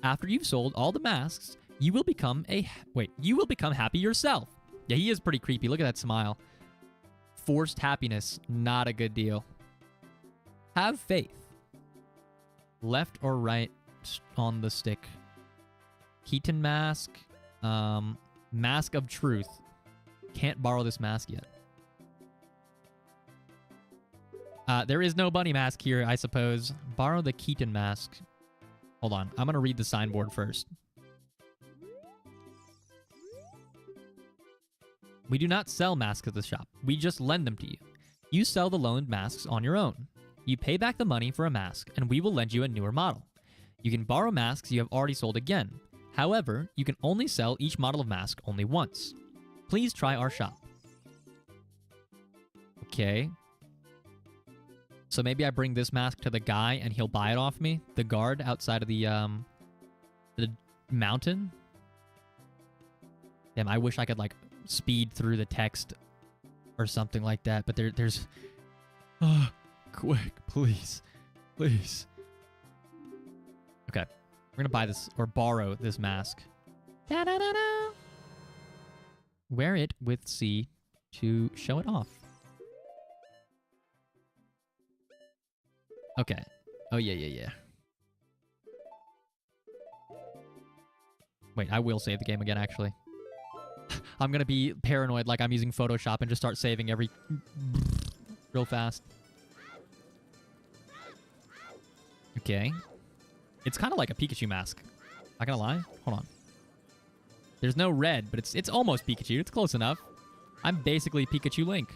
A: After you've sold all the masks, you will become happy yourself. Yeah, he is pretty creepy. Look at that smile. Forced happiness, not a good deal. Have faith. Left or right on the stick. Keaton mask. Mask of truth. Can't borrow this mask yet. There is no bunny mask here, I suppose. Borrow the Keaton mask. Hold on. I'm going to read the signboard first. We do not sell masks at the shop. We just lend them to you. You sell the loaned masks on your own. You pay back the money for a mask, and we will lend you a newer model. You can borrow masks you have already sold again. However, you can only sell each model of mask only once. Please try our shop. Okay. So maybe I bring this mask to the guy, and he'll buy it off me? The guard outside of the mountain? Damn, I wish I could, like, speed through the text or something like that, but there's... quick, please. Please. Okay. We're gonna buy this, or borrow this mask. Da-da-da-da. Wear it with C to show it off. Okay. Oh, yeah. Wait, I will save the game again, actually. I'm gonna be paranoid like I'm using Photoshop and just start saving every... real fast. Okay. It's kind of like a Pikachu mask. Not gonna lie. Hold on. There's no red, but it's almost Pikachu. It's close enough. I'm basically Pikachu Link.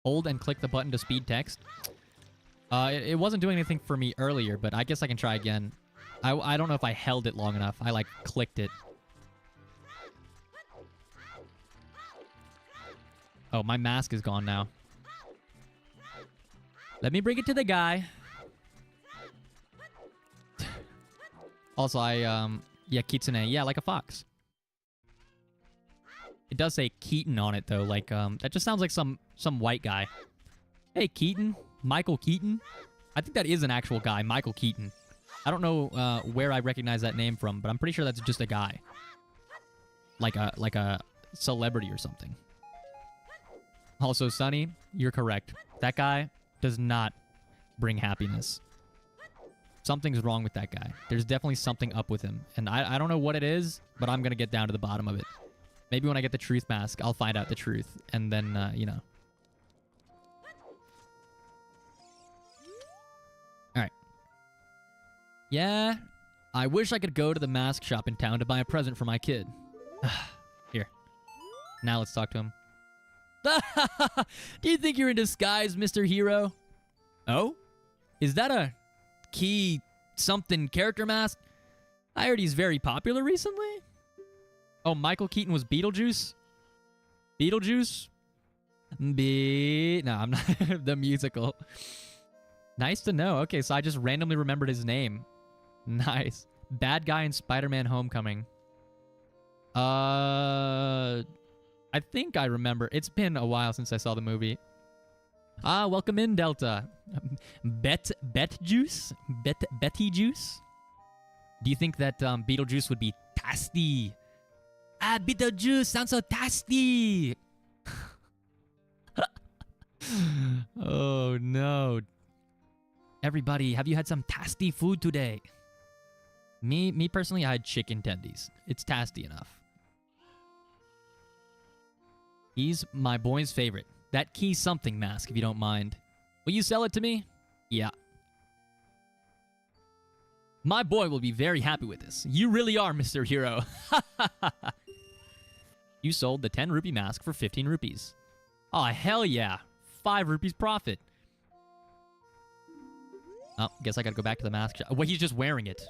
A: Hold and click the button to speed text. It wasn't doing anything for me earlier, but I guess I can try again. I don't know if I held it long enough. I, like, clicked it. Oh, my mask is gone now. Let me bring it to the guy. Also, yeah, Kitsune. Yeah, like a fox. It does say Keaton on it, though. Like, that just sounds like some white guy. Hey, Keaton. Michael Keaton. I think that is an actual guy, Michael Keaton. I don't know where I recognize that name from, but I'm pretty sure that's just a guy. Like a celebrity or something. Also, Sunny, you're correct. That guy does not bring happiness. Something's wrong with that guy. There's definitely something up with him. And I don't know what it is, but I'm going to get down to the bottom of it. Maybe when I get the truth mask, I'll find out the truth. And then, you know. Alright. Yeah, I wish I could go to the mask shop in town to buy a present for my kid. Here. Now let's talk to him. Do you think you're in disguise, Mr. Hero? Oh? Is that a key something character mask? I heard he's very popular recently. Oh, Michael Keaton was Beetlejuice? Beetlejuice? No, I'm not. The musical. Nice to know. Okay, so I just randomly remembered his name. Nice. Bad guy in Spider-Man Homecoming. I think I remember. It's been a while since I saw the movie. Ah, welcome in, Delta. Betty Juice? Do you think that Beetlejuice would be tasty? Ah, Beetlejuice sounds so tasty. Oh, no. Everybody, have you had some tasty food today? Me personally, I had chicken tendies. It's tasty enough. He's my boy's favorite. That key something mask, if you don't mind. Will you sell it to me? Yeah. My boy will be very happy with this. You really are, Mr. Hero. You sold the 10 rupee mask for 15 rupees. Oh, hell yeah. 5 rupees profit. Oh, guess I gotta go back to the mask shop. Wait, he's just wearing it.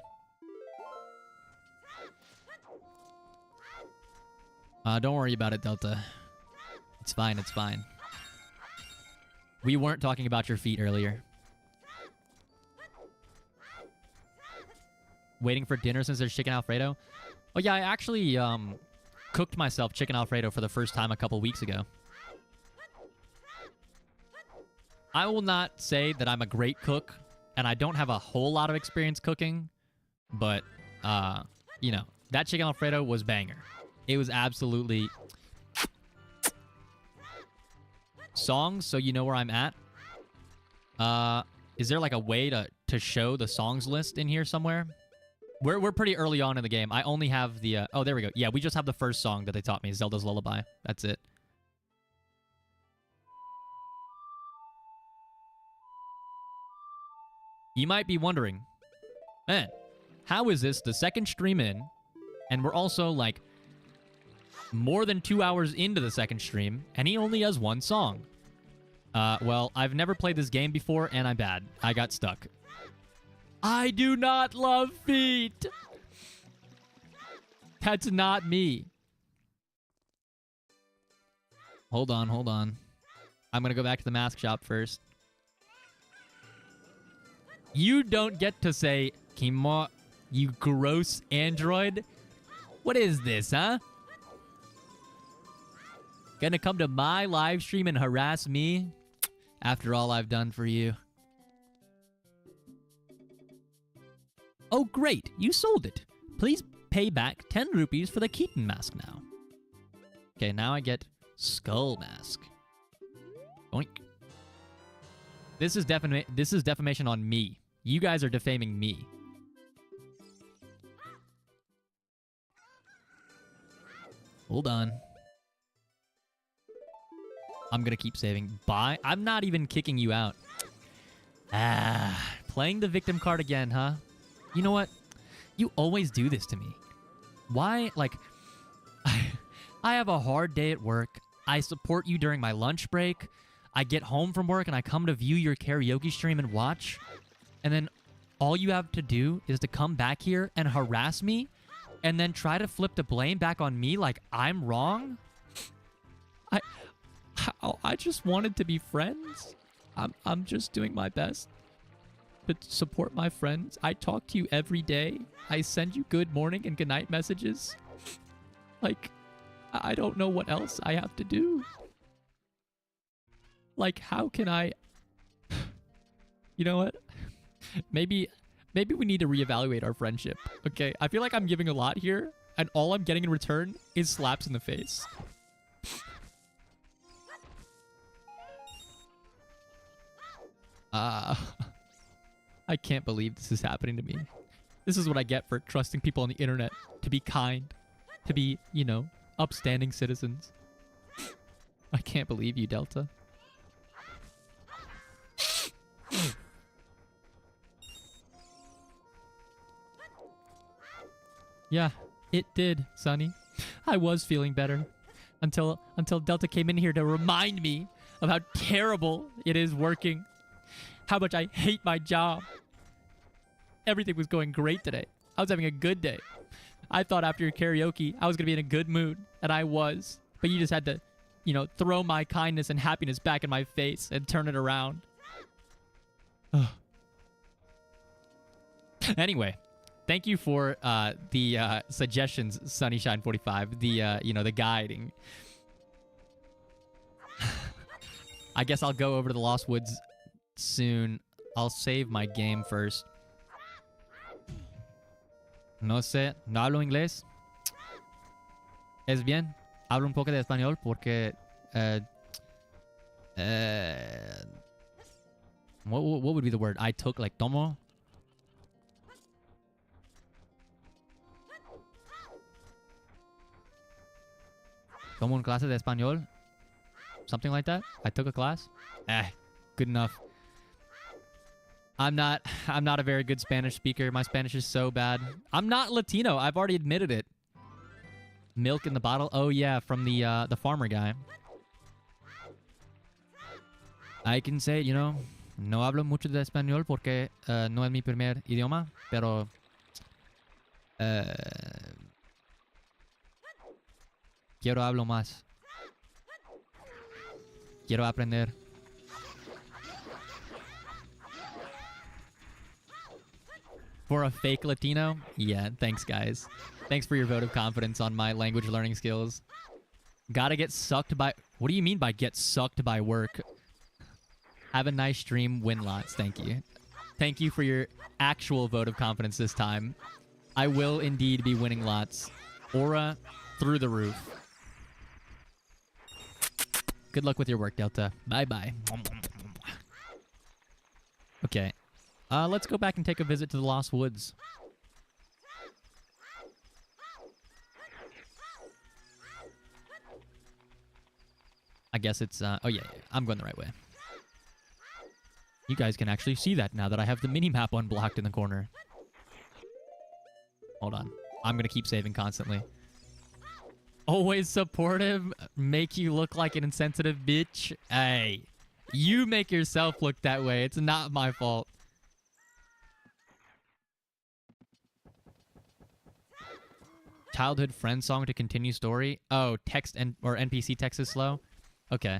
A: Don't worry about it, Delta. It's fine, it's fine. We weren't talking about your feet earlier. Waiting for dinner since there's chicken Alfredo? Oh yeah, I actually cooked myself chicken Alfredo for the first time a couple weeks ago. I will not say that I'm a great cook, and I don't have a whole lot of experience cooking, but, you know, that chicken Alfredo was banger. It was absolutely... Songs, so you know where I'm at. Is there like a way to show the songs list in here somewhere? We're pretty early on in the game. I only have the... oh, there we go. Yeah, we just have the first song that they taught me, Zelda's Lullaby. That's it. You might be wondering, man, how is this the second stream in, and we're also, like, more than 2 hours into the second stream, and he only has one song? Well, I've never played this game before, and I'm bad. I got stuck. I do not love feet! That's not me. Hold on, hold on. I'm gonna go back to the mask shop first. You don't get to say, Kimo, you gross android. What is this, huh? Gonna come to my live stream and harass me? After all I've done for you. Oh, great. You sold it. Please pay back 10 rupees for the Keaton mask now. Okay, now I get skull mask. Oink. This is defamation on me. You guys are defaming me. Hold on. I'm gonna keep saving. Bye. I'm not even kicking you out. Playing the victim card again, huh? You know what? You always do this to me. Why? Like, I have a hard day at work. I support you during my lunch break. I get home from work and I come to view your karaoke stream and watch. And then all you have to do is to come back here and harass me and then try to flip the blame back on me like I'm wrong? I just wanted to be friends. I'm just doing my best to support my friends. I talk to you every day. I send you good morning and good night messages. Like, I don't know what else I have to do. Like, how can I... You know what? Maybe we need to reevaluate our friendship, okay? I feel like I'm giving a lot here, and all I'm getting in return is slaps in the face. I can't believe this is happening to me. This is what I get for trusting people on the internet to be kind, to be, you know, upstanding citizens. I can't believe you, Delta. Yeah, it did, Sonny. I was feeling better until Delta came in here to remind me of how terrible it is working. How much I hate my job. Everything was going great today. I was having a good day. I thought after your karaoke, I was going to be in a good mood. And I was. But you just had to, you know, throw my kindness and happiness back in my face and turn it around. Anyway, thank you for the suggestions, Sunnyshine45. The, you know, the guiding. I guess I'll go over to the Lost Woods soon. I'll save my game first. No sé, no hablo inglés. Es bien, hablo un poco de español porque What would be the word? I took, like, tomo? Tomo un clase de español? Something like that? I took a class? Good enough. I'm not a very good Spanish speaker. My Spanish is so bad. I'm not Latino. I've already admitted it. Milk in the bottle? Oh, yeah, from the farmer guy. I can say, you know, no hablo mucho de español porque no es mi primer idioma, pero quiero hablo más. Quiero aprender. For a fake Latino? Yeah, thanks, guys. Thanks for your vote of confidence on my language learning skills. Gotta get sucked by... What do you mean by get sucked by work? Have a nice stream, win lots. Thank you. Thank you for your actual vote of confidence this time. I will indeed be winning lots. Aura through the roof. Good luck with your work, Delta. Bye-bye. Okay. Let's go back and take a visit to the Lost Woods. I guess it's, oh yeah, I'm going the right way. You guys can actually see that now that I have the mini-map unblocked in the corner. Hold on. I'm going to keep saving constantly. Always supportive, make you look like an insensitive bitch. Hey, you make yourself look that way. It's not my fault. Childhood friend song to continue story. Oh, text or NPC text is slow. Okay.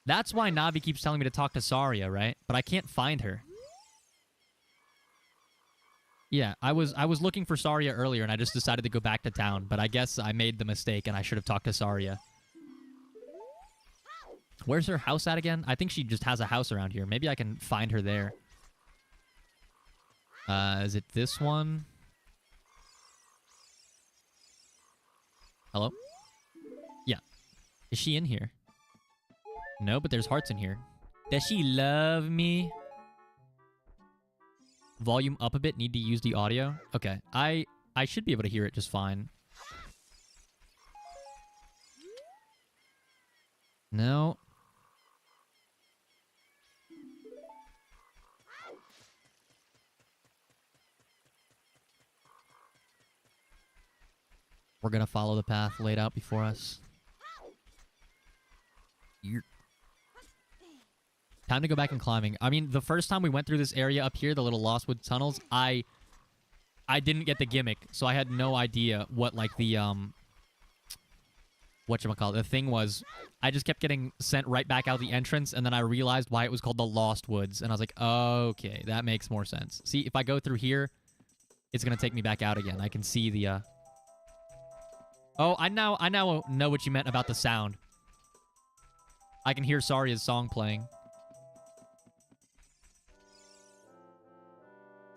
A: That's why Navi keeps telling me to talk to Saria, right? But I can't find her. Yeah, I was looking for Saria earlier, and I just decided to go back to town. But I guess I made the mistake, and I should have talked to Saria. Where's her house at again? I think she just has a house around here. Maybe I can find her there. Is it this one? Hello? Yeah. Is she in here? No, but there's hearts in here. Does she love me? Volume up a bit. Need to use the audio. Okay. I should be able to hear it just fine. No. We're gonna follow the path laid out before us. Time to go back and climbing. I mean, the first time we went through this area up here, the little Lost Woods tunnels, I didn't get the gimmick, so I had no idea what, like, the, whatchamacallit, the thing was. I just kept getting sent right back out the entrance, and then I realized why it was called the Lost Woods, and I was like, okay, that makes more sense. See, if I go through here, it's gonna take me back out again. I can see the, Oh, I now know what you meant about the sound. I can hear Saria's song playing.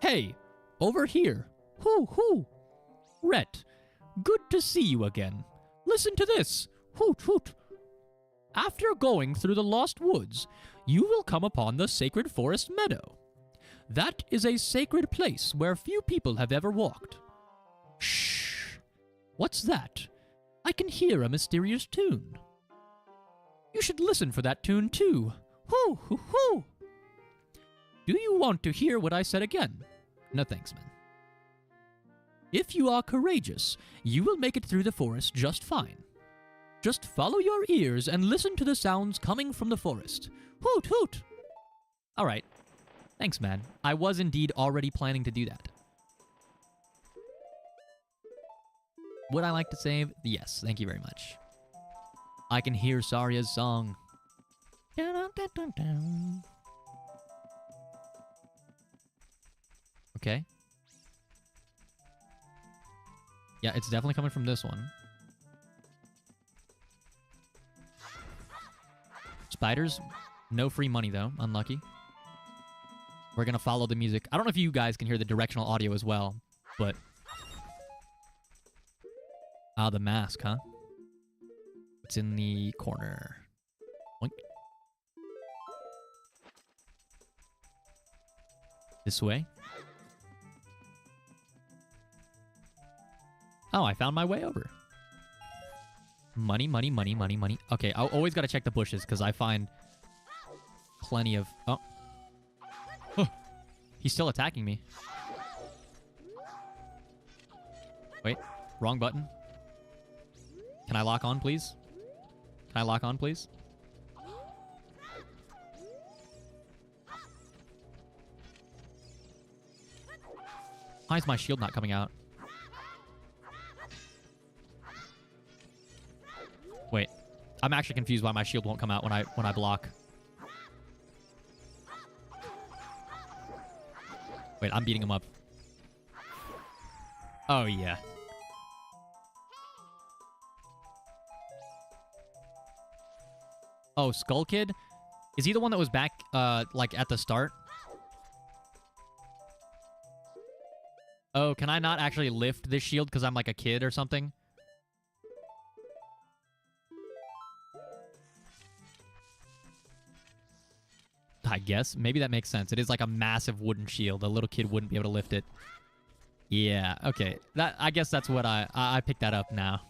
A: Hey, over here. Hoo hoo. Rhett, good to see you again. Listen to this. Hoot hoot. After going through the Lost Woods, you will come upon the Sacred Forest Meadow. That is a sacred place where few people have ever walked. Shh. What's that? I can hear a mysterious tune. You should listen for that tune too. Hoo hoo hoo. Do you want to hear what I said again? No thanks, man. If you are courageous, you will make it through the forest just fine. Just follow your ears and listen to the sounds coming from the forest. Hoot hoot. All right. Thanks, man. I was indeed already planning to do that. Would I like to save? Yes, thank you very much. I can hear Saria's song. Okay. Yeah, it's definitely coming from this one. Spiders. No free money, though. Unlucky. We're gonna follow the music. I don't know if you guys can hear the directional audio as well, but... Ah, the mask, huh? It's in the corner. Oink. This way. Oh, I found my way over. Money, money, money, money, money. Okay, I always got to check the bushes because I find plenty of... Oh. Huh. He's still attacking me. Wait, wrong button. Can I lock on, please? Can I lock on, please? Why is my shield not coming out? Wait, I'm actually confused why my shield won't come out when I block. Wait, I'm beating him up. Oh yeah. Oh, Skull Kid? Is he the one that was back like at the start? Oh, can I not actually lift this shield because I'm like a kid or something? I guess. Maybe that makes sense. It is like a massive wooden shield. A little kid wouldn't be able to lift it. Yeah, okay. I guess that's what I picked that up now.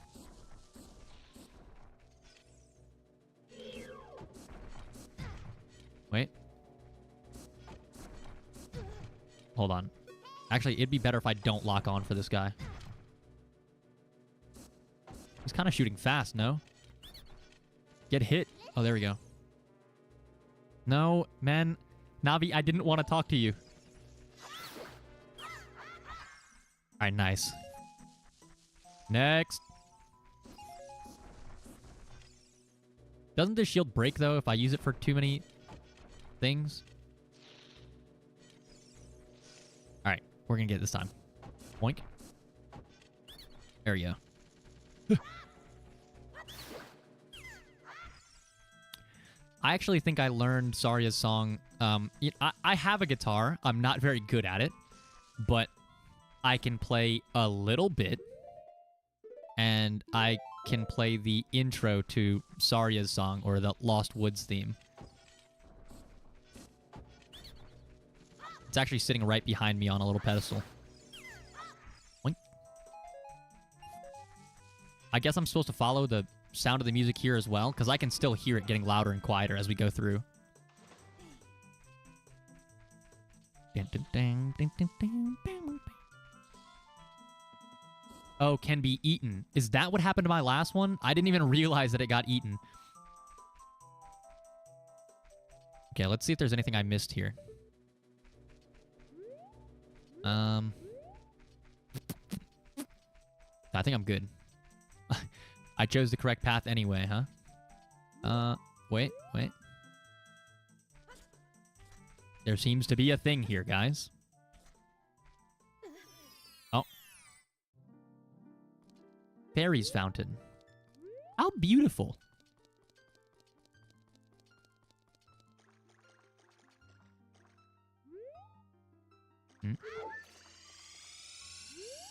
A: Wait. Hold on. Actually, it'd be better if I don't lock on for this guy. He's kind of shooting fast, no? Get hit. Oh, there we go. No, man. Navi, I didn't want to talk to you. Alright, nice. Next. Doesn't this shield break, though, if I use it for too many things? Alright, we're gonna get it this time. Boink. There we go. I actually think I learned Saria's song. I have a guitar. I'm not very good at it, but I can play a little bit, and I can play the intro to Saria's song, or the Lost Woods theme. It's actually sitting right behind me on a little pedestal. Boink. I guess I'm supposed to follow the sound of the music here as well, because I can still hear it getting louder and quieter as we go through. Oh, can be eaten. Is that what happened to my last one? I didn't even realize that it got eaten. Okay, let's see if there's anything I missed here. I think I'm good. I chose the correct path anyway, huh? Wait. There seems to be a thing here, guys. Oh. Fairy's Fountain. How beautiful.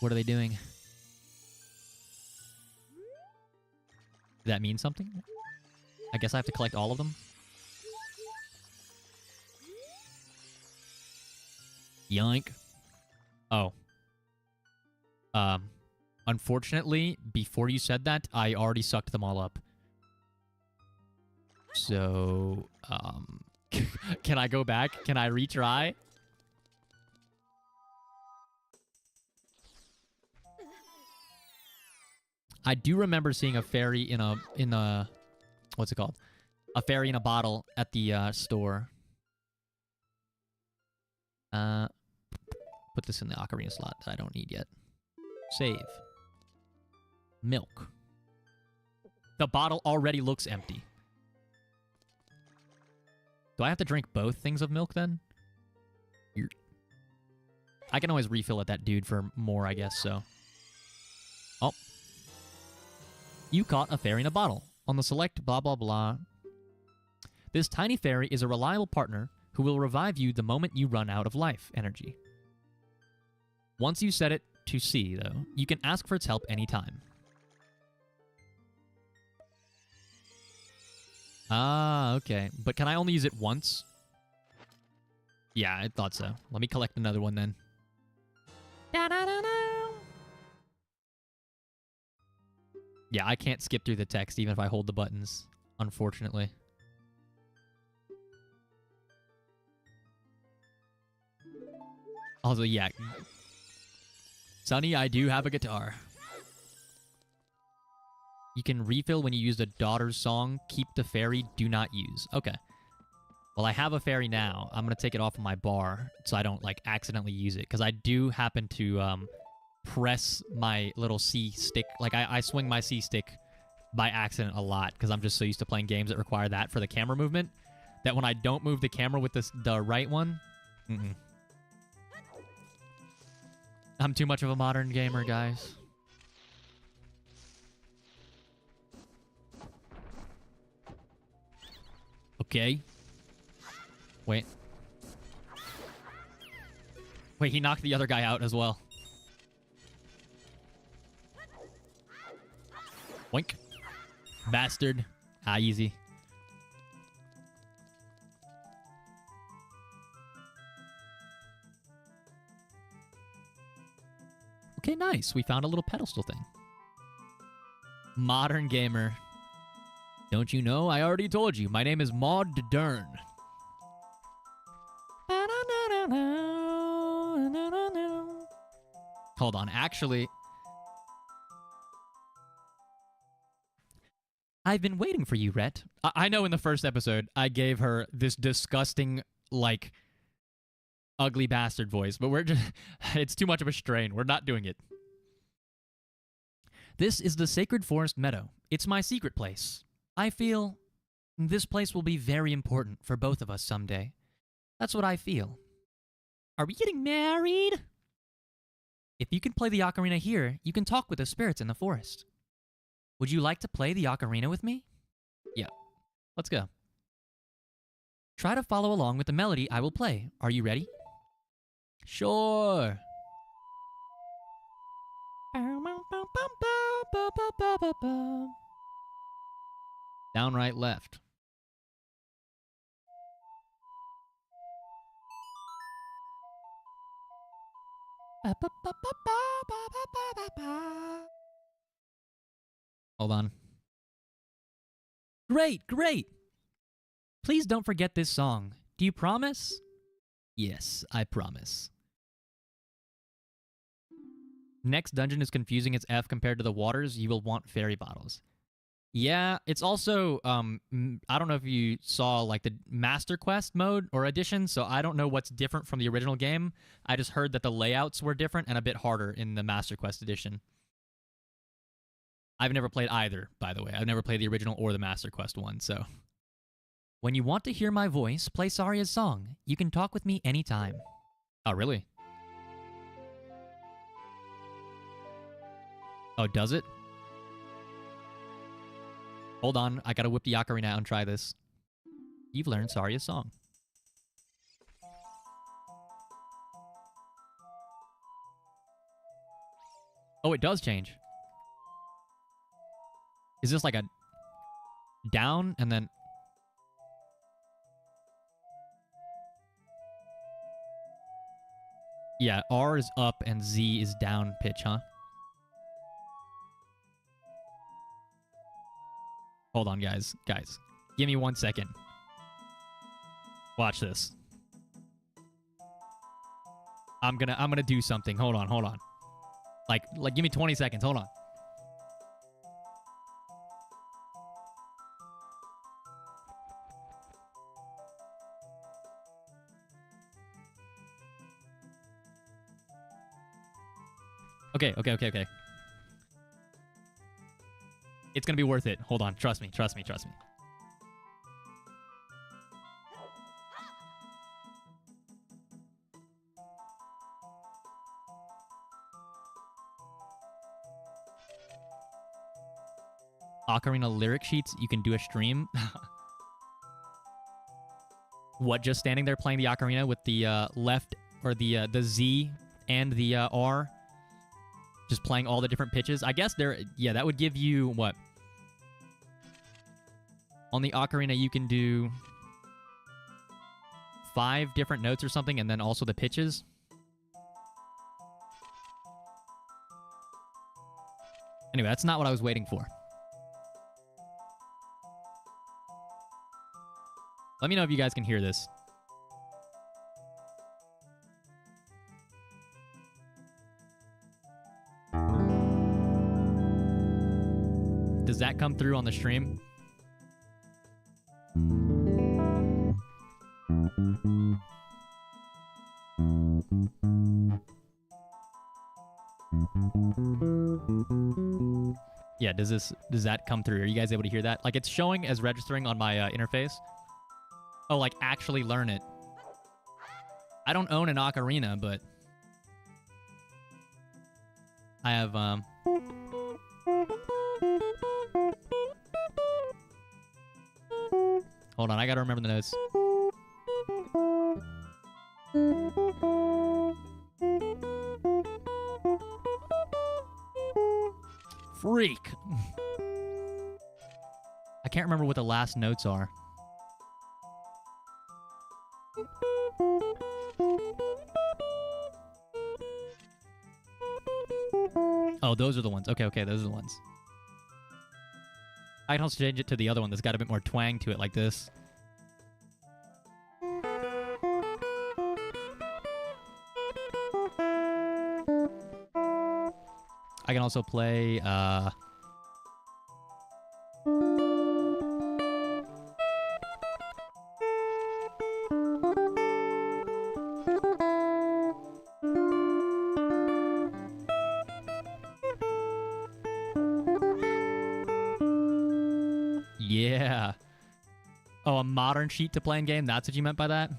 A: What are they doing? Does that mean something? I guess I have to collect all of them. Yoink. Oh. Unfortunately, before you said that, I already sucked them all up. So, can I go back? Can I retry? I do remember seeing a fairy in a what's it called? A fairy in a bottle at the store. Put this in the ocarina slot that I don't need yet. Save. Milk. The bottle already looks empty. Do I have to drink both things of milk then? I can always refill at that dude for more, I guess, so. Oh. You caught a fairy in a bottle. On the select blah blah blah. This tiny fairy is a reliable partner who will revive you the moment you run out of life energy. Once you set it to sea, though, you can ask for its help anytime. Ah, okay. But can I only use it once? Yeah, I thought so. Let me collect another one then. Yeah, I can't skip through the text even if I hold the buttons, unfortunately. Also, yeah. Sonny, I do have a guitar. You can refill when you use the daughter's song. Keep the fairy, do not use. Okay. Well, I have a fairy now. I'm going to take it off of my bar so I don't, like, accidentally use it. Because I do happen to press my little C stick. Like, I swing my C stick by accident a lot because I'm just so used to playing games that require that for the camera movement that when I don't move the camera with the right one, I'm too much of a modern gamer, guys. Okay. Wait. Wait, he knocked the other guy out as well. Boink. Bastard. Ah, easy. Okay, nice. We found a little pedestal thing. Modern gamer. Don't you know? I already told you. My name is Maud Dern. Hold on. Actually, I've been waiting for you, Rhett. I know in the first episode, I gave her this disgusting, like, ugly bastard voice, but we're just... it's too much of a strain. We're not doing it. This is the Sacred Forest Meadow. It's my secret place. I feel this place will be very important for both of us someday. That's what I feel. Are we getting married? If you can play the ocarina here, you can talk with the spirits in the forest. Would you like to play the ocarina with me? Yeah. Let's go. Try to follow along with the melody I will play. Are you ready? Sure. Downright left. Hold on. Great, great! Please don't forget this song. Do you promise? Yes, I promise. Next dungeon is confusing as F compared to the waters. You will want fairy bottles. Yeah, it's also, I don't know if you saw, like, the Master Quest mode or edition, so I don't know what's different from the original game. I just heard that the layouts were different and a bit harder in the Master Quest edition. I've never played either, by the way. I've never played the original or the Master Quest one, so... When you want to hear my voice, play Saria's song. You can talk with me anytime. Oh, really? Oh, does it? Hold on, I gotta whip the ocarina out and try this. You've learned Saria's song. Oh, it does change. Is this like a down and then... Yeah, R is up and Z is down pitch, huh? Hold on, guys. Guys, give me 1 second. Watch this. I'm gonna do something. Hold on. Like give me 20 seconds. Hold on. Okay. It's gonna be worth it. Hold on. Trust me. Ocarina lyric sheets, you can do a stream. What, just standing there playing the ocarina with the left, or the Z and the R? Just playing all the different pitches? I guess yeah, that would give you, what? On the ocarina, you can do 5 different notes or something, and then also the pitches. Anyway, that's not what I was waiting for. Let me know if you guys can hear this. Does that come through on the stream? Yeah, does that come through? Are you guys able to hear that? Like, it's showing as registering on my interface. Oh, like, actually learn it. I don't own an Ocarina, but I have, hold on, I gotta remember the notes. Freak! I can't remember what the last notes are. Oh, those are the ones. Okay, okay, those are the ones. I can also change it to the other one that's got a bit more twang to it, like this. I can also play, yeah. Oh, a modern sheet to playing game? That's what you meant by that?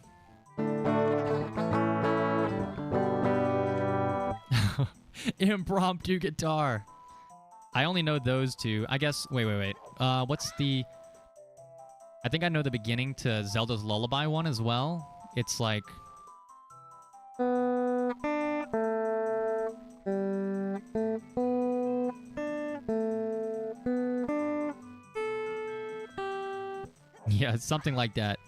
A: Impromptu guitar. I only know those two. I guess... Wait. What's the... I think I know the beginning to Zelda's Lullaby one as well. It's like... Yeah, it's something like that.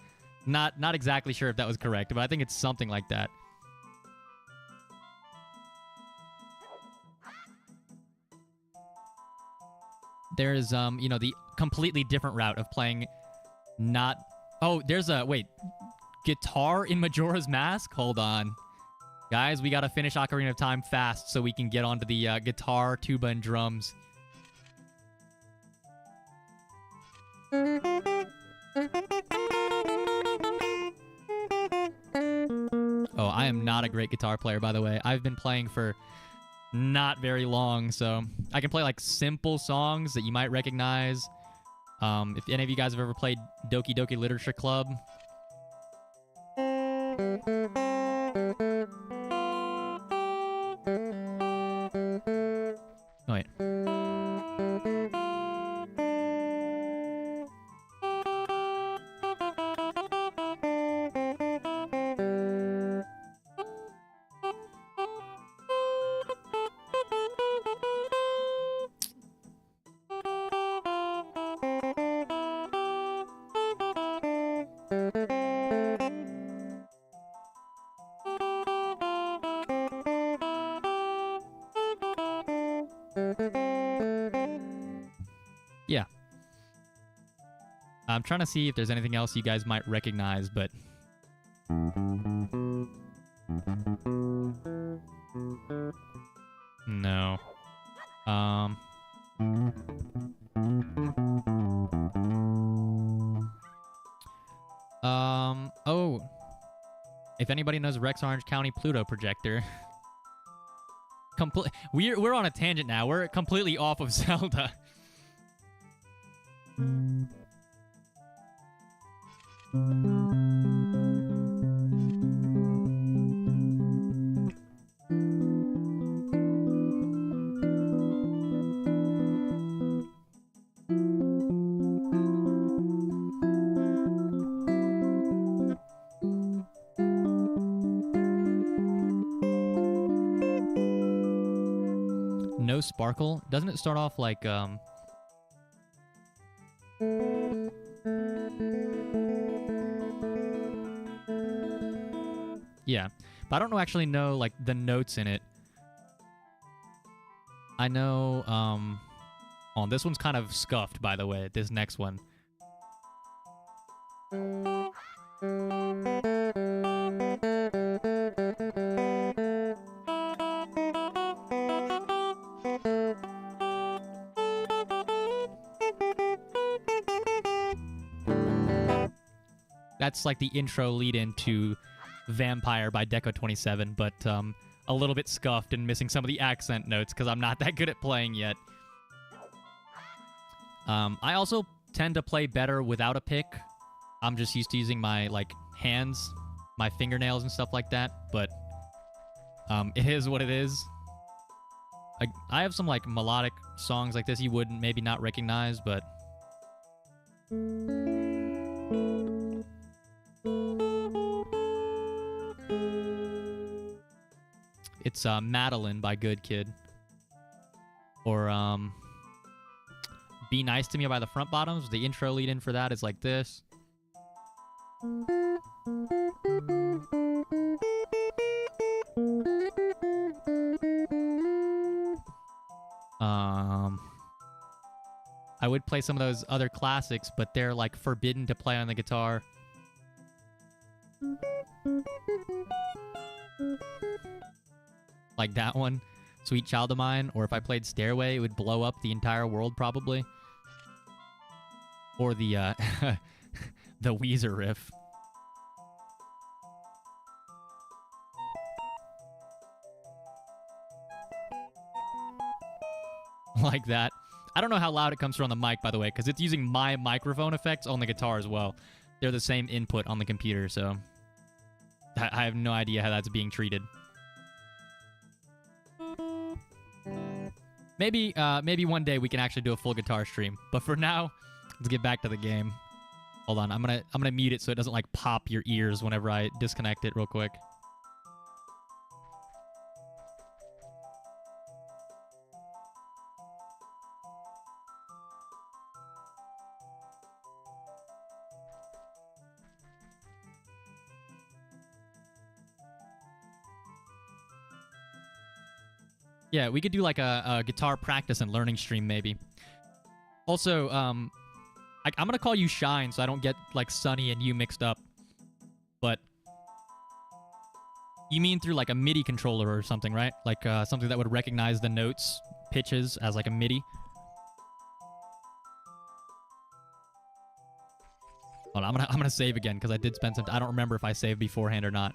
A: Not exactly sure if that was correct, but I think it's something like that. There's, you know, the completely different route of playing not... Oh, there's a... Wait. Guitar in Majora's Mask? Hold on. Guys, we gotta finish Ocarina of Time fast so we can get onto the guitar, tuba, and drums. Oh, I am not a great guitar player, by the way. I've been playing for not very long, so I can play like simple songs that you might recognize. If any of you guys have ever played Doki Doki Literature Club. Oh, wait. Yeah. I'm trying to see if there's anything else you guys might recognize, but... No. Oh. If anybody knows Rex Orange County Pluto projector... We're on a tangent now. We're completely off of Zelda. No sparkle? Doesn't it start off like, Yeah. But I don't actually know, like, the notes in it. I know, oh, this one's kind of scuffed, by the way, this next one. That's like the intro lead-in to Vampire by Deco27, but a little bit scuffed and missing some of the accent notes because I'm not that good at playing yet. I also tend to play better without a pick. I'm just used to using my, like, hands, my fingernails and stuff like that, but it is what it is. I have some, like, melodic songs like this you would maybe not recognize, but... It's Madeline by Good Kid. Or Be Nice to Me by the Front Bottoms. The intro lead-in for that is like this. I would play some of those other classics, but they're like forbidden to play on the guitar. Like that one, Sweet Child of Mine, or if I played Stairway, it would blow up the entire world probably. Or the the Weezer riff. Like that. I don't know how loud it comes through on the mic, by the way, because it's using my microphone effects on the guitar as well. They're the same input on the computer, so I have no idea how that's being treated. Maybe one day we can actually do a full guitar stream. But for now, let's get back to the game. Hold on, I'm gonna mute it so it doesn't like pop your ears whenever I disconnect it real quick. Yeah, we could do like a guitar practice and learning stream maybe. Also, I'm going to call you Shine so I don't get like Sunny and you mixed up. But you mean through like a MIDI controller or something, right? Like something that would recognize the notes, pitches as like a MIDI. Hold on, I'm gonna save again because I did spend some I don't remember if I saved beforehand or not.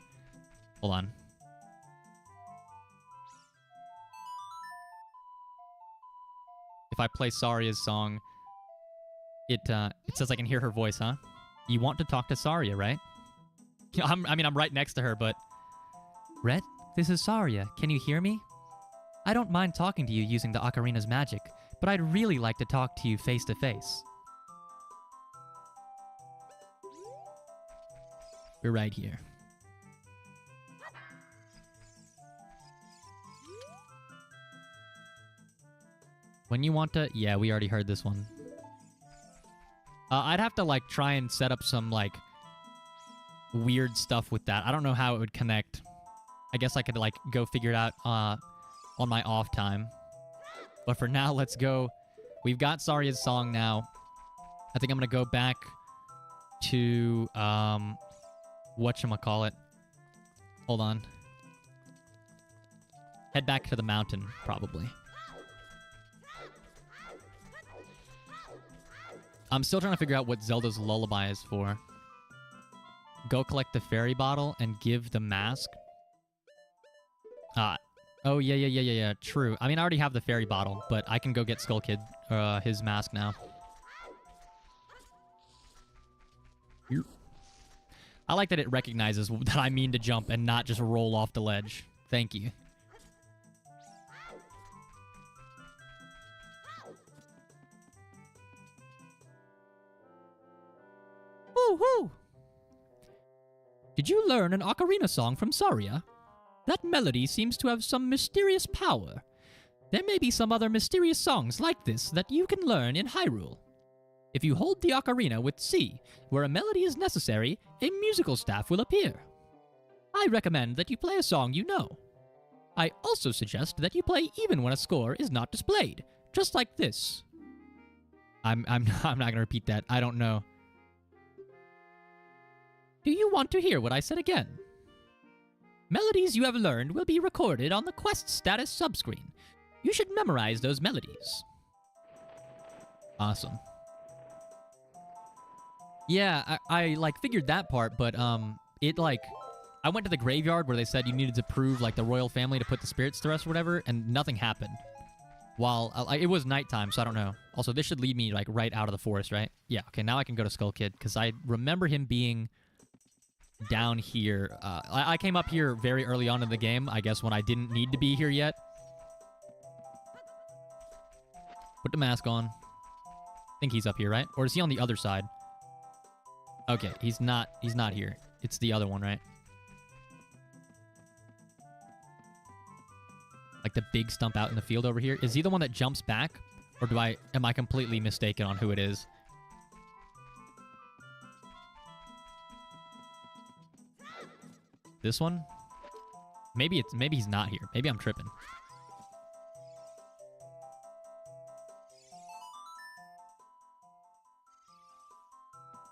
A: Hold on. If I play Saria's song, it says I can hear her voice, huh? You want to talk to Saria, right? I'm right next to her, but... Rhett, this is Saria. Can you hear me? I don't mind talking to you using the Ocarina's magic, but I'd really like to talk to you face to face. We're right here. When you want to... Yeah, we already heard this one. I'd have to, like, try and set up some, like, weird stuff with that. I don't know how it would connect. I guess I could, like, go figure it out on my off time. But for now, let's go. We've got Saria's song now. I think I'm going to go back to, whatchamacallit. Hold on. Head back to the mountain, probably. I'm still trying to figure out what Zelda's lullaby is for. Go collect the fairy bottle and give the mask. Oh, yeah, true. I mean, I already have the fairy bottle, but I can go get Skull Kid, his mask now. I like that it recognizes that I mean to jump and not just roll off the ledge. Thank you. Woo-hoo! Did you learn an ocarina song from Saria? That melody seems to have some mysterious power. There may be some other mysterious songs like this that you can learn in Hyrule. If you hold the ocarina with C, where a melody is necessary, a musical staff will appear. I recommend that you play a song you know. I also suggest that you play even when a score is not displayed, just like this. I'm not gonna repeat that. I don't know. Do you want to hear what I said again? Melodies you have learned will be recorded on the quest status subscreen. You should memorize those melodies. Awesome. Yeah, I like figured that part, but it like I went to the graveyard where they said you needed to prove like the royal family to put the spirits to rest or whatever, and nothing happened. While it was nighttime, so I don't know. Also, this should lead me like right out of the forest, right? Yeah. Okay, now I can go to Skull Kid because I remember him being down here. I came up here very early on in the game, I guess when I didn't need to be here yet. Put the mask on. I think he's up here, right? Or is he on the other side? Okay, he's not here. It's the other one, right? Like the big stump out in the field over here. Is he the one that jumps back? Or am I completely mistaken on who it is? This one? Maybe he's not here. Maybe I'm tripping.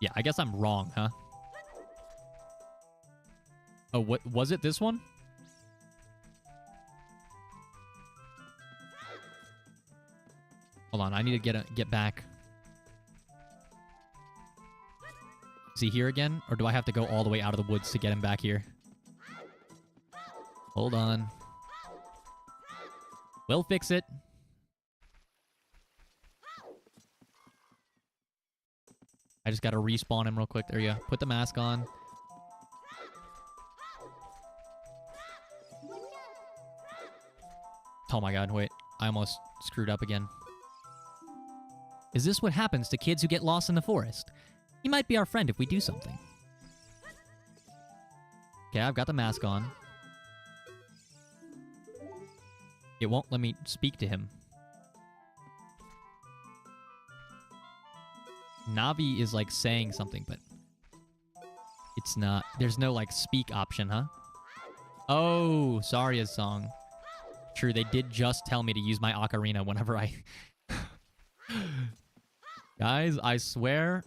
A: Yeah, I guess I'm wrong, huh? Oh, what was it? This one? Hold on, I need to get back. Is he here again? Or do I have to go all the way out of the woods to get him back here? Hold on. We'll fix it. I just gotta respawn him real quick. There you go. Put the mask on. Oh my god, wait. I almost screwed up again. Is this what happens to kids who get lost in the forest? He might be our friend if we do something. Okay, I've got the mask on. It won't let me speak to him. Navi is like saying something, but it's not. There's no like speak option, huh? Oh, Saria's song. True, they did just tell me to use my Ocarina whenever I... Guys, I swear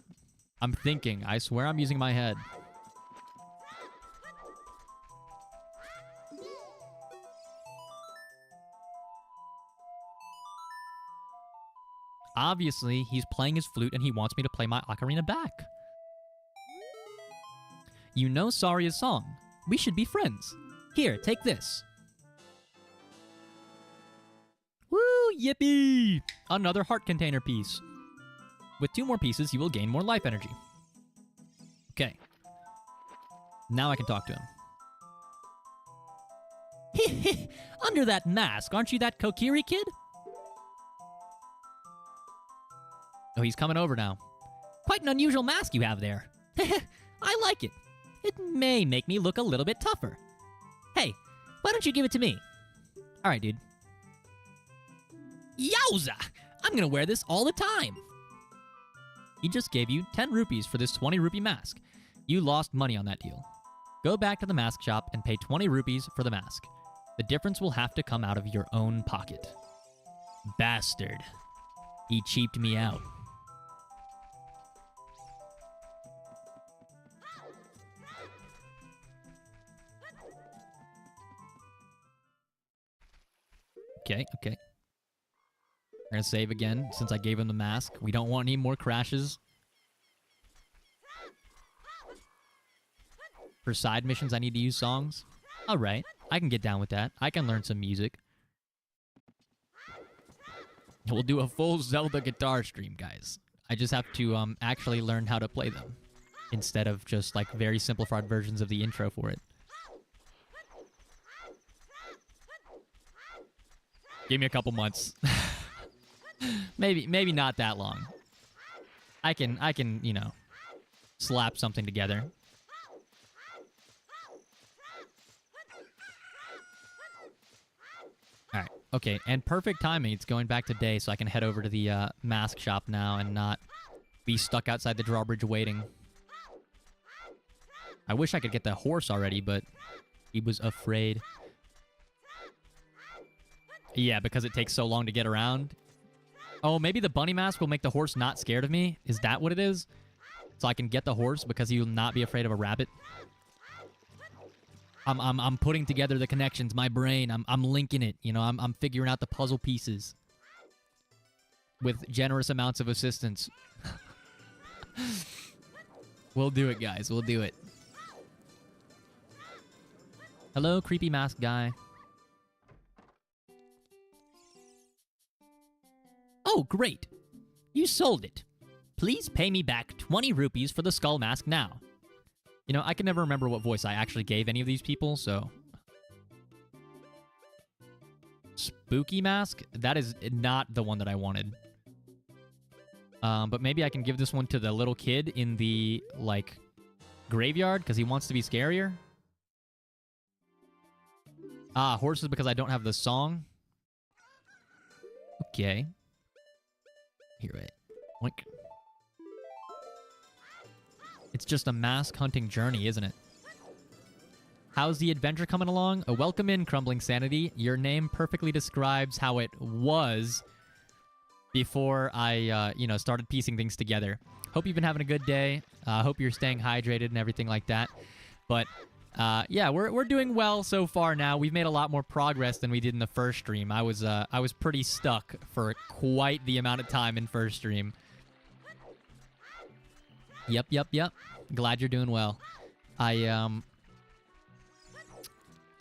A: I'm thinking. I swear I'm using my head. Obviously, he's playing his flute and he wants me to play my ocarina back. You know Saria's song. We should be friends. Here, take this. Woo, yippee! Another heart container piece. With 2 more pieces, you will gain more life energy. Okay. Now I can talk to him. Under that mask, aren't you that Kokiri kid? Oh, he's coming over now. Quite an unusual mask you have there. I like it. It may make me look a little bit tougher. Hey, why don't you give it to me? All right, dude. Yowza! I'm gonna wear this all the time. He just gave you 10 rupees for this 20 rupee mask. You lost money on that deal. Go back to the mask shop and pay 20 rupees for the mask. The difference will have to come out of your own pocket. Bastard. He cheaped me out. Okay. We're gonna save again, since I gave him the mask. We don't want any more crashes. For side missions, I need to use songs. Alright, I can get down with that. I can learn some music. We'll do a full Zelda guitar stream, guys. I just have to actually learn how to play them, instead of just, like, very simplified versions of the intro for it. Give me a couple months. Maybe not that long. I can, you know, slap something together. Alright, okay, and perfect timing. It's going back to day, so I can head over to the mask shop now and not be stuck outside the drawbridge waiting. I wish I could get the horse already, but He was afraid. Yeah, because it takes so long to get around. Oh, maybe the bunny mask will make the horse not scared of me? Is that what it is? So I can get the horse because he will not be afraid of a rabbit? I'm putting together the connections. My brain, I'm linking it. You know, I'm figuring out the puzzle pieces. With generous amounts of assistance. We'll do it, guys. We'll do it. Hello, creepy mask guy. Oh, great. You sold it. Please pay me back 20 rupees for the skull mask now. You know, I can never remember what voice I actually gave any of these people, so... Spooky mask? That is not the one that I wanted. But maybe I can give this one to the little kid in the, like, graveyard, because he wants to be scarier. Ah, horses because I don't have the song. Okay. Here, wait. Oink. It's just a mask hunting journey, isn't it? How's the adventure coming along? A welcome in, Crumbling Sanity. Your name perfectly describes how it was before I, started piecing things together. Hope you've been having a good day. Hope you're staying hydrated and everything like that. But, yeah, we're doing well so far now. We've made a lot more progress than we did in the first stream. I was pretty stuck for quite the amount of time in first stream. Yep. Glad you're doing well.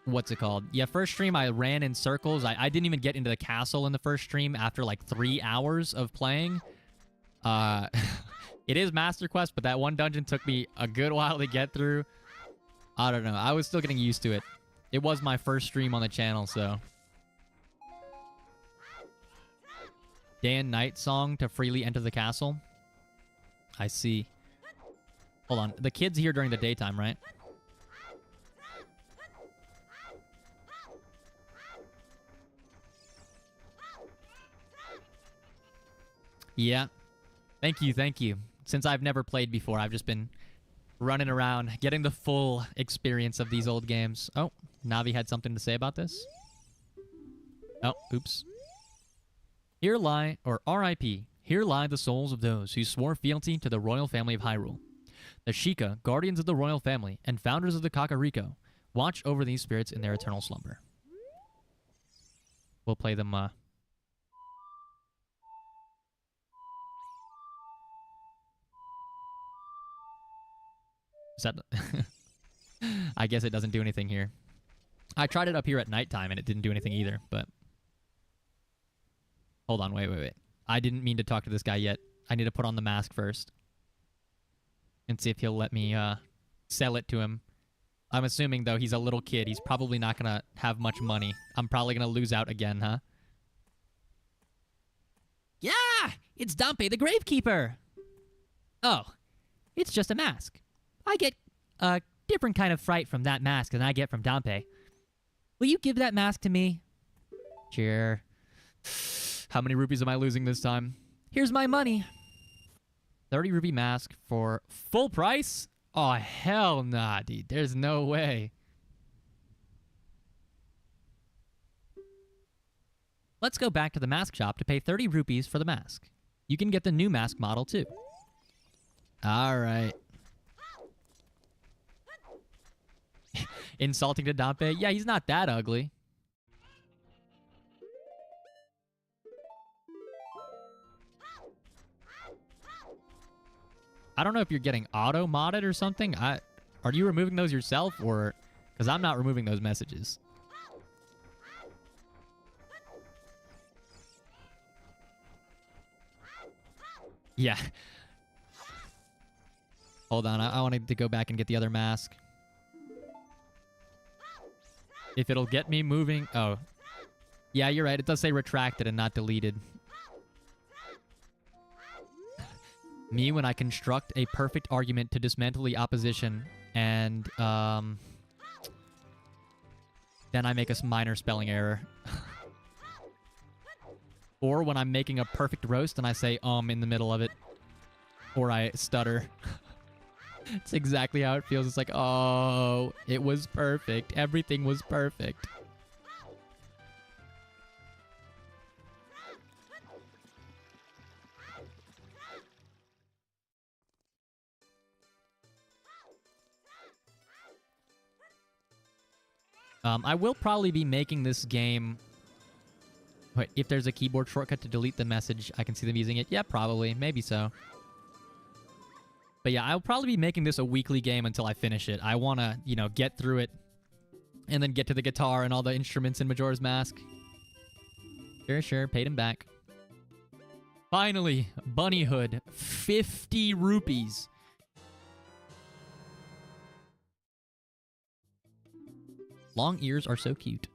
A: What's it called? Yeah, first stream I ran in circles. I didn't even get into the castle in the first stream after like 3 hours of playing. It is Master Quest, but that one dungeon took me a good while to get through. I don't know. I was still getting used to it. It was my first stream on the channel, so. Day and night song to freely enter the castle. I see. Hold on. The kid's here during the daytime, right? Yeah. Thank you. Since I've never played before, I've just been running around, getting the full experience of these old games. Oh, Navi had something to say about this. Oh, oops. Here lie, or R.I.P., here lie the souls of those who swore fealty to the royal family of Hyrule. The Sheikah, guardians of the royal family, and founders of the Kakariko, watch over these spirits in their eternal slumber. We'll play them, Is that... I guess it doesn't do anything here. I tried it up here at nighttime, and it didn't do anything either, but... Hold on, wait. I didn't mean to talk to this guy yet. I need to put on the mask first. And see if he'll let me, sell it to him. I'm assuming, though, he's a little kid. He's probably not gonna have much money. I'm probably gonna lose out again, huh? Yeah! It's Dampe the Gravekeeper! Oh. It's just a mask. I get a different kind of fright from that mask than I get from Dampe. Will you give that mask to me? Sure. How many rupees am I losing this time? Here's my money. 30 rupee mask for full price? Oh, hell nah, dude. There's no way. Let's go back to the mask shop to pay 30 rupees for the mask. You can get the new mask model, too. All right. Insulting to Dampe? Yeah, he's not that ugly. I don't know if you're getting auto-modded or something. Are you removing those yourself, or... Because I'm not removing those messages. Yeah. Hold on, I wanted to go back and get the other mask. If it'll get me moving... Oh. Yeah, you're right. It does say retracted and not deleted. Me when I construct a perfect argument to dismantle the opposition and, then I make a minor spelling error. Or when I'm making a perfect roast and I say, in the middle of it. Or I stutter. It's exactly how it feels. It's like, oh, it was perfect. Everything was perfect. I will probably be making this game... Wait, if there's a keyboard shortcut to delete the message, I can see them using it. Yeah, probably. Maybe so. But yeah, I'll probably be making this a weekly game until I finish it. I want to, you know, get through it and then get to the guitar and all the instruments in Majora's Mask. Sure, paid him back. Finally, Bunny Hood. 50 rupees. Long ears are so cute.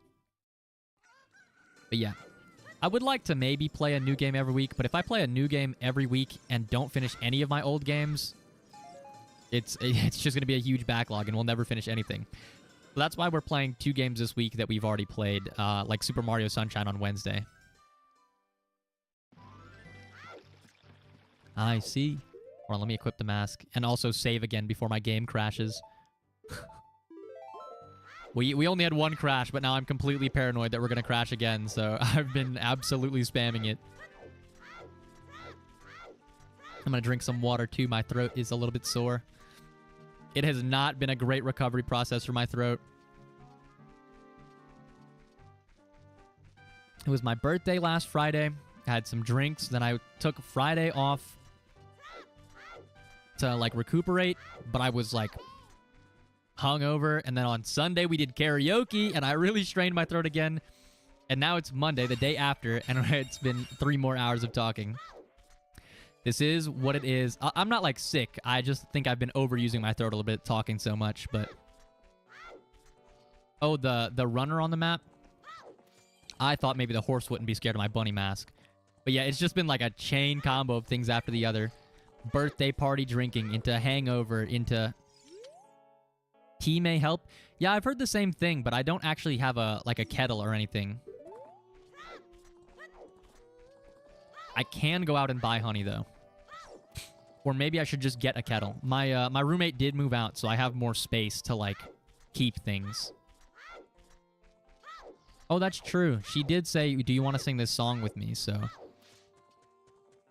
A: But yeah, I would like to maybe play a new game every week, but if I play a new game every week and don't finish any of my old games, it's just going to be a huge backlog and we'll never finish anything. So that's why we're playing 2 games this week that we've already played, like Super Mario Sunshine on Wednesday. I see. Hold on, let me equip the mask and also save again before my game crashes. We only had 1 crash, but now I'm completely paranoid that we're going to crash again, so I've been absolutely spamming it. I'm going to drink some water, too. My throat is a little bit sore. It has not been a great recovery process for my throat. It was my birthday last Friday. I had some drinks. Then I took Friday off to, like, recuperate, but I was, like... hungover, and then on Sunday we did karaoke, and I really strained my throat again. And now it's Monday, the day after, and it's been 3 more hours of talking. This is what it is. I'm not, like, sick. I just think I've been overusing my throat a little bit, talking so much, but... Oh, the runner on the map? I thought maybe the horse wouldn't be scared of my bunny mask. But yeah, it's just been, like, a chain combo of things after the other. Birthday party drinking, into hangover, into... Tea may help. Yeah, I've heard the same thing, but I don't actually have a kettle or anything. I can go out and buy honey, though. Or maybe I should just get a kettle. My roommate did move out, so I have more space to, like, keep things. Oh, that's true. She did say, do you want to sing this song with me? So,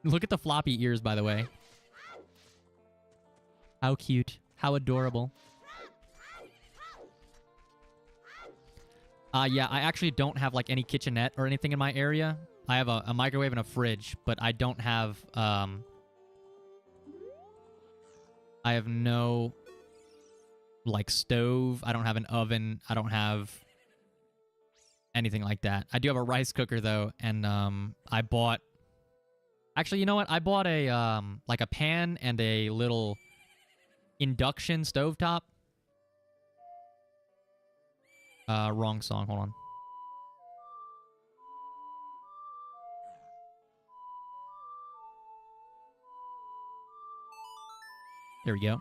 A: look at the floppy ears, by the way. How cute. How adorable. Yeah, I actually don't have, like, any kitchenette or anything in my area. I have a microwave and a fridge, but I don't have, I have no, like, stove. I don't have an oven. I don't have anything like that. I do have a rice cooker, though, and, I bought... Actually, you know what? I bought a, like, a pan and a little induction stovetop. Wrong song. Hold on. There we go.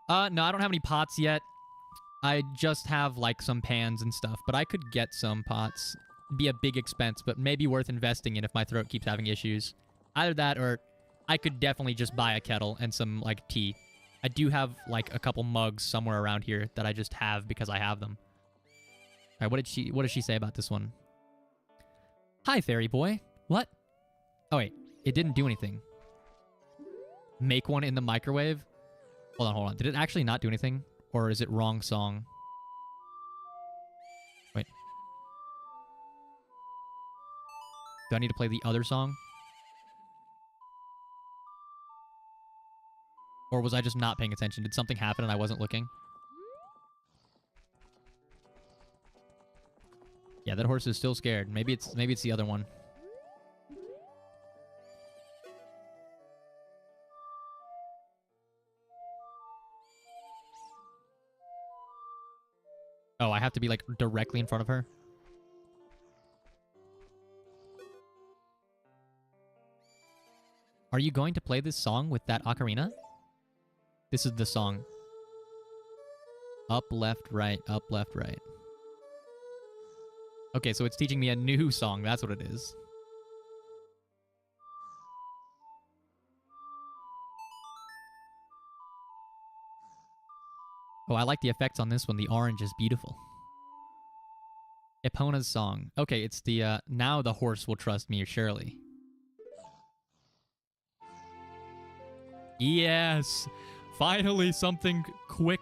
A: No, I don't have any pots yet. I just have, like, some pans and stuff, but I could get some pots. It'd be a big expense, but maybe worth investing in if my throat keeps having issues. Either that, or I could definitely just buy a kettle and some, like, tea. I do have, like, a couple mugs somewhere around here that I just have because I have them. All right, what did she say about this one? Hi, fairy boy. What? Oh, wait. It didn't do anything. Make one in the microwave? Hold on. Did it actually not do anything? Or is it wrong song? Wait. Do I need to play the other song? Or was I just not paying attention? Did something happen and I wasn't looking? Yeah, that horse is still scared. Maybe it's the other one. Oh, I have to be, like, directly in front of her? Are you going to play this song with that ocarina? This is the song. Up, left, right. Up, left, right. Okay, so it's teaching me a new song. That's what it is. Oh, I like the effects on this one. The orange is beautiful. Epona's song. Okay, it's the, now the horse will trust me, surely. Yes! Finally, something quick.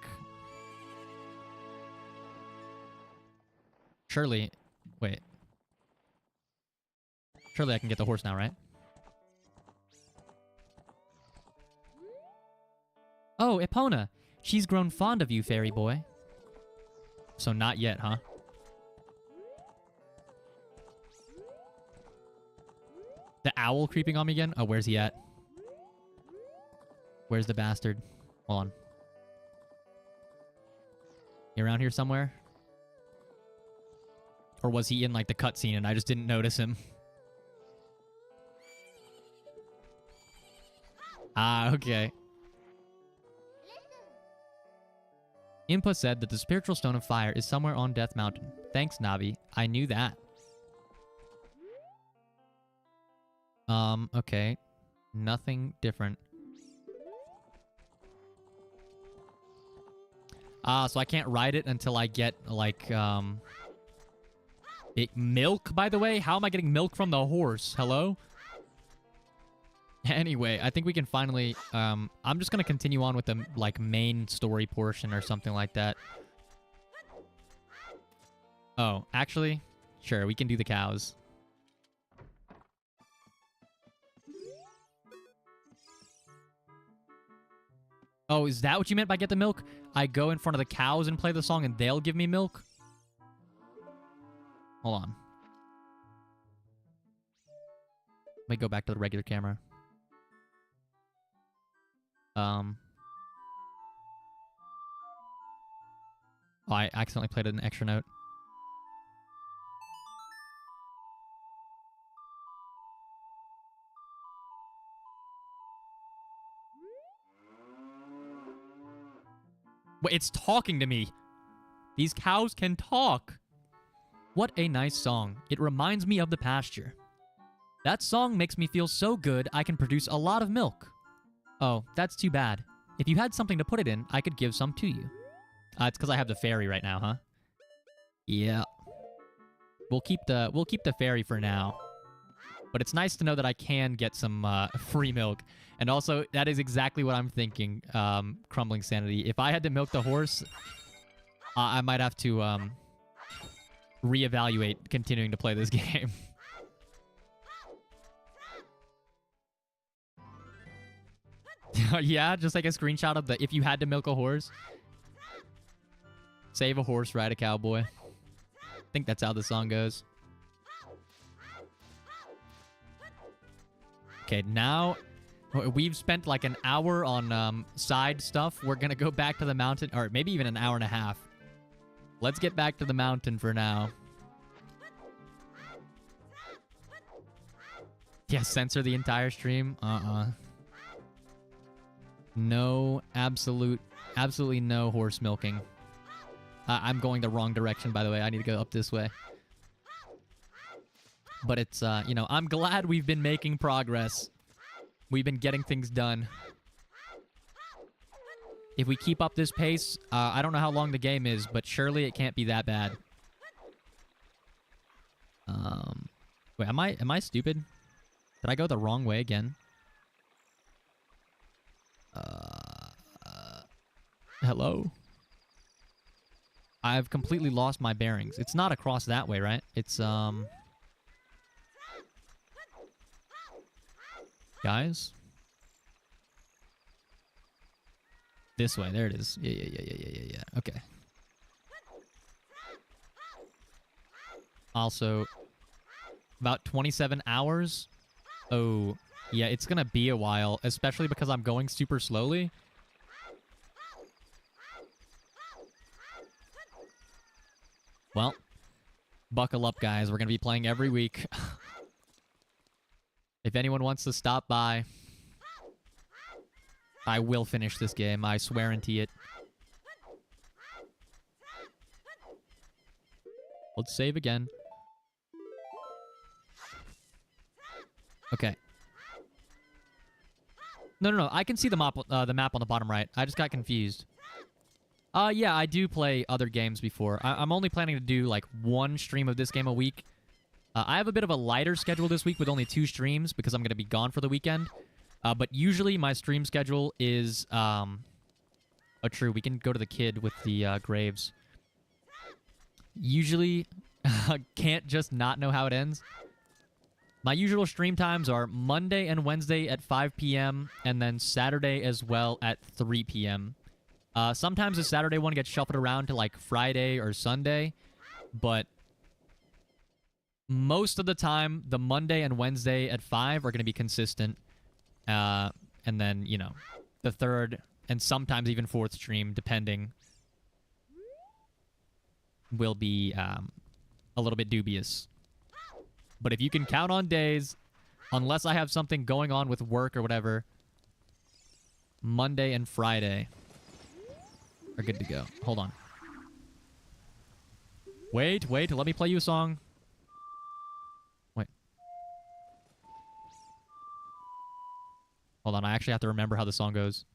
A: Surely, wait. Surely I can get the horse now, right? Oh, Epona. She's grown fond of you, fairy boy. So not yet, huh? The owl creeping on me again? Oh, where's he at? Where's the bastard? Hold on. You around here somewhere? Or was he in, like, the cutscene and I just didn't notice him? Ah, okay. Impa said that the spiritual stone of fire is somewhere on Death Mountain. Thanks, Navi. I knew that. Okay. Nothing different. Ah, so I can't ride it until I get, like, milk, by the way? How am I getting milk from the horse? Hello? Anyway, I think we can finally, I'm just gonna continue on with the, like, main story portion or something like that. Oh, actually, sure, we can do the cows. Oh, is that what you meant by get the milk? I go in front of the cows and play the song and they'll give me milk? Hold on. Let me go back to the regular camera. Oh, I accidentally played an extra note. Wait, it's talking to me. These cows can talk. What a nice song. It reminds me of the pasture. That song makes me feel so good I can produce a lot of milk. Oh, that's too bad. If you had something to put it in, I could give some to you. It's because I have the fairy right now, huh? Yeah. We'll keep the fairy for now. But it's nice to know that I can get some free milk. And also, that is exactly what I'm thinking, Crumbling Sanity. If I had to milk the horse, I might have to reevaluate continuing to play this game. Yeah, just like a screenshot of the if you had to milk a horse. Save a horse, ride a cowboy. I think that's how the song goes. Okay, now we've spent like an hour on side stuff. We're gonna go back to the mountain, or maybe even an hour and a half. Let's get back to the mountain for now. Yeah, censor the entire stream. No, absolutely no horse milking. I'm going the wrong direction, by the way. I need to go up this way. But it's, you know, I'm glad we've been making progress. We've been getting things done. If we keep up this pace, I don't know how long the game is, but surely it can't be that bad. Wait, am I stupid? Did I go the wrong way again? Hello? I've completely lost my bearings. It's not across that way, right? It's, guys? This way. There it is. Yeah. Okay. Also, about 27 hours? Oh, yeah, it's gonna be a while, especially because I'm going super slowly. Well, buckle up, guys. We're gonna be playing every week. If anyone wants to stop by, I will finish this game. I swearantee it. Let's save again. Okay. No. I can see the map on the bottom right. I just got confused. Yeah, I do play other games before. I'm only planning to do, like, one stream of this game a week. I have a bit of a lighter schedule this week with only 2 streams because I'm going to be gone for the weekend. But usually my stream schedule is... Oh, true. We can go to the kid with the graves. Usually, can't just not know how it ends. My usual stream times are Monday and Wednesday at 5 p.m. and then Saturday as well at 3 p.m. Sometimes the Saturday one gets shuffled around to like Friday or Sunday, but most of the time, the Monday and Wednesday at 5 are going to be consistent. And then, you know, the third and sometimes even fourth stream, depending, will be a little bit dubious. But if you can count on days, unless I have something going on with work or whatever, Monday and Friday are good to go. Hold on. Wait, let me play you a song. Wait. Hold on, I actually have to remember how the song goes.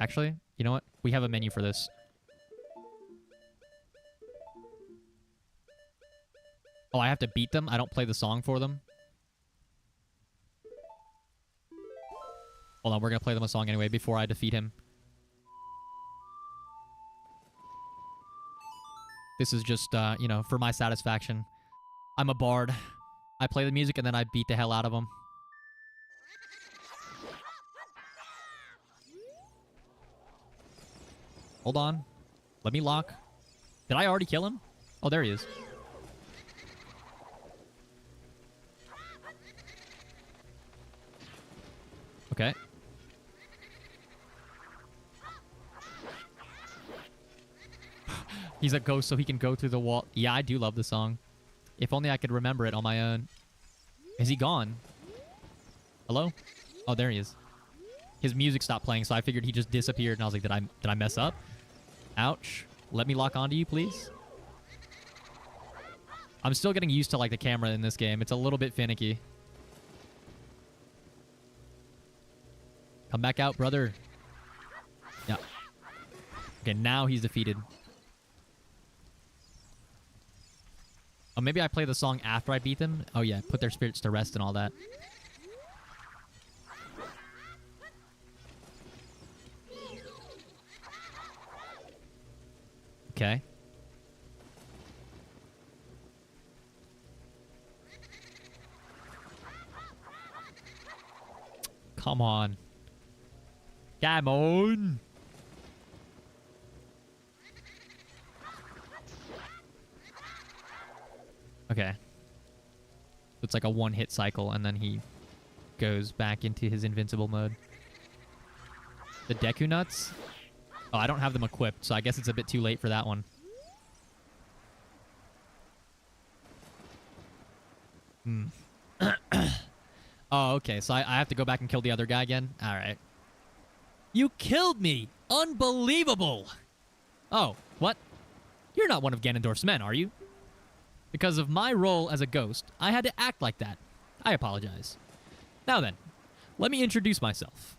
A: Actually, you know what? We have a menu for this. Oh, I have to beat them? I don't play the song for them? Hold on, we're gonna play them a song anyway before I defeat him. This is just, you know, for my satisfaction. I'm a bard. I play the music and then I beat the hell out of them. Hold on. Let me lock. Did I already kill him? Oh, there he is. Okay. He's a ghost, so he can go through the wall. Yeah, I do love the song. If only I could remember it on my own. Is he gone? Hello? Oh, there he is. His music stopped playing, so I figured he just disappeared, and I was like, did I mess up? Ouch. Let me lock onto you, please. I'm still getting used to, like, the camera in this game. It's a little bit finicky. Come back out, brother. Yeah. Okay, now he's defeated. Oh, maybe I play the song after I beat them? Oh, yeah. Put their spirits to rest and all that. Okay. Come on. Come on. Okay. It's like a one-hit cycle, and then he goes back into his invincible mode. The Deku Nuts? Oh, I don't have them equipped, so I guess it's a bit too late for that one. Oh, okay, so I have to go back and kill the other guy again? Alright. You killed me! Unbelievable! Oh, what? You're not one of Ganondorf's men, are you? Because of my role as a ghost, I had to act like that. I apologize. Now then, let me introduce myself.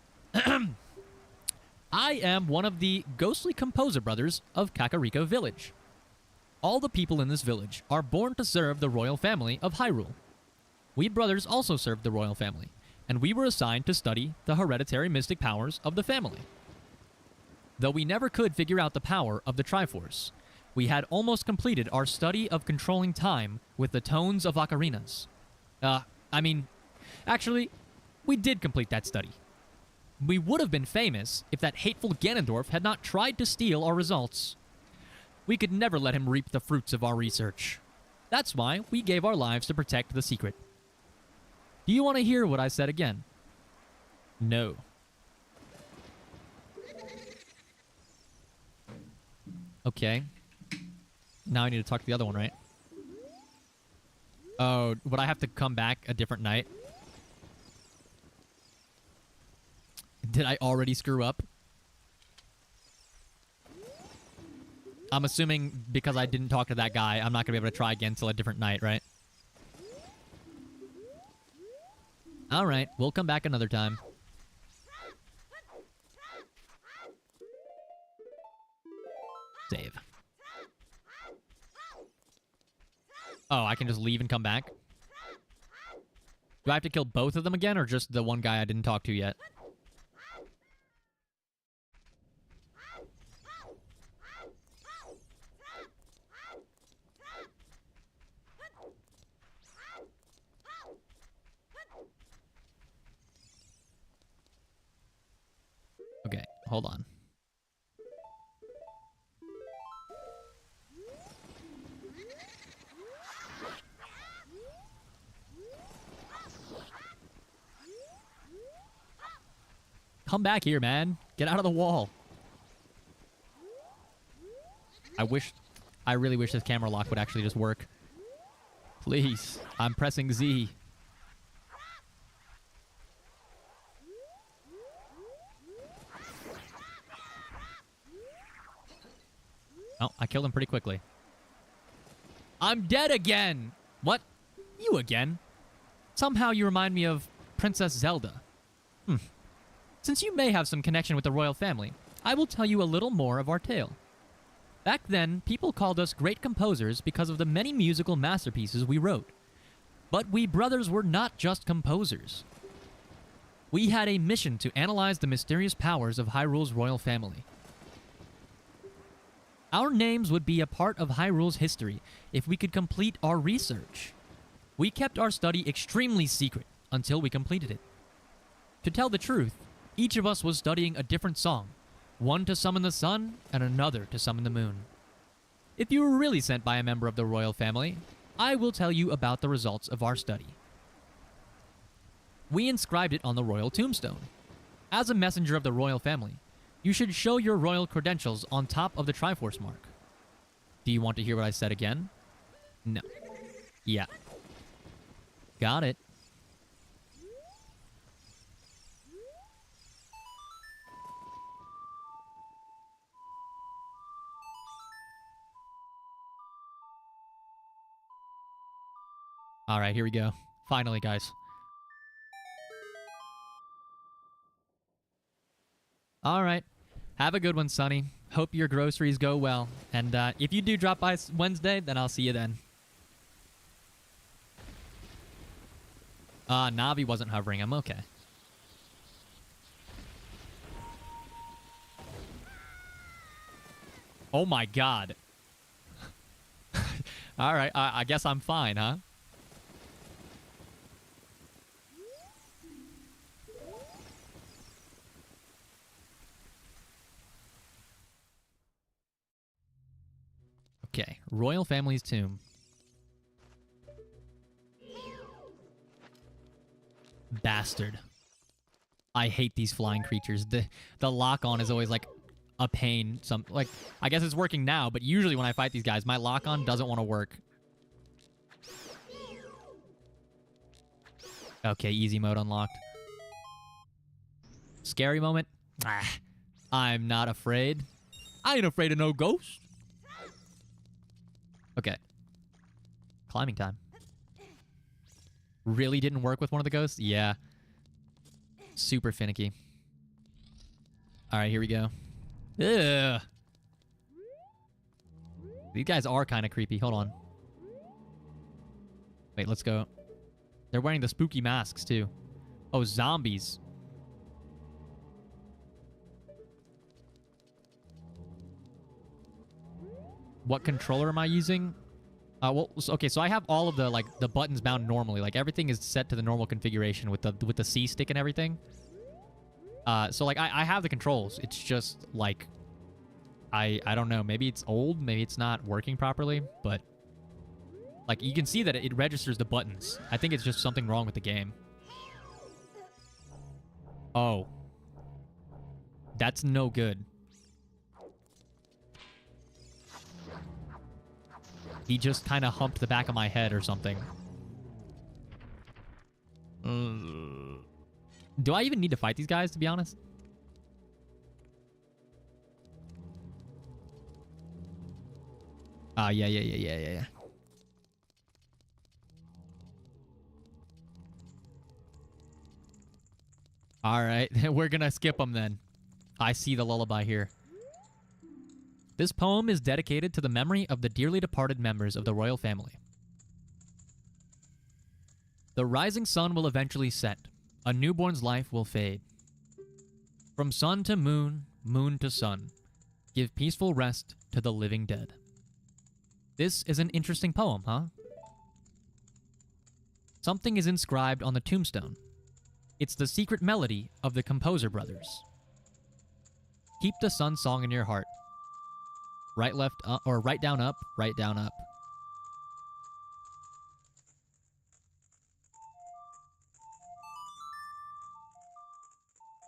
A: I am one of the ghostly composer brothers of Kakariko Village. All the people in this village are born to serve the royal family of Hyrule. We brothers also served the royal family, and we were assigned to study the hereditary mystic powers of the family. Though we never could figure out the power of the Triforce, we had almost completed our study of controlling time with the tones of ocarinas. Actually, we did complete that study. We would have been famous if that hateful Ganondorf had not tried to steal our results. We could never let him reap the fruits of our research. That's why we gave our lives to protect the secret. Do you want to hear what I said again? No. Okay. Now I need to talk to the other one, right? Oh, would I have to come back a different night? Did I already screw up? I'm assuming because I didn't talk to that guy, I'm not going to be able to try again till a different night, right? Alright, we'll come back another time. Oh, I can just leave and come back? Do I have to kill both of them again, or just the one guy I didn't talk to yet? Okay, hold on. Come back here, man. Get out of the wall. I really wish this camera lock would actually just work. Please. I'm pressing Z. Oh, I killed him pretty quickly. I'm dead again! What? You again? Somehow you remind me of Princess Zelda. Since you may have some connection with the royal family, I will tell you a little more of our tale. Back then, people called us great composers because of the many musical masterpieces we wrote. But we brothers were not just composers. We had a mission to analyze the mysterious powers of Hyrule's royal family. Our names would be a part of Hyrule's history if we could complete our research. We kept our study extremely secret until we completed it. To tell the truth, each of us was studying a different song, one to summon the sun and another to summon the moon. If you were really sent by a member of the royal family, I will tell you about the results of our study. We inscribed it on the royal tombstone. As a messenger of the royal family, you should show your royal credentials on top of the Triforce mark. Do you want to hear what I said again? No. Yeah. Got it. All right, here we go. Finally, guys. All right. Have a good one, Sonny. Hope your groceries go well. And if you do drop by Wednesday, then I'll see you then. Navi wasn't hovering. I'm okay. Oh my god. All right. I guess I'm fine, huh? Okay, royal family's tomb. Bastard. I hate these flying creatures. The lock-on is always like a pain. I guess it's working now, but usually when I fight these guys, my lock-on doesn't want to work. Okay, easy mode unlocked. Scary moment? I'm not afraid. I ain't afraid of no ghost. Okay. Climbing time. Really didn't work with one of the ghosts? Yeah. Super finicky. Alright, here we go. Ugh. These guys are kind of creepy. Hold on. Wait, let's go. They're wearing the spooky masks, too. Oh, zombies. What controller am I using? Well, okay, so I have all of the buttons bound normally. Like everything is set to the normal configuration with the C stick and everything. So like I have the controls. It's just like I don't know. Maybe it's old. Maybe it's not working properly. But like you can see that it registers the buttons. I think it's just something wrong with the game. Oh, that's no good. He just kind of humped the back of my head or something. Do I even need to fight these guys, to be honest? Yeah. All right, we're gonna skip them then. I see the lullaby here. This poem is dedicated to the memory of the dearly departed members of the royal family. The rising sun will eventually set. A newborn's life will fade. From sun to moon, moon to sun. Give peaceful rest to the living dead. This is an interesting poem, huh? Something is inscribed on the tombstone. It's the secret melody of the Composer Brothers. Keep the sun song in your heart. Right, left, up, or right, down, up, right, down, up.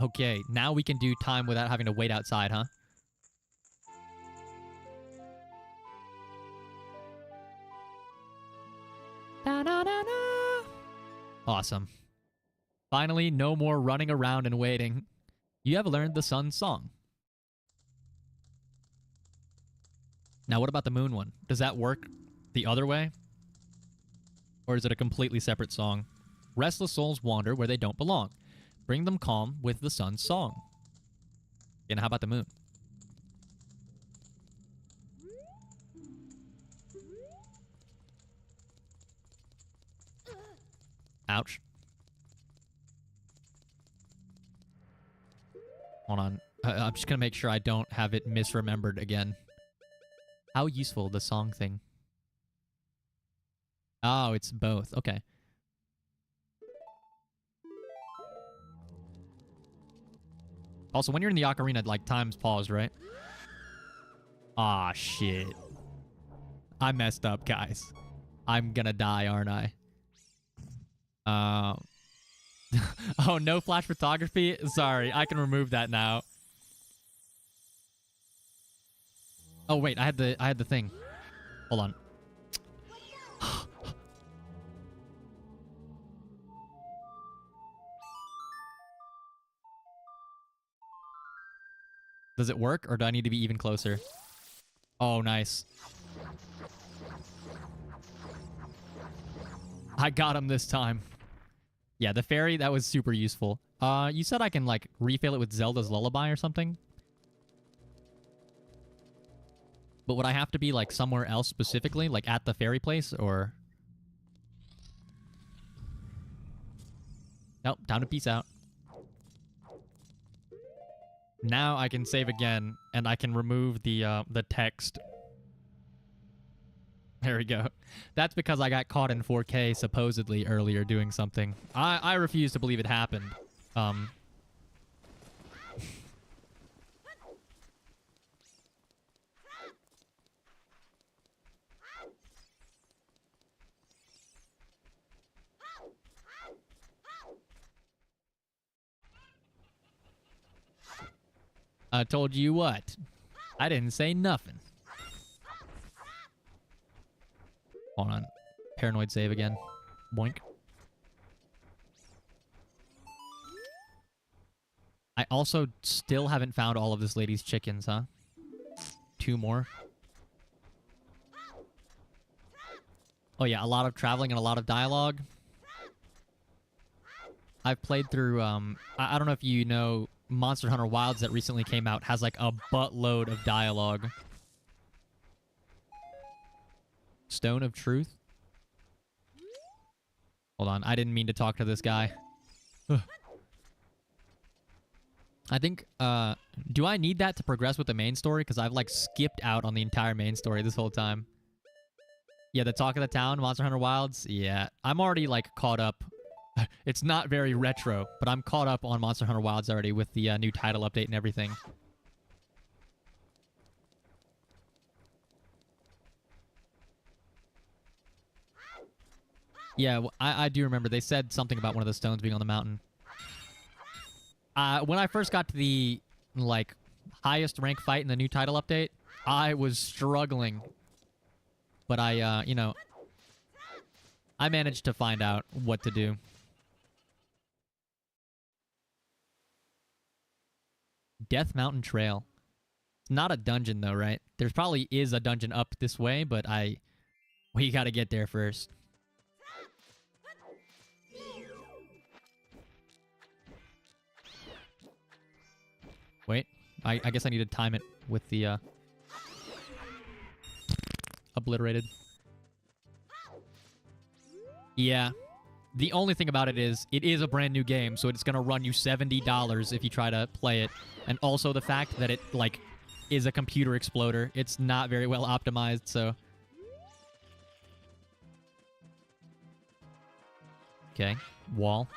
A: Okay, now we can do time without having to wait outside, huh? Da-da-da-da. Awesome. Finally, no more running around and waiting. You have learned the sun's song. Now, what about the moon one? Does that work the other way? Or is it a completely separate song? Restless souls wander where they don't belong. Bring them calm with the sun's song. And how about the moon? Ouch. Hold on. I'm just gonna make sure I don't have it misremembered again. How useful, the song thing. Oh, it's both. Okay. Also, when you're in the ocarina, like, time's paused, right? Aw, shit. I messed up, guys. I'm gonna die, aren't I? Oh, no flash photography? Sorry, I can remove that now. Oh, wait, I had the thing. Hold on. Does it work, or do I need to be even closer? Oh, nice. I got him this time. Yeah, the fairy, that was super useful. You said I can, like, refill it with Zelda's Lullaby or something? But would I have to be, like, somewhere else specifically? Like, at the fairy place, or...? Nope, time to peace out. Now I can save again, and I can remove the text. There we go. That's because I got caught in 4K, supposedly, earlier doing something. I refuse to believe it happened. I told you what. I didn't say nothing. Hold on. Paranoid save again. Boink. I also still haven't found all of this lady's chickens, huh? 2 more. Oh yeah, a lot of traveling and a lot of dialogue. I've played through, I don't know if you know, Monster Hunter Wilds that recently came out has like a buttload of dialogue. Stone of Truth? Hold on, I didn't mean to talk to this guy. I think, do I need that to progress with the main story? Because I've, like, skipped out on the entire main story this whole time. Yeah, the Talk of the Town, Monster Hunter Wilds. Yeah, I'm already, like, caught up. It's not very retro, but I'm caught up on Monster Hunter Wilds already with the new title update and everything. Yeah, I do remember. They said something about one of the stones being on the mountain. When I first got to the, like, highest rank fight in the new title update, I was struggling. But I, you know, I managed to find out what to do. Death Mountain Trail. It's not a dungeon, though, right? There probably is a dungeon up this way, but we gotta get there first. Wait, I guess I need to time it with the, obliterated. Yeah. The only thing about it is a brand new game, so it's going to run you $70 if you try to play it. And also the fact that it, like, is a computer exploder. It's not very well optimized, so... Okay, wall.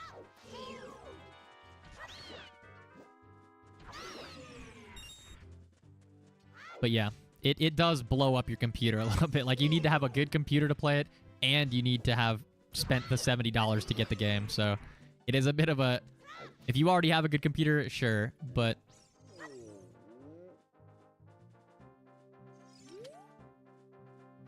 A: But yeah, it does blow up your computer a little bit. Like, you need to have a good computer to play it, and you need to have spent the $70 to get the game. So it is a bit of a... If you already have a good computer, sure, but...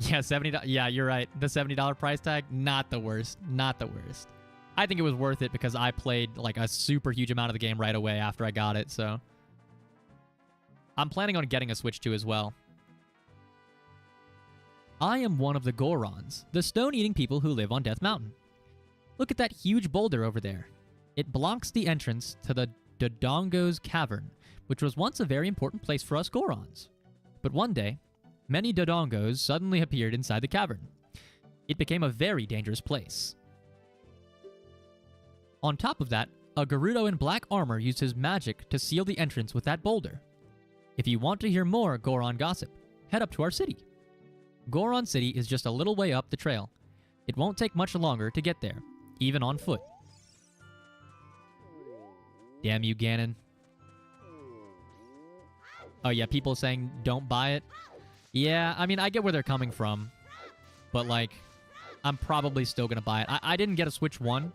A: Yeah, $70. Yeah, you're right. The $70 price tag, not the worst. Not the worst. I think it was worth it because I played like a super huge amount of the game right away after I got it, so... I'm planning on getting a Switch 2 as well. I am one of the Gorons, the stone-eating people who live on Death Mountain. Look at that huge boulder over there. It blocks the entrance to the Dodongo's Cavern, which was once a very important place for us Gorons. But one day, many Dodongos suddenly appeared inside the cavern. It became a very dangerous place. On top of that, a Gerudo in black armor used his magic to seal the entrance with that boulder. If you want to hear more Goron gossip, head up to our city. Goron City is just a little way up the trail. It won't take much longer to get there, even on foot. Damn you, Ganon. Oh yeah, people saying don't buy it. Yeah, I mean, I get where they're coming from. But like, I'm probably still gonna buy it. I didn't get a Switch 1.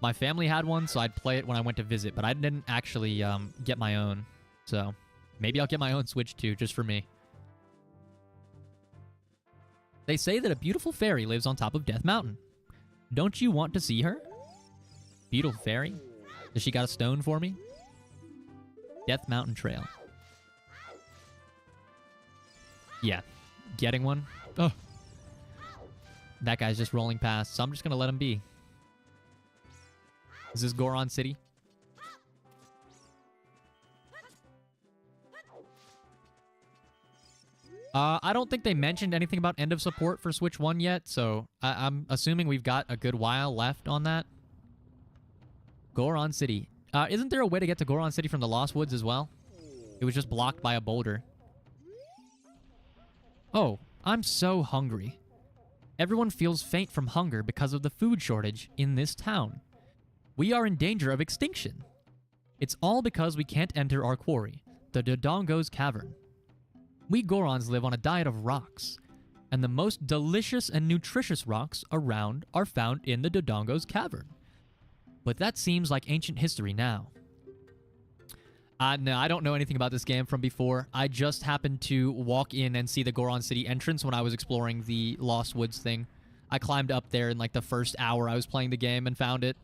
A: My family had one, so I'd play it when I went to visit. But I didn't actually get my own. So... maybe I'll get my own Switch 2, just for me. They say that a beautiful fairy lives on top of Death Mountain. Don't you want to see her? Beautiful fairy? Does she got a stone for me? Death Mountain Trail. Yeah. Getting one? Oh. That guy's just rolling past, so I'm just gonna let him be. Is this Goron City? I don't think they mentioned anything about end of support for Switch 1 yet, so I'm assuming we've got a good while left on that. Goron City. Isn't there a way to get to Goron City from the Lost Woods as well? It was just blocked by a boulder. Oh, I'm so hungry. Everyone feels faint from hunger because of the food shortage in this town. We are in danger of extinction. It's all because we can't enter our quarry, the Dodongo's Cavern. We Gorons live on a diet of rocks, and the most delicious and nutritious rocks around are found in the Dodongo's Cavern. But that seems like ancient history now. No, I don't know anything about this game from before. I just happened to walk in and see the Goron City entrance when I was exploring the Lost Woods thing. I climbed up there in like the first hour I was playing the game and found it.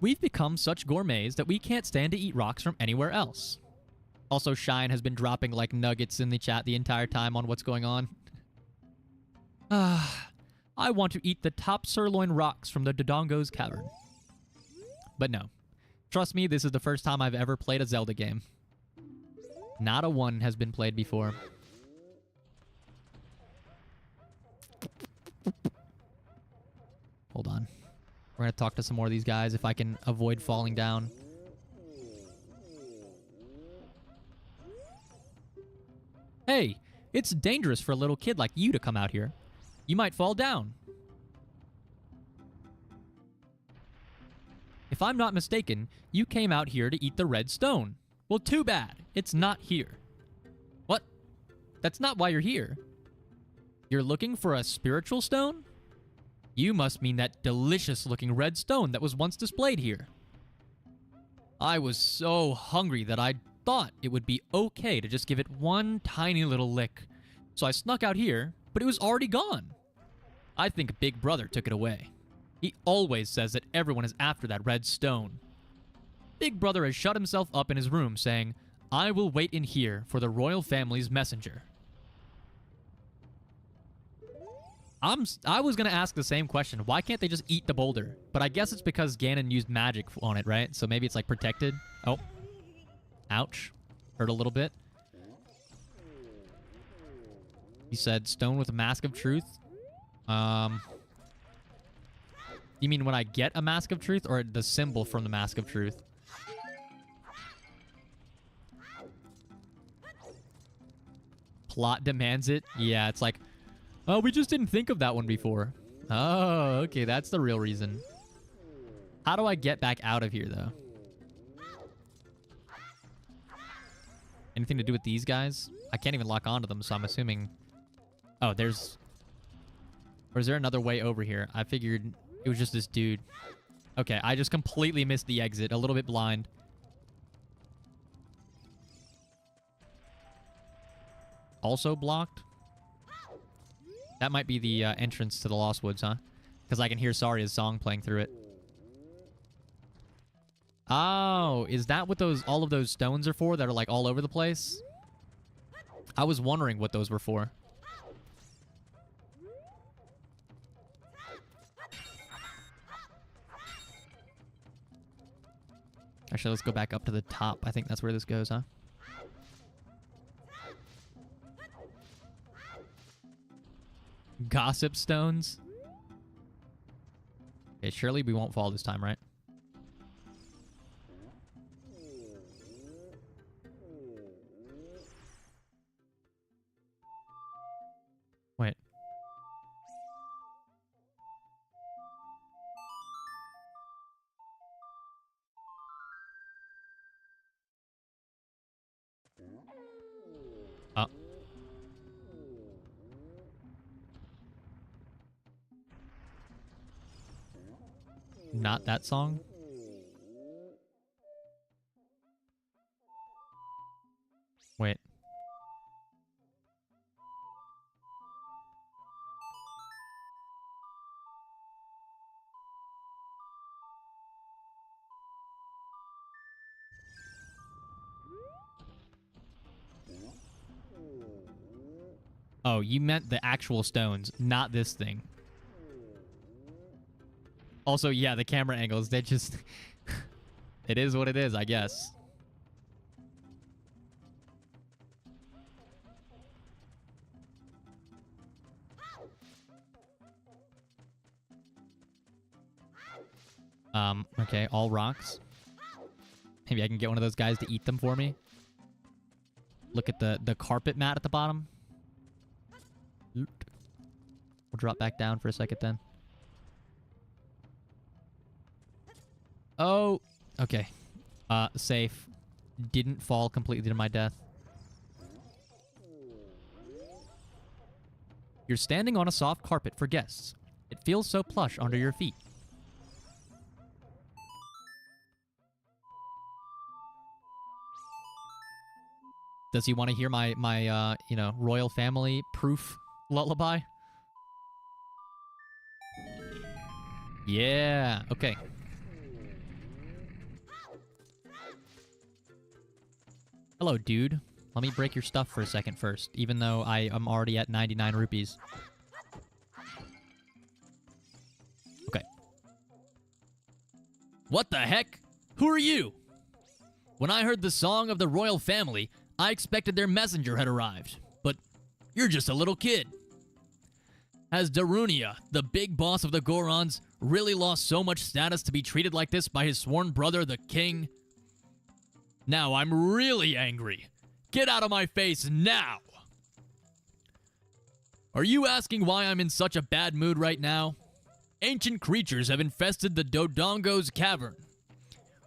A: We've become such gourmets that we can't stand to eat rocks from anywhere else. Also, Shine has been dropping, like, nuggets in the chat the entire time on what's going on. I want to eat the top sirloin rocks from the Dodongo's Cavern. But no. Trust me, this is the first time I've ever played a Zelda game. Not a one has been played before. Hold on. We're going to talk to some more of these guys if I can avoid falling down. Hey, it's dangerous for a little kid like you to come out here. You might fall down. If I'm not mistaken, you came out here to eat the red stone. Well, too bad. It's not here. What? That's not why you're here. You're looking for a spiritual stone? You must mean that delicious-looking red stone that was once displayed here. I was so hungry that I thought it would be okay to just give it one tiny little lick. So I snuck out here, but it was already gone. I think Big Brother took it away. He always says that everyone is after that red stone. Big Brother has shut himself up in his room saying, I will wait in here for the royal family's messenger. I was going to ask the same question. Why can't they just eat the boulder? But I guess it's because Ganon used magic on it, right? So maybe it's like protected. Oh. Ouch. Hurt a little bit. He said, stone with a mask of truth. You mean when I get a Mask of Truth or the symbol from the Mask of Truth? Plot demands it? Yeah, it's like, oh, we just didn't think of that one before. Oh, okay, that's the real reason. How do I get back out of here, though? Anything to do with these guys? I can't even lock onto them, so I'm assuming... Oh, there's... Or is there another way over here? I figured it was just this dude. Okay, I just completely missed the exit. A little bit blind. Also blocked? That might be the entrance to the Lost Woods, huh? Because I can hear Saria's song playing through it. Oh, is that what all of those stones are for that are like all over the place? I was wondering what those were for. Actually, let's go back up to the top. I think that's where this goes, huh? Gossip stones? Okay, surely we won't fall this time, right? Wait. Oh. Not that song? Wait. Oh, you meant the actual stones, not this thing. Also, yeah, the camera angles, they just... It is what it is, I guess. Okay, all rocks. Maybe I can get one of those guys to eat them for me. Look at the carpet mat at the bottom. We'll drop back down for a second then. Oh, okay. Safe. Didn't fall completely to my death. You're standing on a soft carpet for guests. It feels so plush under your feet. Does he want to hear my you know, royal family proof lullaby? Yeah, okay. Hello, dude. Let me break your stuff for a second first, even though I am already at 99 rupees. Okay. What the heck? Who are you? When I heard the song of the royal family, I expected their messenger had arrived, but you're just a little kid. Has Darunia, the big boss of the Gorons, really lost so much status to be treated like this by his sworn brother, the king? Now I'm really angry. Get out of my face now! Are you asking why I'm in such a bad mood right now? Ancient creatures have infested the Dodongo's cavern.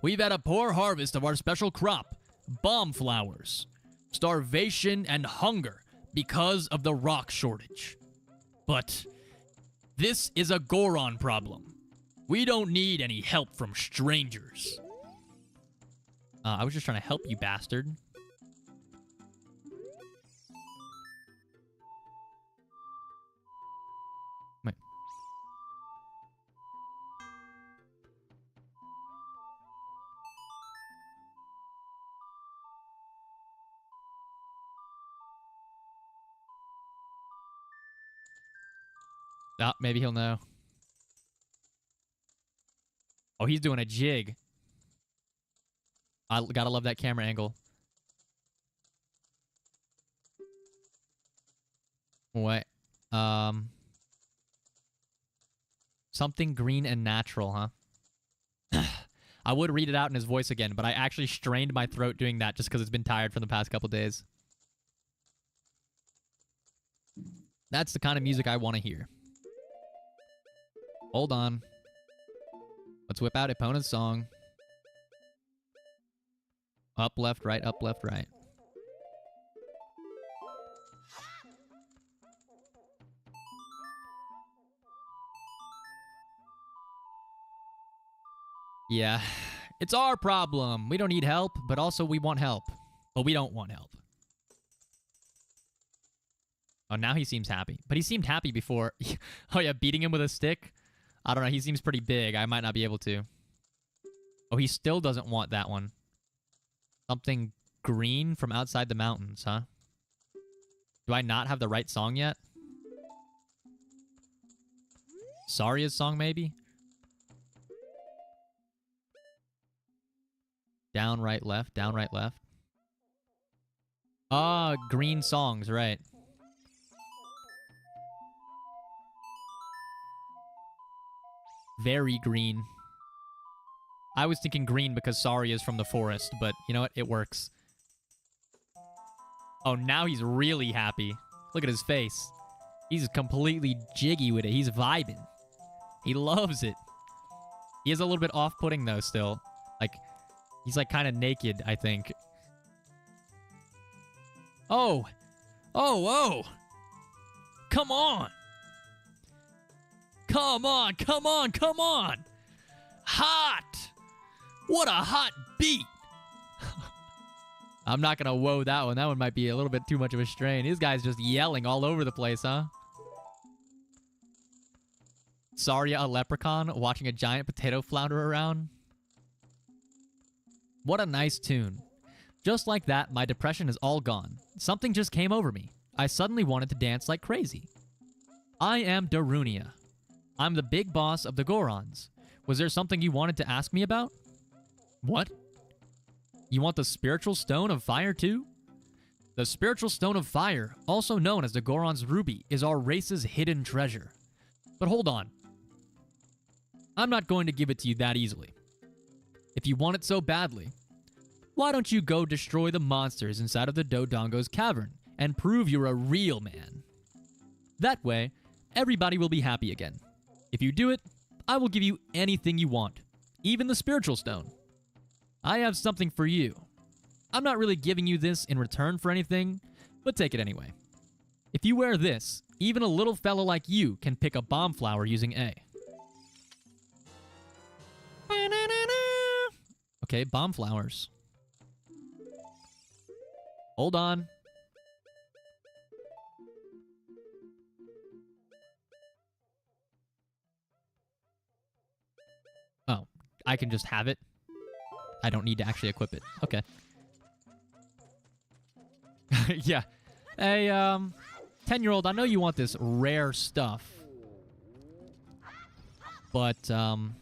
A: We've had a poor harvest of our special crop, bomb flowers, starvation, and hunger because of the rock shortage. But this is a Goron problem. We don't need any help from strangers. I was just trying to help you, bastard. Wait. Ah, maybe he'll know. Oh, he's doing a jig. I gotta love that camera angle. What? Something green and natural, huh? I would read it out in his voice again, but I actually strained my throat doing that just because it's been tired from the past couple days. That's the kind of music I want to hear. Hold on. Let's whip out Epona's song. Up, left, right, up, left, right. Yeah, it's our problem. We don't need help, but also we want help. But we don't want help. Oh, now he seems happy. But he seemed happy before. Oh, yeah, beating him with a stick? I don't know. He seems pretty big. I might not be able to. Oh, he still doesn't want that one. Something green from outside the mountains, huh? Do I not have the right song yet? Saria's song, maybe? Down, right, left. Down, right, left. Ah, green songs, right. Very green. I was thinking green because Saria is from the forest, but you know what? It works. Oh, now he's really happy. Look at his face. He's completely jiggy with it. He's vibing. He loves it. He is a little bit off-putting, though, still. Like, he's, like, kind of naked, I think. Oh! Oh, oh! Come on! Come on, come on, come on! Hot! What a hot beat! I'm not gonna whoa that one. That one might be a little bit too much of a strain. This guy's just yelling all over the place, huh? Saria, a leprechaun, watching a giant potato flounder around. What a nice tune. Just like that, my depression is all gone. Something just came over me. I suddenly wanted to dance like crazy. I am Darunia. I'm the big boss of the Gorons. Was there something you wanted to ask me about? What? You want the spiritual stone of fire too? The spiritual stone of fire, also known as the Goron's ruby, is our race's hidden treasure. But hold on. I'm not going to give it to you that easily. If you want it so badly, why don't you go destroy the monsters inside of the Dodongo's cavern and prove you're a real man? That way, everybody will be happy again. If you do it, I will give you anything you want, even the spiritual stone. I have something for you. I'm not really giving you this in return for anything, but take it anyway. If you wear this, even a little fellow like you can pick a bomb flower using A. Okay, bomb flowers. Hold on. Oh, I can just have it. I don't need to actually equip it. Okay. Yeah. Hey, 10-year-old, I know you want this rare stuff. But, I'm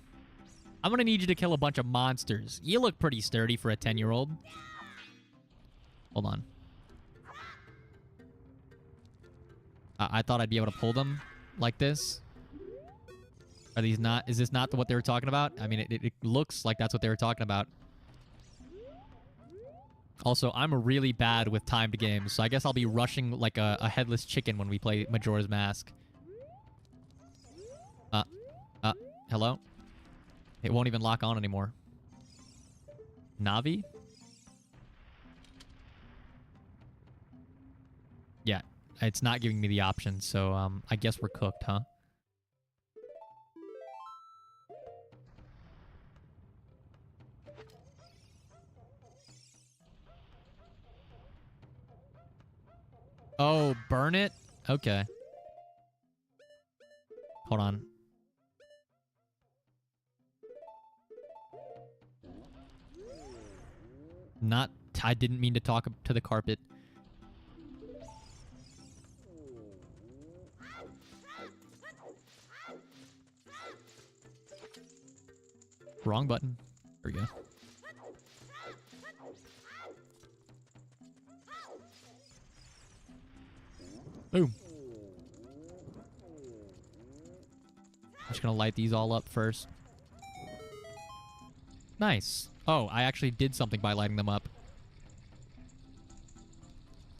A: gonna need you to kill a bunch of monsters. You look pretty sturdy for a 10-year-old. Hold on. I thought I'd be able to pull them like this. Are these not... Is this not what they were talking about? I mean, it looks like that's what they were talking about. Also, I'm really bad with timed games, so I guess I'll be rushing like a headless chicken when we play Majora's Mask. Hello? It won't even lock on anymore. Navi? Yeah, it's not giving me the option, so I guess we're cooked, huh? Oh, burn it? Okay. Hold on. Not... I didn't mean to talk to the carpet. Wrong button. There we go. Boom. Just gonna light these all up first. Nice. Oh, I actually did something by lighting them up.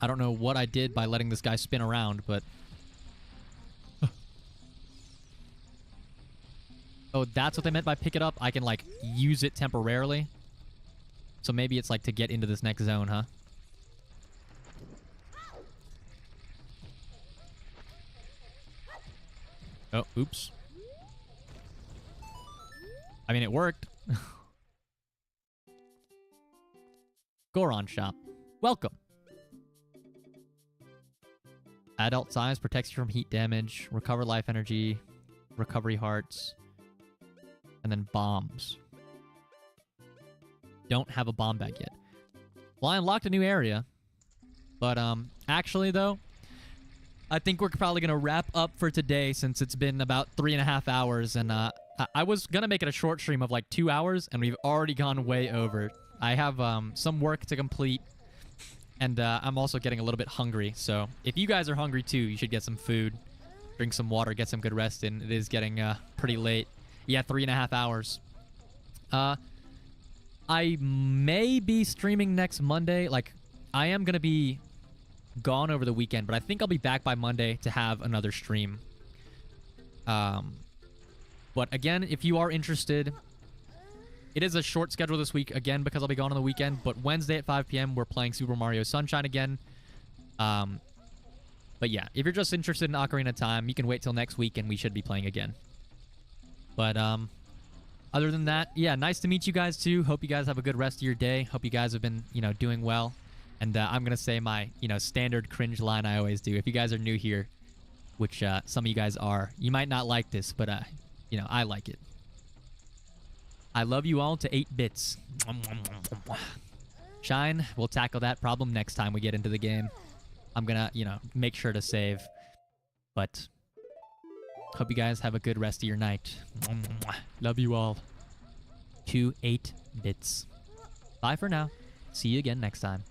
A: I don't know what I did by letting this guy spin around, but... Oh, that's what they meant by pick it up? I can, like, use it temporarily? So maybe it's, like, to get into this next zone, huh? Oh, oops. I mean, it worked. Goron shop. Welcome. Adult size protects you from heat damage. Recover life energy. Recovery hearts. And then bombs. Don't have a bomb bag yet. Well, I unlocked a new area. But, actually, though, I think we're probably going to wrap up for today since it's been about 3.5 hours. And, I was going to make it a short stream of, like, 2 hours, and we've already gone way over. I have, some work to complete. And, I'm also getting a little bit hungry. So, if you guys are hungry, too, you should get some food. Drink some water, get some good rest in. It is getting, pretty late. Yeah, 3.5 hours. I may be streaming next Monday. Like, I am going to be gone over the weekend, but I think I'll be back by Monday to have another stream. But again, if you are interested, it is a short schedule this week, again, because I'll be gone on the weekend. But Wednesday at 5 p.m., we're playing Super Mario Sunshine again. But yeah, if you're just interested in Ocarina of Time, you can wait till next week, and we should be playing again. But, other than that, yeah, nice to meet you guys, too. Hope you guys have a good rest of your day. Hope you guys have been, you know, doing well. And, I'm going to say my, you know, standard cringe line I always do. If you guys are new here, which, some of you guys are, you might not like this, but, you know, I like it. I love you all to 8 bits. Shine, we'll tackle that problem next time we get into the game. I'm going to, you know, make sure to save. But... hope you guys have a good rest of your night. Love you all. 2 8 bits. Bye for now. See you again next time.